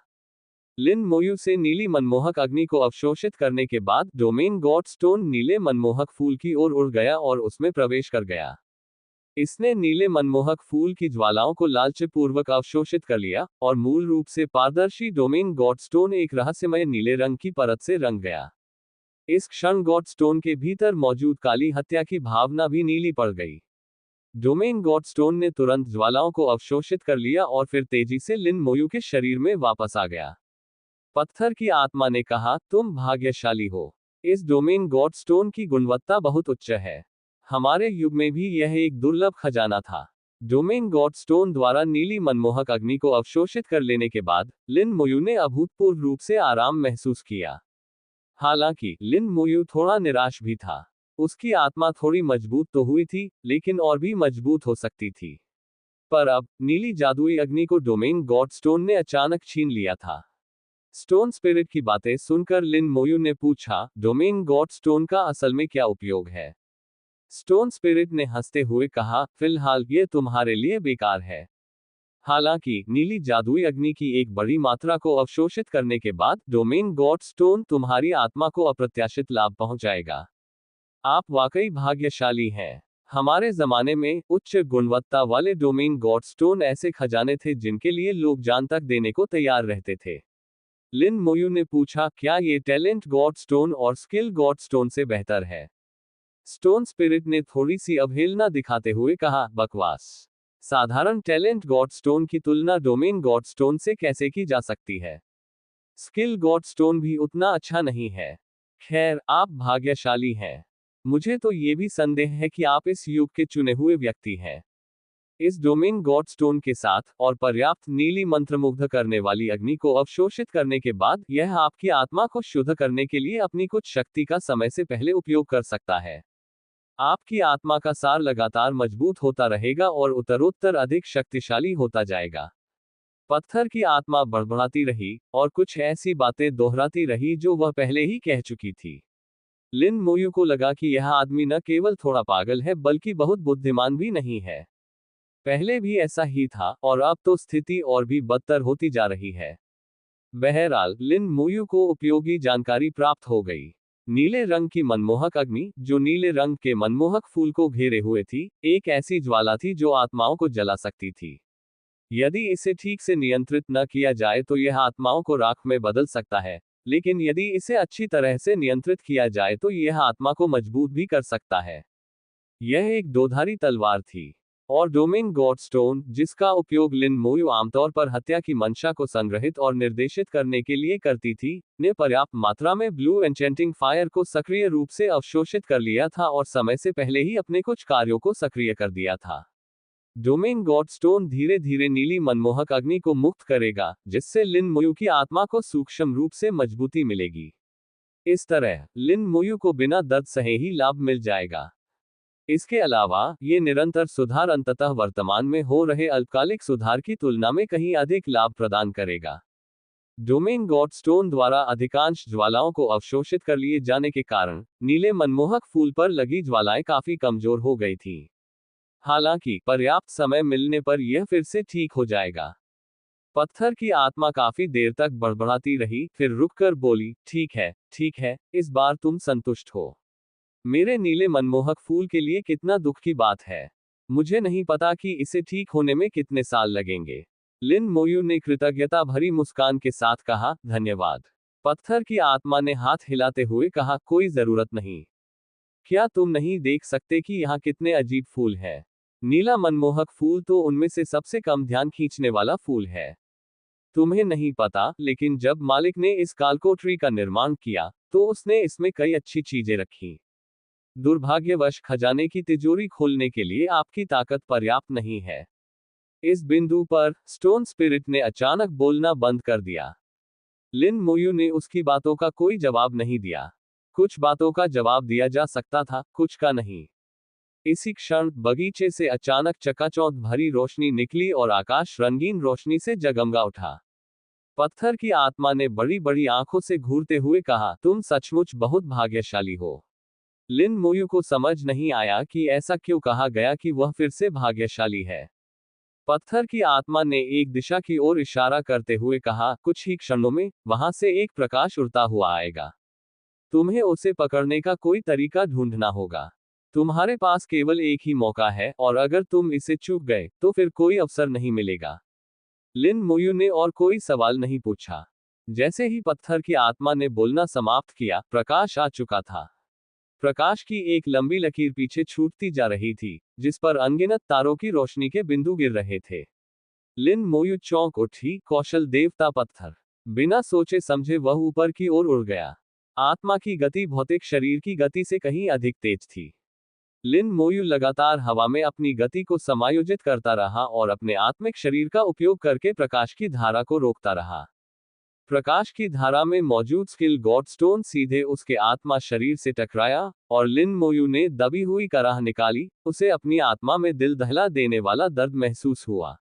लिन मोयू से नीली मनमोहक अग्नि को अवशोषित करने के बाद डोमेन गॉड स्टोन नीले मनमोहक फूल की ओर उड़ गया और उसमें प्रवेश कर गया। इसने नीले मनमोहक फूल की ज्वालाओं को लालचपूर्वक अवशोषित कर लिया, और मूल रूप से पारदर्शी डोमेन गॉड स्टोन एक रहस्यमय नीले रंग की परत से रंग गया। इस क्षण गॉड स्टोन के भीतर मौजूद काली हत्या की भावना भी नीली पड़ गई। डोमेन गॉड स्टोन ने तुरंत ज्वालाओं को अवशोषित कर लिया और फिर तेजी से लिन मोयू के शरीर में वापस आ गया। पत्थर की आत्मा ने कहा, तुम भाग्यशाली हो। इस डोमेन गॉड स्टोन की गुणवत्ता बहुत उच्च है। हमारे युग में भी यह एक दुर्लभ खजाना था। डोमेन गॉड स्टोन द्वारा नीली मनमोहक अग्नि को अवशोषित कर लेने के बाद लिन मोयू ने अभूतपूर्व रूप से आराम महसूस किया। हालांकि लिन मोयू थोड़ा निराश भी था। उसकी आत्मा थोड़ी मजबूत तो हुई थी, लेकिन और भी मजबूत हो सकती थी। पर अब नीली जादुई अग्नि को डोमेन गॉड स्टोन ने अचानक छीन लिया था। स्टोन स्पिरिट की बातें सुनकर लिन मोयू ने पूछा, डोमेन गॉड स्टोन का असल में क्या उपयोग है? स्टोन स्पिरिट ने हंसते हुए कहा, फिलहाल ये तुम्हारे लिए बेकार है। हालांकि नीली जादुई अग्नि की एक बड़ी मात्रा को अवशोषित करने के बाद डोमेन गॉड स्टोन तुम्हारी आत्मा को अप्रत्याशित लाभ पहुंचाएगा। आप वाकई भाग्यशाली हैं। हमारे जमाने में उच्च गुणवत्ता वाले डोमेन गॉड स्टोन ऐसे खजाने थे जिनके लिए लोग जान तक देने को तैयार रहते थे। लिन मोयू ने पूछा, क्या ये टैलेंट गॉड स्टोन और स्किल गॉड स्टोन से बेहतर है? स्टोन स्पिरिट ने थोड़ी सी अवहेलना दिखाते हुए कहा, बकवास। साधारण टैलेंट गॉड स्टोन की तुलना डोमेन गॉड स्टोन से कैसे की जा सकती है? स्किल गॉड स्टोन भी उतना अच्छा नहीं है। खैर, आप भाग्यशाली हैं। मुझे तो ये भी संदेह है कि आप इस युग के चुने हुए व्यक्ति हैं। इस डोमेन गॉड स्टोन के साथ और पर्याप्त नीली मंत्रमुग्ध करने वाली अग्नि को अवशोषित करने के बाद यह आपकी आत्मा को शुद्ध करने के लिए अपनी कुछ शक्ति का समय से पहले उपयोग कर सकता है। आपकी आत्मा का सार लगातार मजबूत होता रहेगा और उत्तरोत्तर अधिक शक्तिशाली होता जाएगा। पत्थर की आत्मा बड़बड़ाती रही और कुछ ऐसी बातें दोहराती रही जो वह पहले ही कह चुकी थी। लिन मोयू को लगा कि यह आदमी न केवल थोड़ा पागल है बल्कि बहुत बुद्धिमान भी नहीं है। पहले भी ऐसा ही था, और अब तो स्थिति और भी बदतर होती जा रही है। बहरहाल लिन मोयू को उपयोगी जानकारी प्राप्त हो गई। नीले रंग की मनमोहक अग्नि, जो नीले रंग के मनमोहक फूल को घेरे हुए थी, एक ऐसी ज्वाला थी जो आत्माओं को जला सकती थी। यदि इसे ठीक से नियंत्रित न किया जाए तो यह आत्माओं को राख में बदल सकता है, लेकिन यदि इसे अच्छी तरह से नियंत्रित किया जाए तो यह आत्मा को मजबूत भी कर सकता है। यह एक दोधारी तलवार थी, और डोमेन गॉड स्टोन, जिसका उपयोग लिन मोयू आमतौर पर हत्या की मंशा को संग्रहित और निर्देशित करने के लिए करती थी, ने पर्याप्त मात्रा में ब्लू एन्चेंटिंग फायर को सक्रिय रूप से अवशोषित कर लिया था और समय से पहले ही अपने कुछ कार्यों को सक्रिय कर दिया था। डोमेन गॉड स्टोन धीरे धीरे नीली मनमोहक अग्नि को मुक्त करेगा, जिससे लिन मोयू की आत्मा को सूक्ष्म रूप से मजबूती मिलेगी। इस तरह लिन मोयू को बिना दर्द सहे ही लाभ मिल जाएगा। इसके अलावा ये निरंतर सुधार अंततः वर्तमान में हो रहे अल्पकालिक सुधार की तुलना में कहीं अधिक लाभ प्रदान करेगा। डोमेन गॉड स्टोन द्वारा अधिकांश ज्वालाओं को अवशोषित कर लिए जाने के कारण नीले मनमोहक फूल पर लगी ज्वालाएं काफी कमजोर हो गई थीं। हालांकि पर्याप्त समय मिलने पर यह फिर से ठीक हो जाएगा। पत्थर की आत्मा काफी देर तक बड़बड़ाती रही, फिर रुककर बोली, ठीक है, इस बार तुम संतुष्ट हो। मेरे नीले मनमोहक फूल के लिए कितना दुख की बात है। मुझे नहीं पता कि इसे ठीक होने में कितने साल लगेंगे। लिन मोयू ने कृतज्ञता भरी मुस्कान के साथ कहा, धन्यवाद। पत्थर की आत्मा ने हाथ हिलाते हुए कहा, कोई जरूरत नहीं। क्या तुम नहीं देख सकते कि यहाँ कितने अजीब फूल हैं? नीला मनमोहक फूल तो उनमें से सबसे कम ध्यान खींचने वाला फूल है। तुम्हें नहीं पता, लेकिन जब मालिक ने इस कालकोठरी का निर्माण किया, तो उसने इसमें कई अच्छी चीजें रखी। दुर्भाग्यवश खजाने की तिजोरी खोलने के लिए आपकी ताकत पर्याप्त नहीं है। इस बिंदु पर स्टोन स्पिरिट ने अचानक बोलना बंद कर दिया। लिन मोयू ने उसकी बातों का कोई जवाब नहीं दिया। कुछ बातों का जवाब दिया जा सकता था, कुछ का नहीं। इसी क्षण बगीचे से अचानक चकाचौंध भरी रोशनी निकली और आकाश रंगीन रोशनी से जगमगा उठा। पत्थर की आत्मा ने बड़ी बड़ी आंखों से घूरते हुए कहा, तुम सचमुच बहुत भाग्यशाली हो। लिन मोयू को समझ नहीं आया कि ऐसा क्यों कहा गया कि वह फिर से भाग्यशाली है। पत्थर की आत्मा ने एक दिशा की ओर इशारा करते हुए कहा, कुछ ही क्षणों में वहां से एक प्रकाश उड़ता हुआ आएगा। तुम्हें उसे पकड़ने का कोई तरीका ढूंढना होगा। तुम्हारे पास केवल एक ही मौका है, और अगर तुम इसे चूक गए तो फिर कोई अवसर नहीं मिलेगा। लिन मोयू ने और कोई सवाल नहीं पूछा। जैसे ही पत्थर की आत्मा ने बोलना समाप्त किया, प्रकाश आ चुका था। प्रकाश की एक लंबी लकीर पीछे छूटती जा रही थी, जिस पर अनगिनत तारों की रोशनी के बिंदु गिर रहे थे। लिन मोयू चौंक उठी, कौशल देवता पत्थर। बिना सोचे समझे वह ऊपर की ओर उड़ गया। आत्मा की गति भौतिक शरीर की गति से कहीं अधिक तेज थी। लिन मोयू लगातार हवा में अपनी गति को समायोजित करता रहा और अपने आत्मिक शरीर का उपयोग करके प्रकाश की धारा को रोकता रहा। प्रकाश की धारा में मौजूद स्किल गॉड स्टोन सीधे उसके आत्मा शरीर से टकराया, और लिन मोयू ने दबी हुई कराह निकाली। उसे अपनी आत्मा में दिल दहला देने वाला दर्द महसूस हुआ।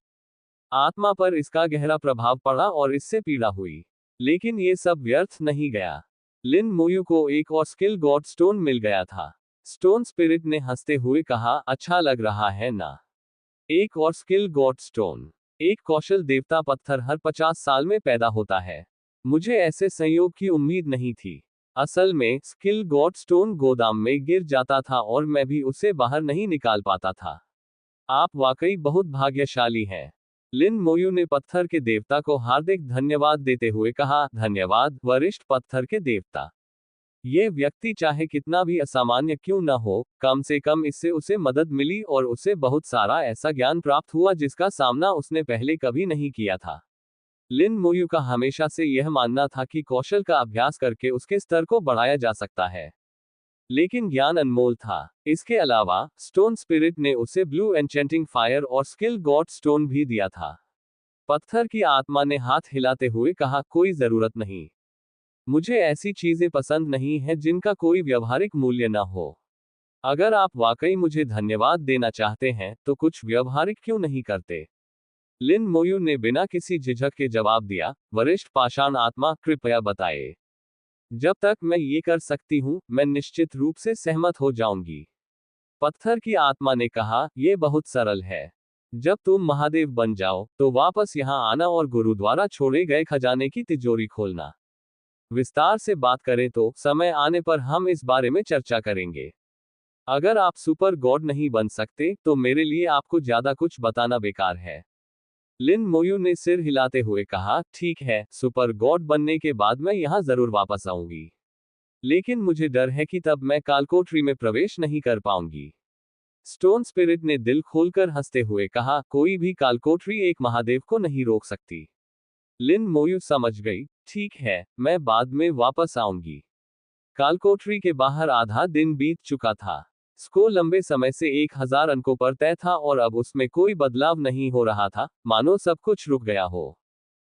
आत्मा पर इसका गहरा प्रभाव पड़ा और इससे पीड़ा हुई। लेकिन ये सब व्यर्थ नहीं गया। लिन मोयू को एक और स्किल गॉड स्टोन मिल गया था। स्टोन स्पिरिट ने हंसते हुए कहा, अच्छा लग रहा है ना? एक और स्किल गॉड स्टोन। एक कौशल देवता पत्थर हर 50 साल में पैदा होता है। मुझे ऐसे संयोग की उम्मीद नहीं थी। असल में स्किल गॉड स्टोन गोदाम में गिर जाता था और मैं भी उसे बाहर नहीं निकाल पाता था। आप वाकई बहुत भाग्यशाली हैं। लिन मोयू ने पत्थर के देवता को हार्दिक धन्यवाद देते हुए कहा, धन्यवाद वरिष्ठ पत्थर के देवता। ये व्यक्ति चाहे कितना भी असामान्य क्यों न हो, कम से कम इससे उसे मदद मिली और उसे बहुत सारा ऐसा ज्ञान प्राप्त हुआ जिसका सामना उसने पहले कभी नहीं किया था। लिन मोयू का हमेशा से यह मानना था कि कौशल का अभ्यास करके उसके स्तर को बढ़ाया जा सकता है। लेकिन ज्ञान अनमोल था। इसके अलावा स्टोन स्पिरिट ने उसे ब्लू एन्चेंटिंग फायर और स्किल गॉड स्टोन भी दिया था। पत्थर की आत्मा ने हाथ हिलाते हुए कहा, कोई जरूरत नहीं। मुझे ऐसी चीजें पसंद नहीं है जिनका कोई व्यवहारिक मूल्य न हो। अगर आप वाकई मुझे धन्यवाद देना चाहते हैं तो कुछ व्यवहारिक क्यों नहीं करते? लिन मोयू ने बिना किसी झिझक के जवाब दिया, वरिष्ठ पाषाण आत्मा, कृपया बताएं। जब तक मैं ये कर सकती हूँ, मैं निश्चित रूप से सहमत हो जाऊंगी। पत्थर की आत्मा ने कहा, यह बहुत सरल है। जब तुम महादेव बन जाओ तो वापस यहाँ आना और गुरु द्वारा छोड़े गए खजाने की तिजोरी खोलना। विस्तार से बात करें तो समय आने पर हम इस बारे में चर्चा करेंगे। अगर आप सुपर गॉड नहीं बन सकते तो मेरे लिए आपको ज्यादा कुछ बताना बेकार है। लिन मोयू ने सिर हिलाते हुए कहा, ठीक है, सुपर गॉड बनने के बाद मैं यहाँ जरूर वापस आऊंगी। लेकिन मुझे डर है कि तब मैं कालकोठरी में प्रवेश नहीं कर पाऊंगी। स्टोन स्पिरिट ने दिल खोलकर हंसते हुए कहा, कोई भी कालकोठरी एक महादेव को नहीं रोक सकती। लिन मोयू समझ गई, ठीक है, मैं बाद में वापस आऊंगी। कालकोठरी के बाहर आधा दिन बीत चुका था। स्को लंबे समय से 1000 अंकों पर तय था और अब उसमें कोई बदलाव नहीं हो रहा था, मानो सब कुछ रुक गया हो।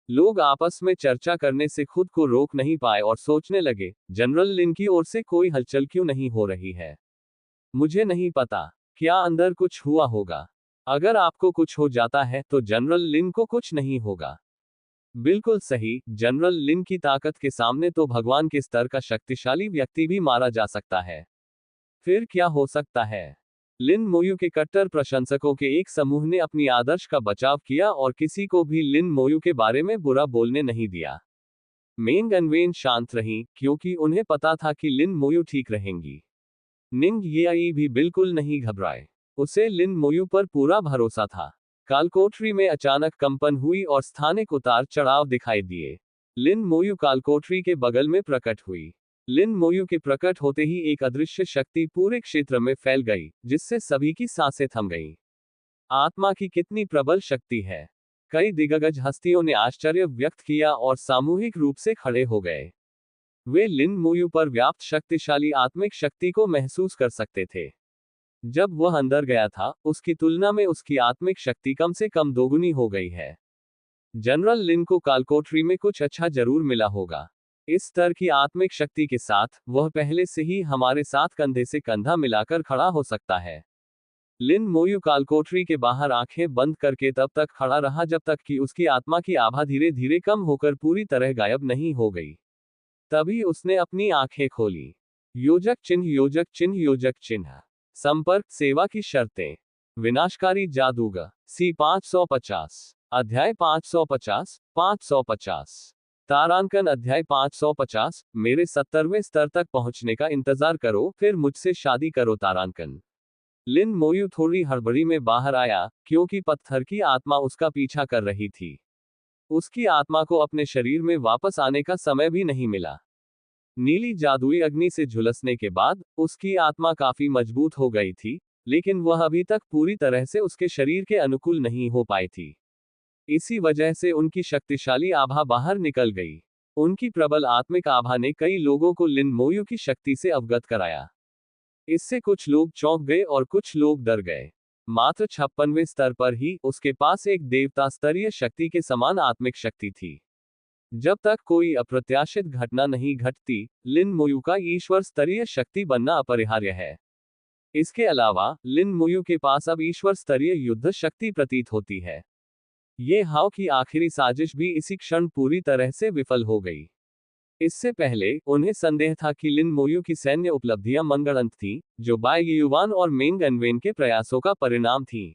लोग आपस में चर्चा करने से खुद को रोक नहीं पाए और सोचने लगे, जनरल लिन की ओर से कोई हलचल क्यों नहीं हो रही है? मुझे नहीं पता, क्या अंदर कुछ हुआ होगा? अगर आपको कुछ हो जाता है तो जनरल लिन को कुछ नहीं होगा। बिल्कुल सही, जनरल लिन की ताकत के सामने तो भगवान के स्तर का शक्तिशाली व्यक्ति भी मारा जा सकता है। फिर क्या हो सकता है? लिन मोयू के कट्टर प्रशंसकों के एक समूह ने अपनी आदर्श का बचाव किया और किसी को भी लिन मोयू के बारे में बुरा बोलने नहीं दिया। मेंग एनवेन शांत रहीं, क्योंकि उन्हें पता था कि लिन मोयू ठीक रहेंगी। निंग याई भी बिल्कुल नहीं घबराए। उसे लिन मोयू पर पूरा भरोसा था। कालकोठरी में अचानक कंपन हुई और स्थानिक उतार चढ़ाव दिखाई दिए। लिन मोयू कालकोठरी के बगल में प्रकट हुई। लिन मोयू के प्रकट होते ही एक अदृश्य शक्ति पूरे क्षेत्र में फैल गई, जिससे सभी की सांसें थम गईं। आत्मा की कितनी प्रबल शक्ति है। कई दिग्गज हस्तियों ने आश्चर्य व्यक्त किया और सामूहिक रूप से खड़े हो गए। वे लिन मोयू पर व्याप्त शक्तिशाली आत्मिक शक्ति को महसूस कर सकते थे। जब वह अंदर गया था, उसकी तुलना में उसकी आत्मिक शक्ति कम से कम दोगुनी हो गई है। जनरल लिन को कालकोठरी में कुछ अच्छा जरूर मिला होगा। इस स्तर की आत्मिक शक्ति के साथ, वह पहले से ही हमारे साथ कंधे से कंधा मिलाकर खड़ा हो सकता है। लिन मोयू कालकोठरी के बाहर आंखें बंद करके तब तक खड़ा रहा जब तक कि उसकी आत्मा की आभा धीरे धीरे कम होकर पूरी तरह गायब नहीं हो गई। तभी उसने अपनी आंखें खोली। योजक चिन्ह, योजक चिन्ह, योजक चिन्ह। संपर्क सेवा की शर्तें। विनाशकारी जादूगर। सी 550। अध्याय 550। 550। तारांकन अध्याय 550। मेरे 70वें स्तर तक पहुंचने का इंतजार करो, फिर मुझसे शादी करो। तारांकन। लिन मोयू थोड़ी हड़बड़ी में बाहर आया, क्योंकि पत्थर की आत्मा उसका पीछा कर रही थी। उसकी आत्मा को अपने शरीर में वापस आने का समय भी नहीं मिला। नीली जादुई अग्नि से झुलसने के बाद उसकी आत्मा काफी मजबूत हो गई थी, लेकिन वह अभी तक पूरी तरह से उसके शरीर के अनुकूल नहीं हो पाई थी। इसी वजह से उनकी शक्तिशाली आभा बाहर निकल गई। उनकी प्रबल आत्मिक आभा ने कई लोगों को लिन मोयू की शक्ति से अवगत कराया। इससे कुछ लोग चौंक गए और कुछ लोग डर गए। मात्र 56वें स्तर पर ही उसके पास एक देवता स्तरीय शक्ति के समान आत्मिक शक्ति थी। जब तक कोई अप्रत्याशित घटना नहीं घटती, लिन मोयू का ईश्वर स्तरीय शक्ति बनना अपरिहार्य है। इसके अलावा लिन मोयू के पास अब ईश्वर स्तरीय युद्ध शक्ति प्रतीत होती है। ये हाव की आखिरी साजिश भी इसी क्षण पूरी तरह से विफल हो गई। इससे पहले उन्हें संदेह था कि लिन मोयू की सैन्य उपलब्धियां मनगढ़ंत थीं, जो बाय युवान और मेंग एनवेन के प्रयासों का परिणाम थीं।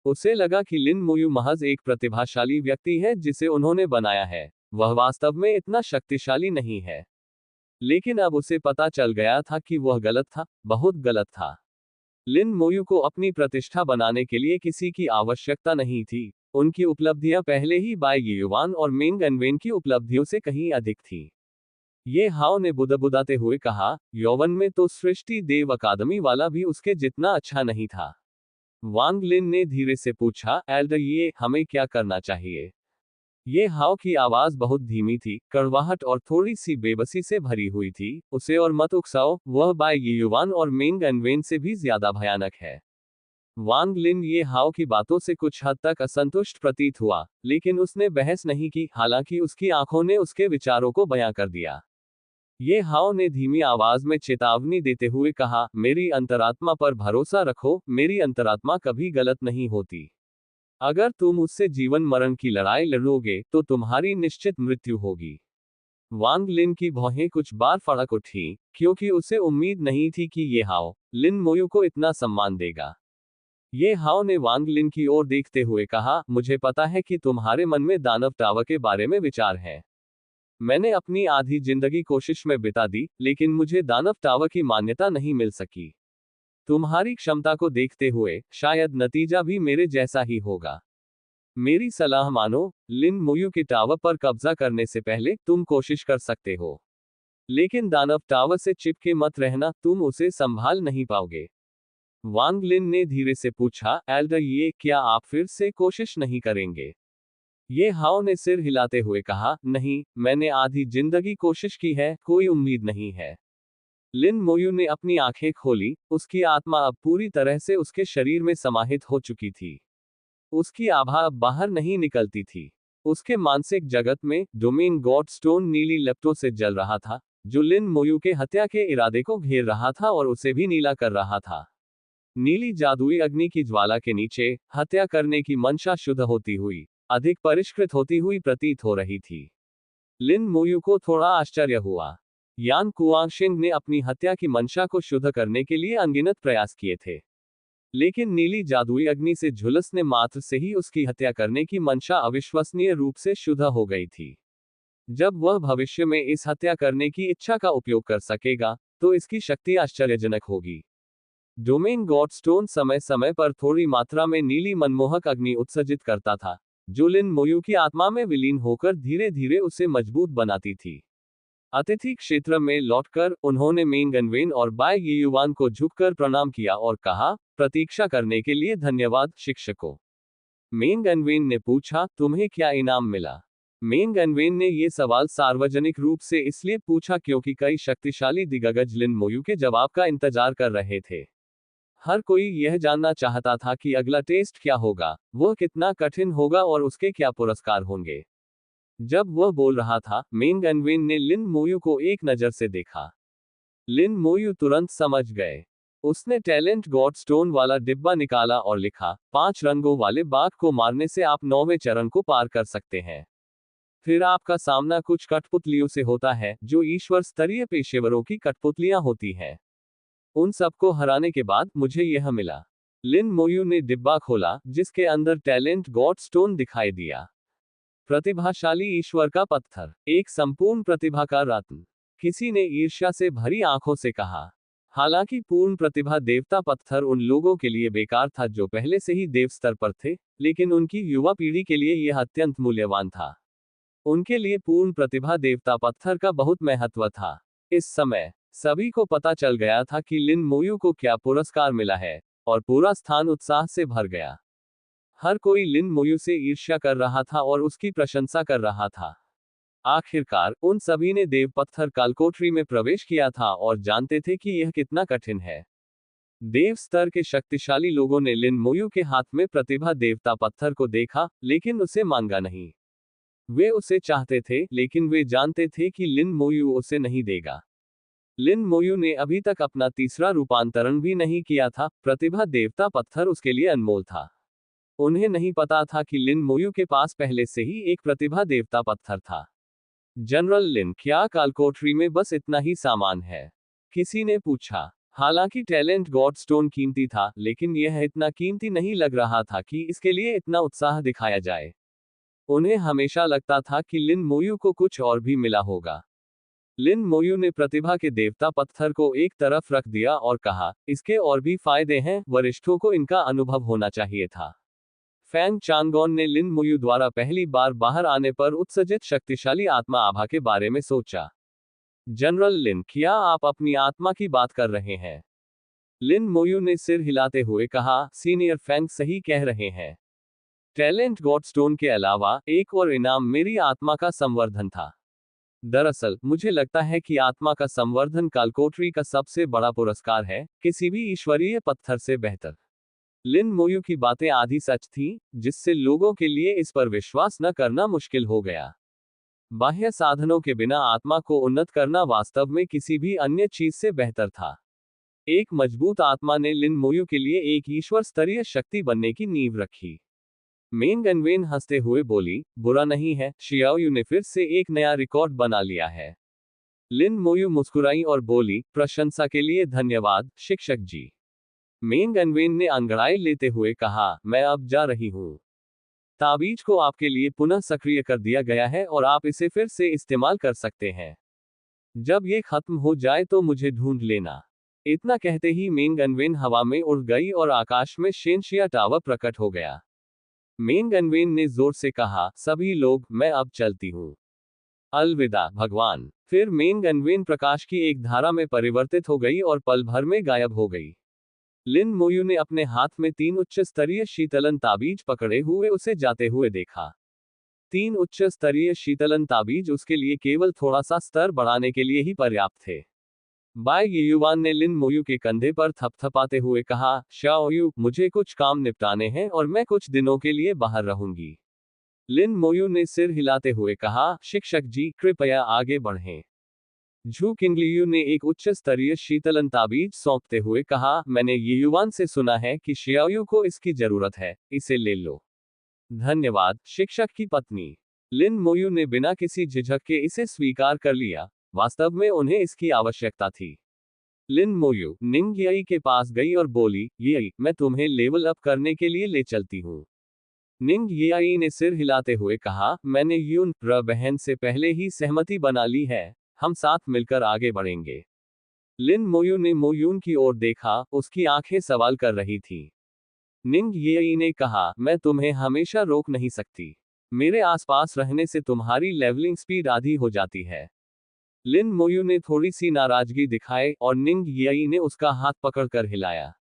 उसे लगा कि लिन मोयू महज एक प्रतिभाशाली व्यक्ति है जिसे उन्होंने बनाया है, वह वास्तव में इतना शक्तिशाली नहीं है। लेकिन अब उसे पता चल गया था कि वह गलत था, बहुत गलत था। लिन मोयू को अपनी प्रतिष्ठा बनाने के लिए किसी की आवश्यकता नहीं थी। उनकी उपलब्धियां पहले ही बाय युवान और मेंग एनवेन की उपलब्धियों से कहीं अधिक थी। ये हाव ने बुदबुदाते हुए कहा, यौवन में तो सृष्टि देव अकादमी वाला भी उसके जितना अच्छा नहीं था। वांग लिन ने धीरे से पूछा, एल्डर ये हमें क्या करना चाहिए? ये हाव की आवाज बहुत धीमी थी, कड़वाहट और थोड़ी सी बेबसी से भरी हुई थी। उसे और मत उकसाओ, वह बाय युवान और मेंग एनवेन से भी ज्यादा भयानक है। वांग लिन ये हाव की बातों से कुछ हद तक असंतुष्ट प्रतीत हुआ, लेकिन उसने बहस नहीं की, हालांकि उसकी आंखों ने उसके विचारों को बयां कर दिया। ये हाव ने धीमी आवाज में चेतावनी देते हुए कहा, मेरी अंतरात्मा पर भरोसा रखो, मेरी अंतरात्मा कभी गलत नहीं होती। अगर तुम उससे जीवन मरण की लड़ाई लड़ोगे, तो तुम्हारी निश्चित मृत्यु होगी। वांग लिन की भौहें कुछ बार फड़क उठी, क्योंकि उसे उम्मीद नहीं थी कि ये हाव लिन मोयू को इतना सम्मान देगा। ये हाव ने वांग लिन की ओर देखते हुए कहा, मुझे पता है कि तुम्हारे मन में दानव टावर के बारे में विचार है। मैंने अपनी आधी जिंदगी कोशिश में बिता दी, लेकिन मुझे दानव टावर की मान्यता नहीं मिल सकी। तुम्हारी क्षमता को देखते हुए शायद नतीजा भी मेरे जैसा ही होगा। मेरी सलाह मानो, लिन मोयू के टावर पर कब्जा करने से पहले तुम कोशिश कर सकते हो। लेकिन दानव टावर से चिपके मत रहना, तुम उसे संभाल नहीं पाओगे। वांग लिन ने धीरे से पूछा, एल्डर ये क्या आप फिर से कोशिश नहीं करेंगे? ये हाव ने सिर हिलाते हुए कहा, नहीं, मैंने आधी जिंदगी कोशिश की है, कोई उम्मीद नहीं है। लिन मोयू ने अपनी आंखें खोली, उसकी आत्मा अब पूरी तरह से उसके शरीर में समाहित हो चुकी थी। उसकी आभा अब बाहर नहीं निकलती थी। उसके मानसिक जगत में डोमेन गॉड स्टोन नीली लपटों से जल रहा था, जो लिन मोयू के हत्या के इरादे को घेर रहा था और उसे भी नीला कर रहा था। नीली जादुई अग्नि की ज्वाला के नीचे हत्या करने की मंशा शुद्ध होती हुई, अधिक परिष्कृत होती हुई प्रतीत हो रही थी। लिन मोयू को थोड़ा आश्चर्य हुआ। यान कुआंगशिंग ने अपनी हत्या की मंशा को शुद्ध करने के लिए अनगिनत प्रयास किए थे। लेकिन नीली जादुई अग्नि से झुलसने मात्र से ही उसकी हत्या करने की मंशा अविश्वसनीय रूप से शुद्ध हो गई थी। जब वह भविष्य में इस हत्या करने की इच्छा का उपयोग कर सकेगा, तो इसकी शक्ति आश्चर्यजनक होगी। डोमेन गॉडस्टोन समय समय पर थोड़ी मात्रा में नीली मनमोहक अग्नि उत्सर्जित करता था, जो लिन मोयू की आत्मा में विलीन होकर धीरे धीरे उसे मजबूत बनाती थी। अतिथि क्षेत्र में लौटकर उन्होंने मेंग अनवेन और बाय यीयुआन को झुककर प्रणाम किया और कहा, प्रतीक्षा करने के लिए धन्यवाद शिक्षकों। मेंग अनवेन ने पूछा, तुम्हें क्या इनाम मिला? मेंग अनवेन ने यह सवाल सार्वजनिक रूप से इसलिए पूछा क्योंकि कई शक्तिशाली दिग्गज लिन मोयू के जवाब का इंतजार कर रहे थे। हर कोई यह जानना चाहता था कि अगला टेस्ट क्या होगा, वह कितना कठिन होगा और उसके क्या पुरस्कार होंगे। जब वह बोल रहा था, मेंग अनवेन ने लिन मोयू को एक नजर से देखा। लिन मोयू तुरंत समझ गए। उसने टैलेंट गॉडस्टोन वाला डिब्बा निकाला और लिखा, 5 रंगों वाले बाघ को मारने से आप 9वें चरण को पार कर सकते हैं। फिर आपका सामना कुछ कठपुतलियों से होता है, जो ईश्वर स्तरीय पेशेवरों की कठपुतलियां होती हैं। उन सबको हराने के बाद मुझे यह मिला। लिन मोयू ने डिब्बा खोला, जिसके अंदर टैलेंट गॉडस्टोन दिखाई दिया। प्रतिभाशाली ईश्वर का पत्थर, एक संपूर्ण प्रतिभा का रत्न। किसी ने ईर्ष्या से भरी आंखों से कहा। हालांकि पूर्ण प्रतिभा देवता पत्थर उन लोगों के लिए बेकार था जो पहले से ही देव स्तर पर थे, लेकिन उनकी युवा पीढ़ी के लिए यह अत्यंत मूल्यवान था। उनके लिए पूर्ण प्रतिभा देवता पत्थर का बहुत महत्व था। इस समय सभी को पता चल गया था कि लिन मोयू को क्या पुरस्कार मिला है, और पूरा स्थान उत्साह से भर गया। हर कोई लिन मोयू से ईर्ष्या कर रहा था और उसकी प्रशंसा कर रहा था। आखिरकार उन सभी ने देव पत्थर कालकोठरी में प्रवेश किया था और जानते थे कि यह कितना कठिन है। देव स्तर के शक्तिशाली लोगों ने लिन मोयू के हाथ में प्रतिभा देवता पत्थर को देखा, लेकिन उसे मांगा नहीं। वे उसे चाहते थे, लेकिन वे जानते थे कि लिन मोयू उसे नहीं देगा। लिन मोयू ने अभी तक अपना तीसरा रूपांतरण भी नहीं किया था। प्रतिभा देवता पत्थर उसके लिए अनमोल था। उन्हें नहीं पता था कि लिन मोयू के पास पहले से ही एक प्रतिभा देवता पत्थर था। जनरल लिन, क्या कालकोठरी में बस इतना ही सामान है? किसी ने पूछा। हालांकि टैलेंट गॉडस्टोन कीमती था, लेकिन यह इतना कीमती नहीं लग रहा था कि इसके लिए इतना उत्साह दिखाया जाए। उन्हें हमेशा लगता था कि लिन मोयू को कुछ और भी मिला होगा। लिन मोयू ने प्रतिभा के देवता पत्थर को एक तरफ रख दिया और कहा, इसके और भी फायदे हैं, वरिष्ठों को इनका अनुभव होना चाहिए था। फैंग चांगोन ने लिन मोयू द्वारा पहली बार बाहर आने पर उत्सर्जित शक्तिशाली आत्मा आभा के बारे में सोचा। जनरल लिन, क्या आप अपनी आत्मा की बात कर रहे हैं? लिन मोयू ने सिर हिलाते हुए कहा, सीनियर फैंग सही कह रहे हैं। टैलेंट गॉडस्टोन के अलावा एक और इनाम मेरी आत्मा का संवर्धन था। दरअसल मुझे लगता है कि आत्मा का संवर्धन कालकोठरी का सबसे बड़ा पुरस्कार है, किसी भी ईश्वरीय पत्थर से बेहतर। लिन मोयू की बातें आधी सच थीं, जिससे लोगों के लिए इस पर विश्वास न करना मुश्किल हो गया। बाह्य साधनों के बिना आत्मा को उन्नत करना वास्तव में किसी भी अन्य चीज से बेहतर था। एक मजबूत आत्मा ने लिन मोयू के लिए एक ईश्वर स्तरीय शक्ति बनने की नींव रखी। मेंग अनवेन हंसते हुए बोली, बुरा नहीं है, शियाओयू ने फिर से एक नया रिकॉर्ड बना लिया है। लिन मोयू मुस्कुराई और बोली, प्रशंसा के लिए धन्यवाद शिक्षक जी। मेंग अनवेन ने अंगड़ाई लेते हुए कहा, मैं अब जा रही हूं। ताबीज को आपके लिए पुनः सक्रिय कर दिया गया है और आप इसे फिर से इस्तेमाल कर सकते हैं। जब ये खत्म हो जाए तो मुझे ढूंढ लेना। इतना कहते ही मेंग अनवेन हवा में उड़ गई और आकाश में शेनशिया टावर प्रकट हो गया। मेंग अनवेन ने जोर से कहा, सभी लोग, मैं अब चलती हूँ। अलविदा भगवान। फिर मेंग अनवेन प्रकाश की एक धारा में परिवर्तित हो गई और पल भर में गायब हो गई। लिन मोयू ने अपने हाथ में 3 उच्च स्तरीय शीतलन ताबीज पकड़े हुए उसे जाते हुए देखा। 3 उच्च स्तरीय शीतलन ताबीज उसके लिए केवल थोड़ा सा स्तर बढ़ाने के लिए ही पर्याप्त थे। बाय यीयुआन ने लिन मोयू के कंधे पर थपथपाते हुए कहा, शाओयू, मुझे कुछ काम निपटाने हैं और मैं कुछ दिनों के लिए बाहर रहूंगी। लिन मोयू ने सिर हिलाते हुए कहा, शिक्षक जी, कृपया आगे बढ़ें। झू किंगलियू ने एक उच्च स्तरीय शीतलन ताबीज सौंपते हुए कहा, मैंने यीयुआन से सुना है कि शियाओयू को इसकी जरूरत है, इसे ले लो। धन्यवाद शिक्षक की पत्नी। लिन मोयू ने बिना किसी झिझक के इसे स्वीकार कर लिया। वास्तव में उन्हें इसकी आवश्यकता थी। लिन मोयू निंग यई के पास गई और बोली, यई, मैं तुम्हें लेवल अप करने के लिए ले चलती हूँ। निंग यई ने सिर हिलाते हुए कहा, मैंने यून र बहन से पहले ही सहमति बना ली है, हम साथ मिलकर आगे बढ़ेंगे। लिन मोयू ने मोयून की ओर देखा, उसकी आंखें सवाल कर रही थी। निंग यई ने कहा, मैं तुम्हें हमेशा रोक नहीं सकती। मेरे आसपास रहने से तुम्हारी लेवलिंग स्पीड आधी हो जाती है। लिन मोयू ने थोड़ी सी नाराजगी दिखाई और निंग यई ने उसका हाथ पकड़कर हिलाया।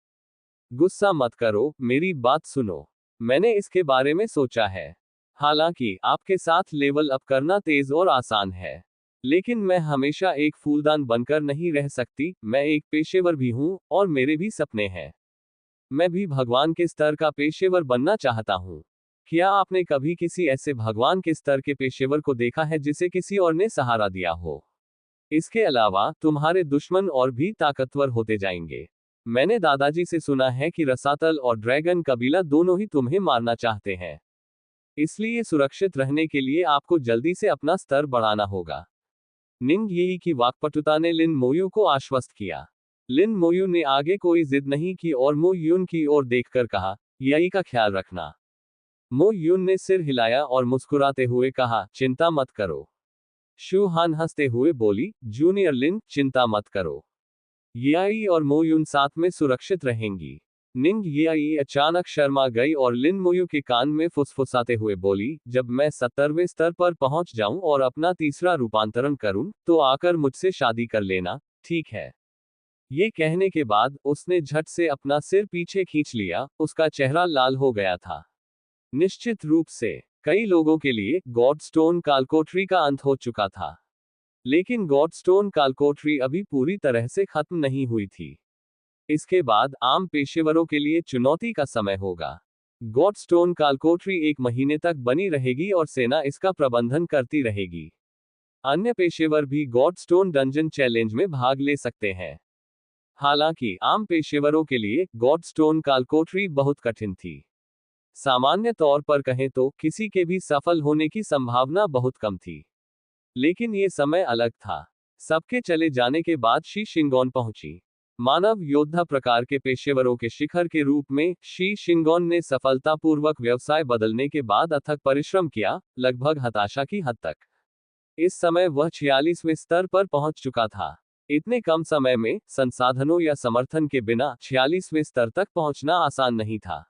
गुस्सा मत करो, मेरी बात सुनो। मैंने इसके बारे में सोचा है। हालांकि आपके साथ लेवल अप करना तेज और आसान है, लेकिन मैं हमेशा एक फूलदान बनकर नहीं रह सकती। मैं एक पेशेवर भी हूं और मेरे भी सपने हैं। मैं भी भगवान के स्तर का पेशेवर बनना चाहता हूं। क्या आपने कभी किसी ऐसे भगवान के स्तर के पेशेवर को देखा है जिसे किसी और ने सहारा दिया हो? इसके अलावा तुम्हारे दुश्मन और भी ताकतवर होते जाएंगे। मैंने दादाजी से सुना है कि रसातल और ड्रैगन कबीला दोनों ही तुम्हें मारना चाहते हैं। इसलिए सुरक्षित रहने के लिए आपको जल्दी से अपना स्तर बढ़ाना होगा। निंग यी की वाक्पटुता ने लिन मोयू को आश्वस्त किया। लिन मोयू ने आगे कोई जिद नहीं की और मो यून की ओर देखकर कहा, यई का ख्याल रखना। मो यून ने सिर हिलाया और मुस्कुराते हुए कहा, चिंता मत करो। शू हान हंसते हुए बोली, जूनियर लिन, चिंता मत करो। यी और मो यून साथ में सुरक्षित रहेंगी। निंग यी अचानक शर्मा गई और लिन मोयू के कान में फुसफुसाते हुए बोली, जब मैं 70वें स्तर पर पहुंच जाऊं और अपना तीसरा रूपांतरण करूं, तो आकर मुझसे शादी कर लेना, ठीक है? ये कहने के बाद उसने झट से अपना सिर पीछे खींच लिया, उसका चेहरा लाल हो गया था। निश्चित रूप से कई लोगों के लिए गॉडस्टोन कालकोठरी का अंत हो चुका था, लेकिन गॉडस्टोन कालकोठरी अभी पूरी तरह से खत्म नहीं हुई थी। इसके बाद आम पेशेवरों के लिए चुनौती का समय होगा। गॉडस्टोन कालकोठरी 1 महीने तक बनी रहेगी और सेना इसका प्रबंधन करती रहेगी। अन्य पेशेवर भी गॉडस्टोन डंजन चैलेंज में भाग ले सकते हैं। हालांकि आम पेशेवरों के लिए गॉडस्टोन कालकोठरी बहुत कठिन थी। सामान्य तौर पर कहें तो किसी के भी सफल होने की संभावना बहुत कम थी। लेकिन ये समय अलग था। सबके चले जाने के बाद शी शिंगोन पहुंची। मानव योद्धा प्रकार के पेशेवरों के शिखर के रूप में शी शिंगोन ने सफलतापूर्वक व्यवसाय बदलने के बाद अथक परिश्रम किया, लगभग हताशा की हद तक। इस समय वह 46वें स्तर पर पहुंच चुका था। इतने कम समय में संसाधनों या समर्थन के बिना 46वें स्तर तक पहुंचना आसान नहीं था।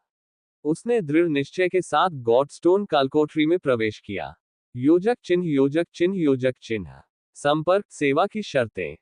उसने दृढ़ निश्चय के साथ गॉडस्टोन कालकोठरी में प्रवेश किया। योजक चिन्ह, योजक चिन्ह, योजक चिन्ह। संपर्क, सेवा की शर्तें।